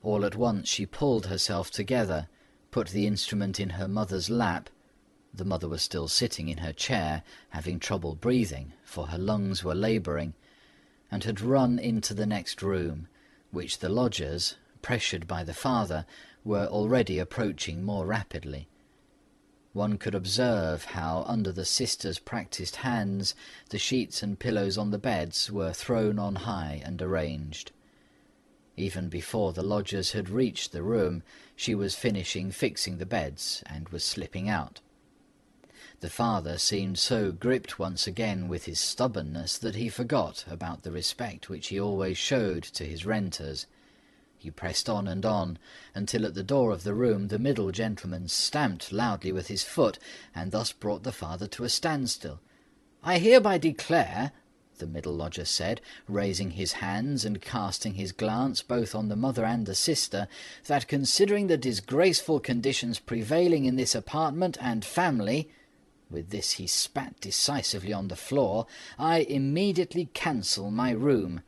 All at once she pulled herself together, put the instrument in her mother's lap. The mother was still sitting in her chair, having trouble breathing, for her lungs were labouring, and had run into the next room, which the lodgers, pressured by the father, were already approaching more rapidly. One could observe how, under the sisters' practised hands, the sheets and pillows on the beds were thrown on high and arranged. Even before the lodgers had reached the room, she was finishing fixing the beds and was slipping out. The father seemed so gripped once again with his stubbornness that he forgot about the respect which he always showed to his renters. He pressed on, until at the door of the room the middle gentleman stamped loudly with his foot, and thus brought the father to a standstill. "I hereby declare," the middle lodger said, raising his hands and casting his glance both on the mother and the sister, "that considering the disgraceful conditions prevailing in this apartment and family," with this he spat decisively on the floor, "I immediately cancel my room.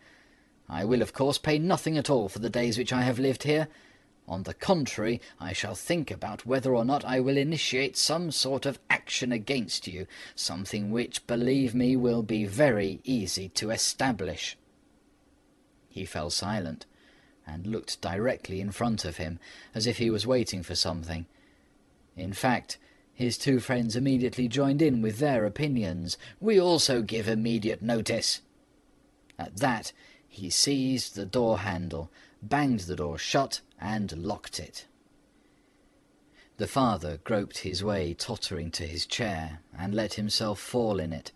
I will, of course, pay nothing at all for the days which I have lived here. On the contrary, I shall think about whether or not I will initiate some sort of action against you, something which, believe me, will be very easy to establish." He fell silent, and looked directly in front of him, as if he was waiting for something. In fact, his two friends immediately joined in with their opinions. "We also give immediate notice." At that, he seized the door-handle, banged the door shut, and locked it. The father groped his way tottering to his chair, and let himself fall in it.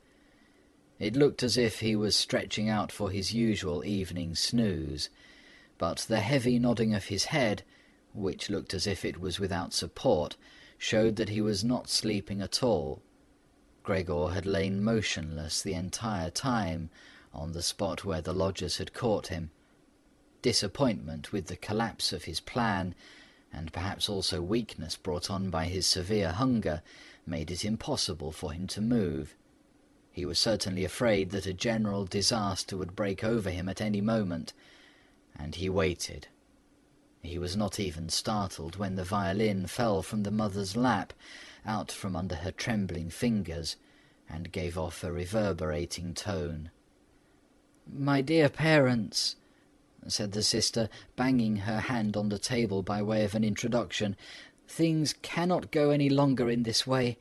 It looked as if he was stretching out for his usual evening snooze, but the heavy nodding of his head, which looked as if it was without support, showed that he was not sleeping at all. Gregor had lain motionless the entire time, on the spot where the lodgers had caught him. Disappointment with the collapse of his plan, and perhaps also weakness brought on by his severe hunger, made it impossible for him to move. He was certainly afraid that a general disaster would break over him at any moment, and he waited. He was not even startled when the violin fell from the mother's lap, out from under her trembling fingers, and gave off a reverberating tone. "My dear parents," said the sister, banging her hand on the table by way of an introduction, "things cannot go any longer in this way.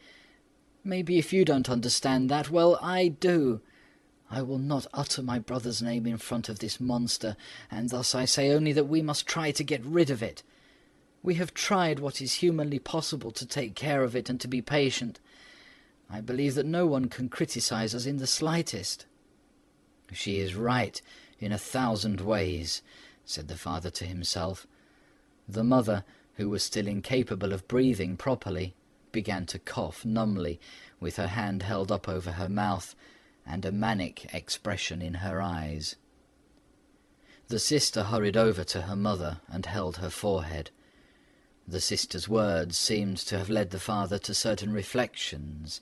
Maybe if you don't understand that, well, I do. I will not utter my brother's name in front of this monster, and thus I say only that we must try to get rid of it. We have tried what is humanly possible to take care of it and to be patient. I believe that no one can criticize us in the slightest." "She is right in 1,000 ways," said the father to himself. The mother, who was still incapable of breathing properly, began to cough numbly, with her hand held up over her mouth and a manic expression in her eyes. The sister hurried over to her mother and held her forehead. The sister's words seemed to have led the father to certain reflections.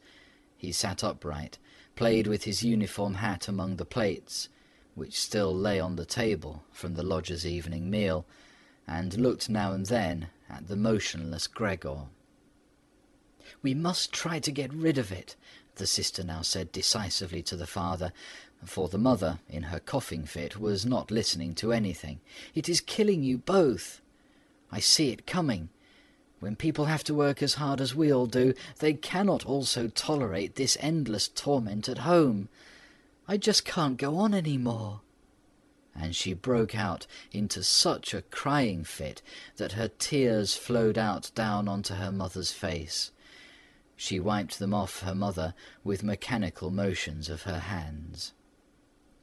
He sat upright, played with his uniform hat among the plates, which still lay on the table from the lodger's evening meal, and looked now and then at the motionless Gregor. "We must try to get rid of it," the sister now said decisively to the father, for the mother, in her coughing fit, was not listening to anything. "It is killing you both. I see it coming. When people have to work as hard as we all do, they cannot also tolerate this endless torment at home. I just can't go on any more." And she broke out into such a crying fit that her tears flowed out down onto her mother's face. She wiped them off her mother with mechanical motions of her hands.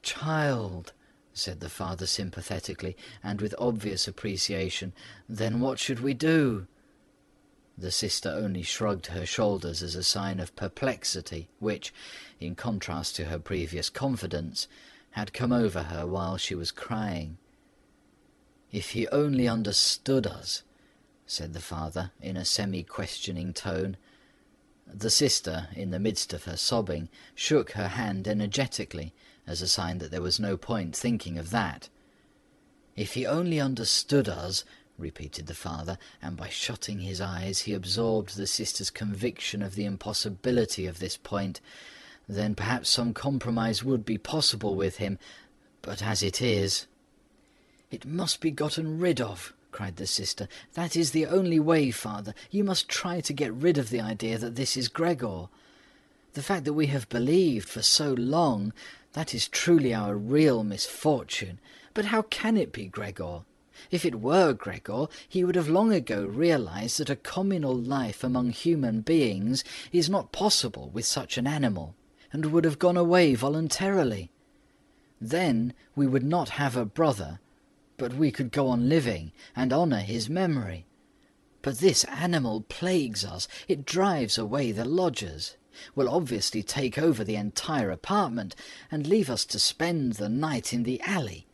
"Child," said the father sympathetically, and with obvious appreciation, "then what should we do?" The sister only shrugged her shoulders as a sign of perplexity, which, in contrast to her previous confidence, had come over her while she was crying. "If he only understood us," said the father in a semi-questioning tone. The sister, in the midst of her sobbing, shook her hand energetically, as a sign that there was no point thinking of that. "If he only understood us," repeated the father, and by shutting his eyes he absorbed the sister's conviction of the impossibility of this point, then perhaps some compromise would be possible with him, but as it is— "It must be gotten rid of," cried the sister. "That is the only way, father. You must try to get rid of the idea that this is Gregor. The fact that we have believed for so long, that is truly our real misfortune. But how can it be Gregor? If it were Gregor, he would have long ago realized that a communal life among human beings is not possible with such an animal, and would have gone away voluntarily. Then we would not have a brother, but we could go on living and honour his memory. But this animal plagues us. It drives away the lodgers, will obviously take over the entire apartment, and leave us to spend the night in the alley.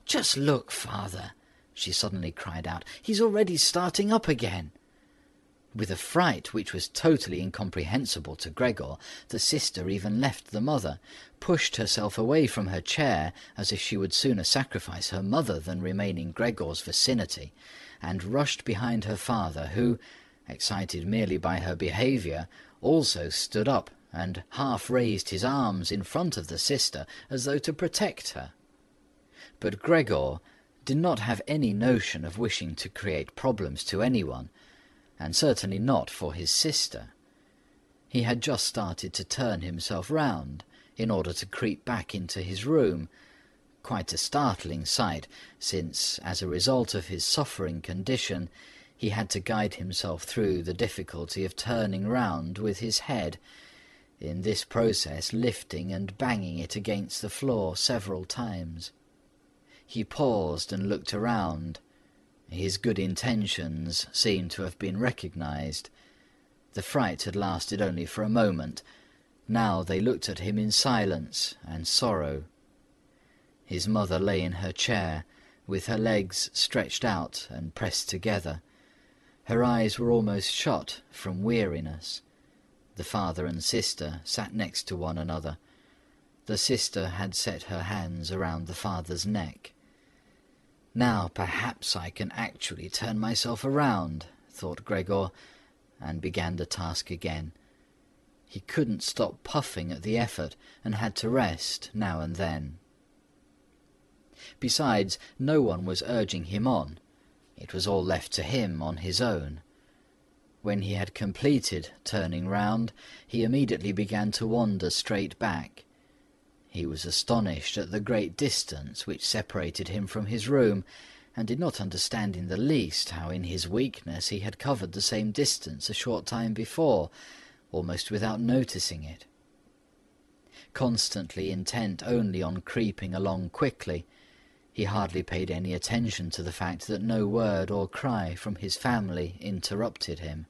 Just look, father," she suddenly cried out. "He's already starting up again." With a fright which was totally incomprehensible to Gregor, the sister even left the mother, pushed herself away from her chair as if she would sooner sacrifice her mother than remain in Gregor's vicinity, and rushed behind her father, who, excited merely by her behaviour, also stood up and half raised his arms in front of the sister as though to protect her. But Gregor did not have any notion of wishing to create problems to anyone, and certainly not for his sister. He had just started to turn himself round in order to creep back into his room, quite a startling sight, since, as a result of his suffering condition, he had to guide himself through the difficulty of turning round with his head, in this process lifting and banging it against the floor several times. He paused and looked around. His good intentions seemed to have been recognized. The fright had lasted only for a moment. Now they looked at him in silence and sorrow. His mother lay in her chair, with her legs stretched out and pressed together. Her eyes were almost shut from weariness. The father and sister sat next to one another. The sister had set her hands around the father's neck. "Now perhaps I can actually turn myself around," thought Gregor, and began the task again. He couldn't stop puffing at the effort, and had to rest now and then. Besides, no one was urging him on. It was all left to him on his own. When he had completed turning round, he immediately began to wander straight back. He was astonished at the great distance which separated him from his room, and did not understand in the least how in his weakness he had covered the same distance a short time before, almost without noticing it. Constantly intent only on creeping along quickly, He hardly paid any attention to the fact that no word or cry from his family interrupted him.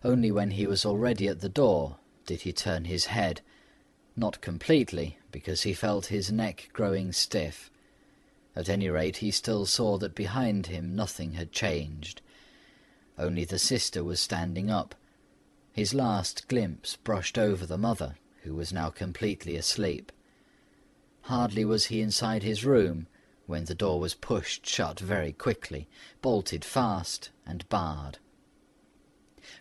Only when he was already at the door did he turn his head, not completely, because he felt his neck growing stiff. At any rate, he still saw that behind him nothing had changed. Only the sister was standing up. His last glimpse brushed over the mother, who was now completely asleep. Hardly was he inside his room when the door was pushed shut very quickly, bolted fast, and barred.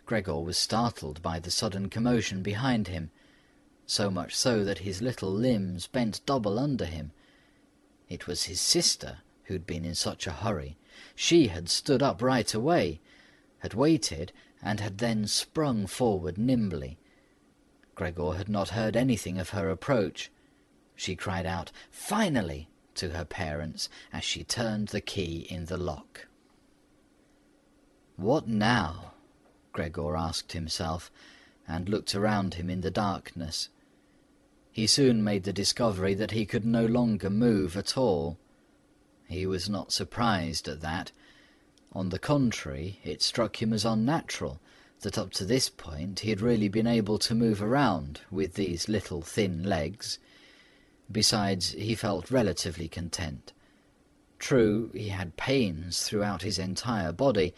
Gregor was startled by the sudden commotion behind him, so much so that his little limbs bent double under him. It was his sister who'd been in such a hurry. She had stood up right away, had waited, and had then sprung forward nimbly. Gregor had not heard anything of her approach. She cried out, "Finally!" to her parents as she turned the key in the lock. "What now?" Gregor asked himself, and looked around him in the darkness. He soon made the discovery that he could no longer move at all. He was not surprised at that. On the contrary, it struck him as unnatural that up to this point he had really been able to move around with these little thin legs. Besides, he felt relatively content. True, he had pains throughout his entire body,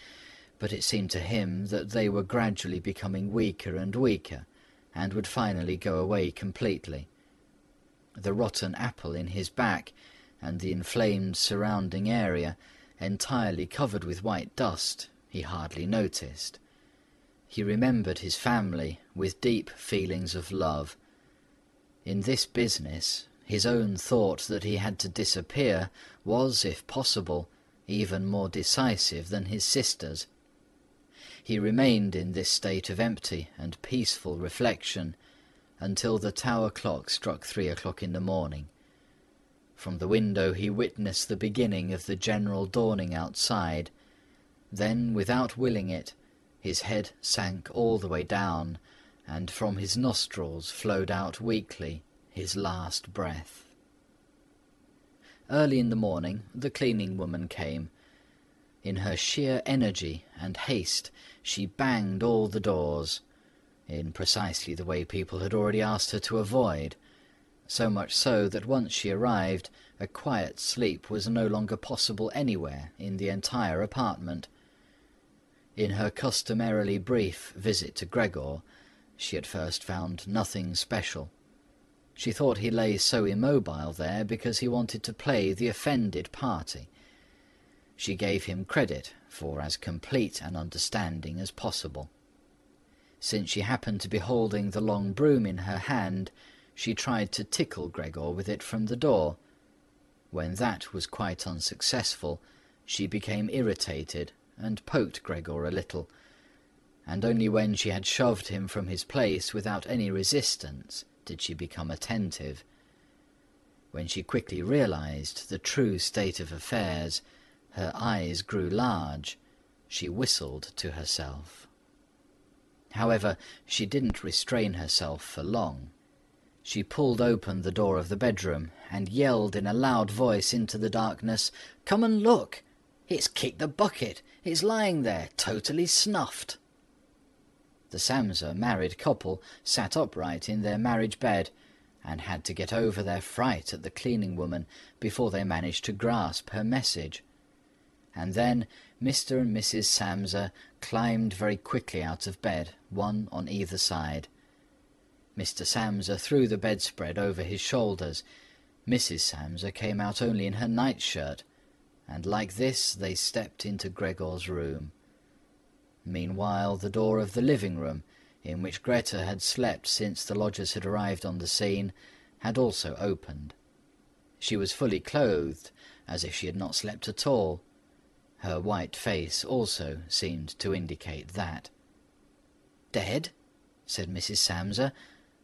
but it seemed to him that they were gradually becoming weaker and weaker, and would finally go away completely. The rotten apple in his back, and the inflamed surrounding area, entirely covered with white dust, he hardly noticed. He remembered his family with deep feelings of love. In this business, his own thought that he had to disappear was, if possible, even more decisive than his sister's. He remained in this state of empty and peaceful reflection until the tower clock struck 3 o'clock in the morning. From the window he witnessed the beginning of the general dawning outside. Then, without willing it, his head sank all the way down, and from his nostrils flowed out weakly his last breath. Early in the morning the cleaning woman came. In her sheer energy and haste she banged all the doors, in precisely the way people had already asked her to avoid, so much so that once she arrived a quiet sleep was no longer possible anywhere in the entire apartment. In her customarily brief visit to Gregor, she at first found nothing special. She thought he lay so immobile there because he wanted to play the offended party. She gave him credit for as complete an understanding as possible. Since she happened to be holding the long broom in her hand, she tried to tickle Gregor with it from the door. When that was quite unsuccessful, she became irritated and poked Gregor a little, and only when she had shoved him from his place without any resistance did she become attentive. When she quickly realized the true state of affairs, her eyes grew large. She whistled to herself. However, she didn't restrain herself for long. She pulled open the door of the bedroom and yelled in a loud voice into the darkness, "Come and look! It's kicked the bucket! It's lying there, totally snuffed!" The Samsa married couple sat upright in their marriage bed and had to get over their fright at the cleaning woman before they managed to grasp her message. And then Mr. and Mrs. Samsa climbed very quickly out of bed, one on either side. Mr. Samsa threw the bedspread over his shoulders. Mrs. Samsa came out only in her nightshirt, and like this they stepped into Gregor's room. Meanwhile the door of the living room, in which Greta had slept since the lodgers had arrived on the scene, had also opened. She was fully clothed, as if she had not slept at all. Her white face also seemed to indicate that. "Dead?" said Mrs. Samsa,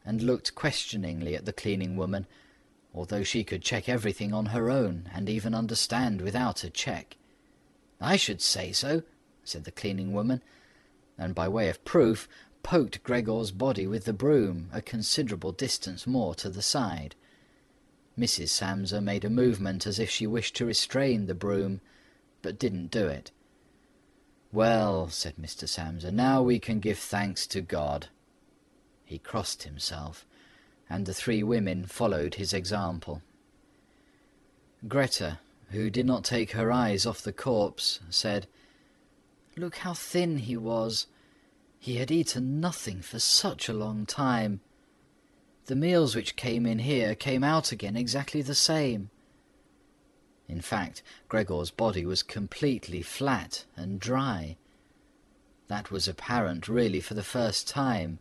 and looked questioningly at the cleaning woman, although she could check everything on her own and even understand without a check. "I should say so," said the cleaning woman, and by way of proof poked Gregor's body with the broom a considerable distance more to the side. Mrs. Samsa made a movement as if she wished to restrain the broom, but didn't do it. "Well," said Mr. Samsa, "now we can give thanks to God." He crossed himself, and the three women followed his example. Greta, who did not take her eyes off the corpse, said, "Look how thin he was. He had eaten nothing for such a long time. The meals which came in here came out again exactly the same." In fact, Gregor's body was completely flat and dry. That was apparent really for the first time,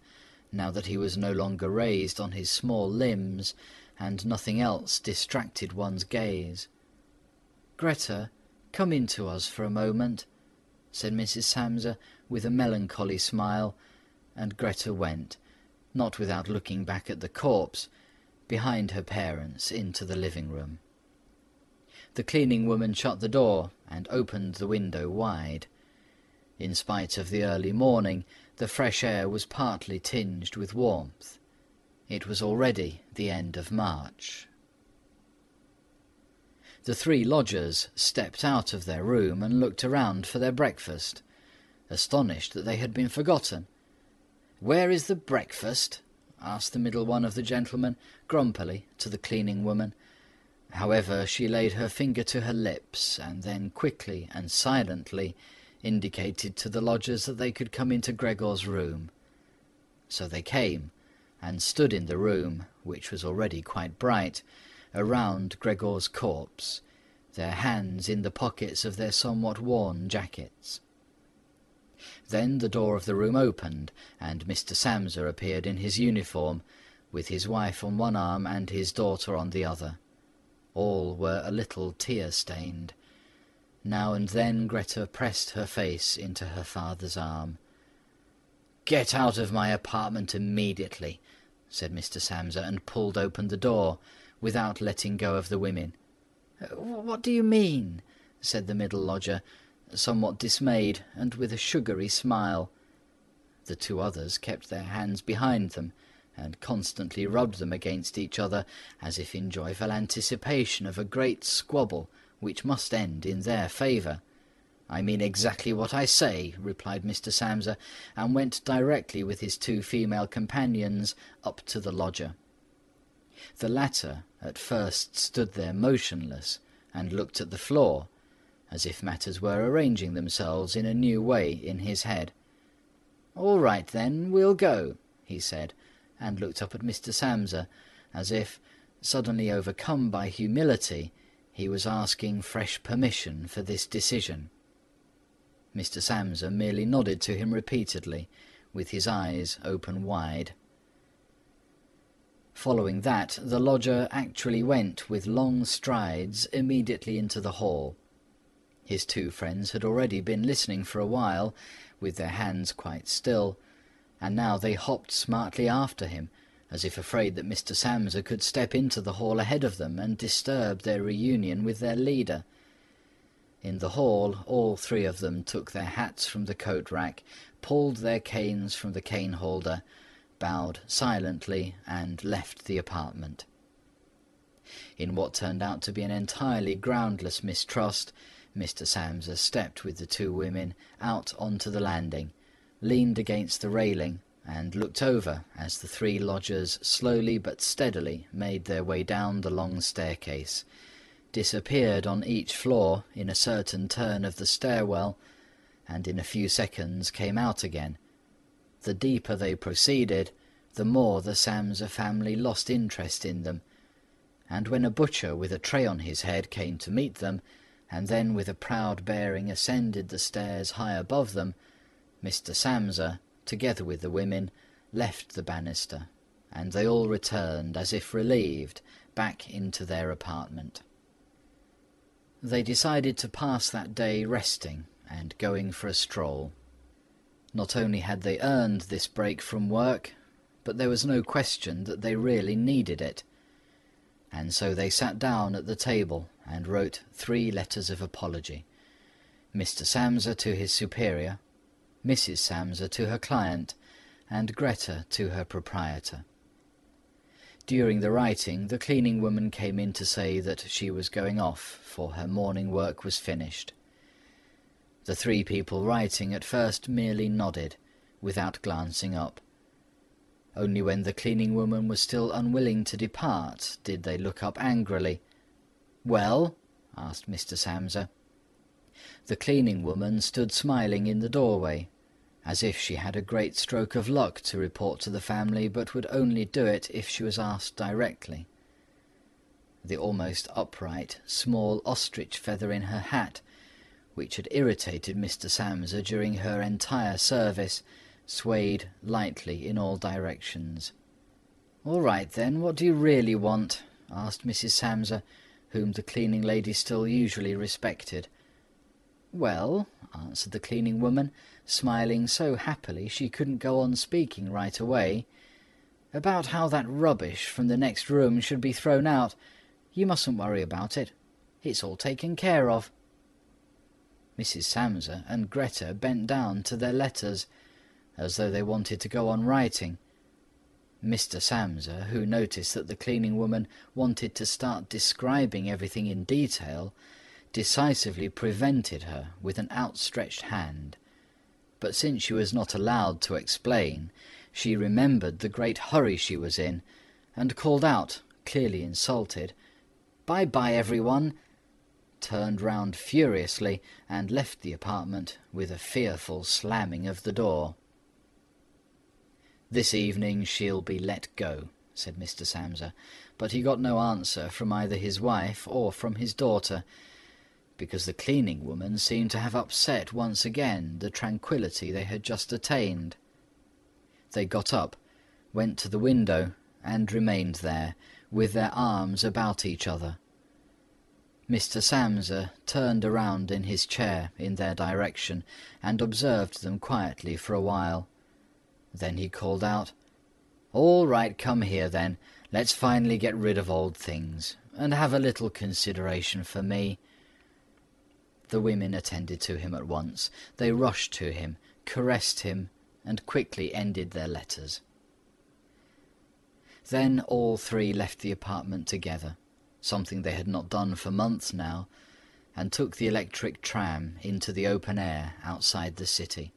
now that he was no longer raised on his small limbs, and nothing else distracted one's gaze. "Greta, come in to us for a moment," said Mrs. Samsa with a melancholy smile, and Greta went, not without looking back at the corpse, behind her parents into the living room. The cleaning woman shut the door and opened the window wide. In spite of the early morning, the fresh air was partly tinged with warmth. It was already the end of March. The three lodgers stepped out of their room and looked around for their breakfast, astonished that they had been forgotten. "Where is the breakfast?" asked the middle one of the gentlemen, grumpily, to the cleaning woman. However, she laid her finger to her lips, and then quickly and silently indicated to the lodgers that they could come into Gregor's room. So they came, and stood in the room, which was already quite bright, around Gregor's corpse, their hands in the pockets of their somewhat worn jackets. Then the door of the room opened, and Mr. Samsa appeared in his uniform, with his wife on one arm and his daughter on the other. All were a little tear-stained. Now and then Greta pressed her face into her father's arm. "Get out of my apartment immediately," said Mr. Samsa, and pulled open the door, without letting go of the women. "What do you mean?" said the middle lodger, somewhat dismayed, and with a sugary smile. The two others kept their hands behind them, and constantly rubbed them against each other, as if in joyful anticipation of a great squabble which must end in their favour. "I mean exactly what I say," replied Mr. Samsa, and went directly with his two female companions up to the lodger. The latter at first stood there motionless, and looked at the floor, as if matters were arranging themselves in a new way in his head. "All right then, we'll go," he said, and looked up at Mr. Samsa, as if, suddenly overcome by humility, he was asking fresh permission for this decision. Mr. Samsa merely nodded to him repeatedly, with his eyes open wide. Following that, the lodger actually went with long strides immediately into the hall. His two friends had already been listening for a while, with their hands quite still, and now they hopped smartly after him, as if afraid that Mr. Samsa could step into the hall ahead of them and disturb their reunion with their leader. In the hall, all three of them took their hats from the coat-rack, pulled their canes from the cane-holder, bowed silently, and left the apartment. In what turned out to be an entirely groundless mistrust, Mr. Samsa stepped with the two women out onto the landing, leaned against the railing, and looked over as the three lodgers slowly but steadily made their way down the long staircase, disappeared on each floor in a certain turn of the stairwell, and in a few seconds came out again. The deeper they proceeded, the more the Samsa family lost interest in them, and when a butcher with a tray on his head came to meet them, and then with a proud bearing ascended the stairs high above them, Mr. Samsa, together with the women, left the banister, and they all returned, as if relieved, back into their apartment. They decided to pass that day resting and going for a stroll. Not only had they earned this break from work, but there was no question that they really needed it. And so they sat down at the table and wrote 3 letters of apology. Mr. Samsa to his superior, Mrs. Samsa to her client, and Greta to her proprietor. During the writing, the cleaning woman came in to say that she was going off, for her morning work was finished. The three people writing at first merely nodded, without glancing up. Only when the cleaning woman was still unwilling to depart did they look up angrily. "Well?" asked Mr. Samsa. The cleaning woman stood smiling in the doorway, as if she had a great stroke of luck to report to the family, but would only do it if she was asked directly. The almost upright, small ostrich feather in her hat, which had irritated Mr. Samsa during her entire service, swayed lightly in all directions. "All right, then, what do you really want?" asked Mrs. Samsa, whom the cleaning lady still usually respected. "Well," answered the cleaning woman, smiling so happily she couldn't go on speaking right away, "about how that rubbish from the next room should be thrown out. You mustn't worry about it. It's all taken care of." Mrs. Samsa and Greta bent down to their letters, as though they wanted to go on writing. Mr. Samsa, who noticed that the cleaning woman wanted to start describing everything in detail, decisively prevented her with an outstretched hand. But since she was not allowed to explain, she remembered the great hurry she was in, and called out, clearly insulted, "Bye-bye, everyone," turned round furiously, and left the apartment with a fearful slamming of the door. "This evening she'll be let go," said Mr. Samsa, but he got no answer from either his wife or from his daughter, because the cleaning woman seemed to have upset once again the tranquillity they had just attained. They got up, went to the window, and remained there, with their arms about each other. Mr. Samsa turned around in his chair in their direction, and observed them quietly for a while. Then he called out, "All right, come here then. Let's finally get rid of old things, and have a little consideration for me." The women attended to him at once. They rushed to him, caressed him, and quickly ended their letters. Then all three left the apartment together, something they had not done for months now, and took the electric tram into the open air outside the city.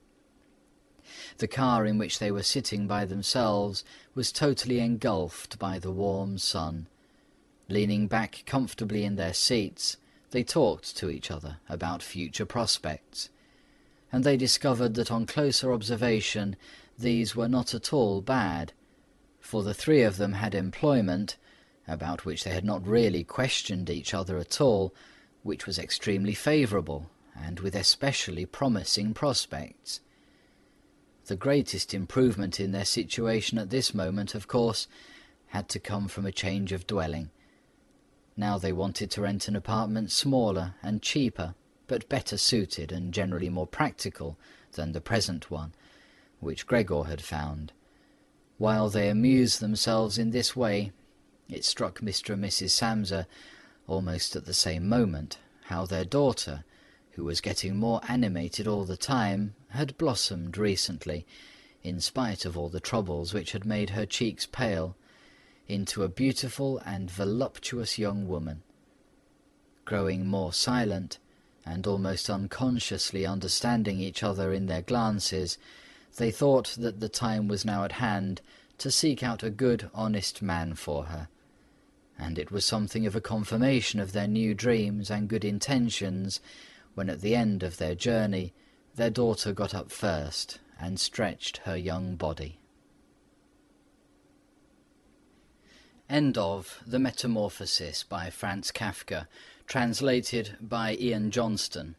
The car in which they were sitting by themselves was totally engulfed by the warm sun. Leaning back comfortably in their seats, they talked to each other about future prospects, and they discovered that on closer observation these were not at all bad, for the three of them had employment, about which they had not really questioned each other at all, which was extremely favourable, and with especially promising prospects. The greatest improvement in their situation at this moment, of course, had to come from a change of dwelling. Now they wanted to rent an apartment smaller and cheaper, but better suited and generally more practical than the present one, which Gregor had found. While they amused themselves in this way, it struck Mr. and Mrs. Samsa, almost at the same moment, how their daughter, who was getting more animated all the time, had blossomed recently, in spite of all the troubles which had made her cheeks pale, into a beautiful and voluptuous young woman. Growing more silent, and almost unconsciously understanding each other in their glances, they thought that the time was now at hand to seek out a good, honest man for her, and it was something of a confirmation of their new dreams and good intentions when at the end of their journey their daughter got up first and stretched her young body. End of The Metamorphosis by Franz Kafka, translated by Ian Johnston.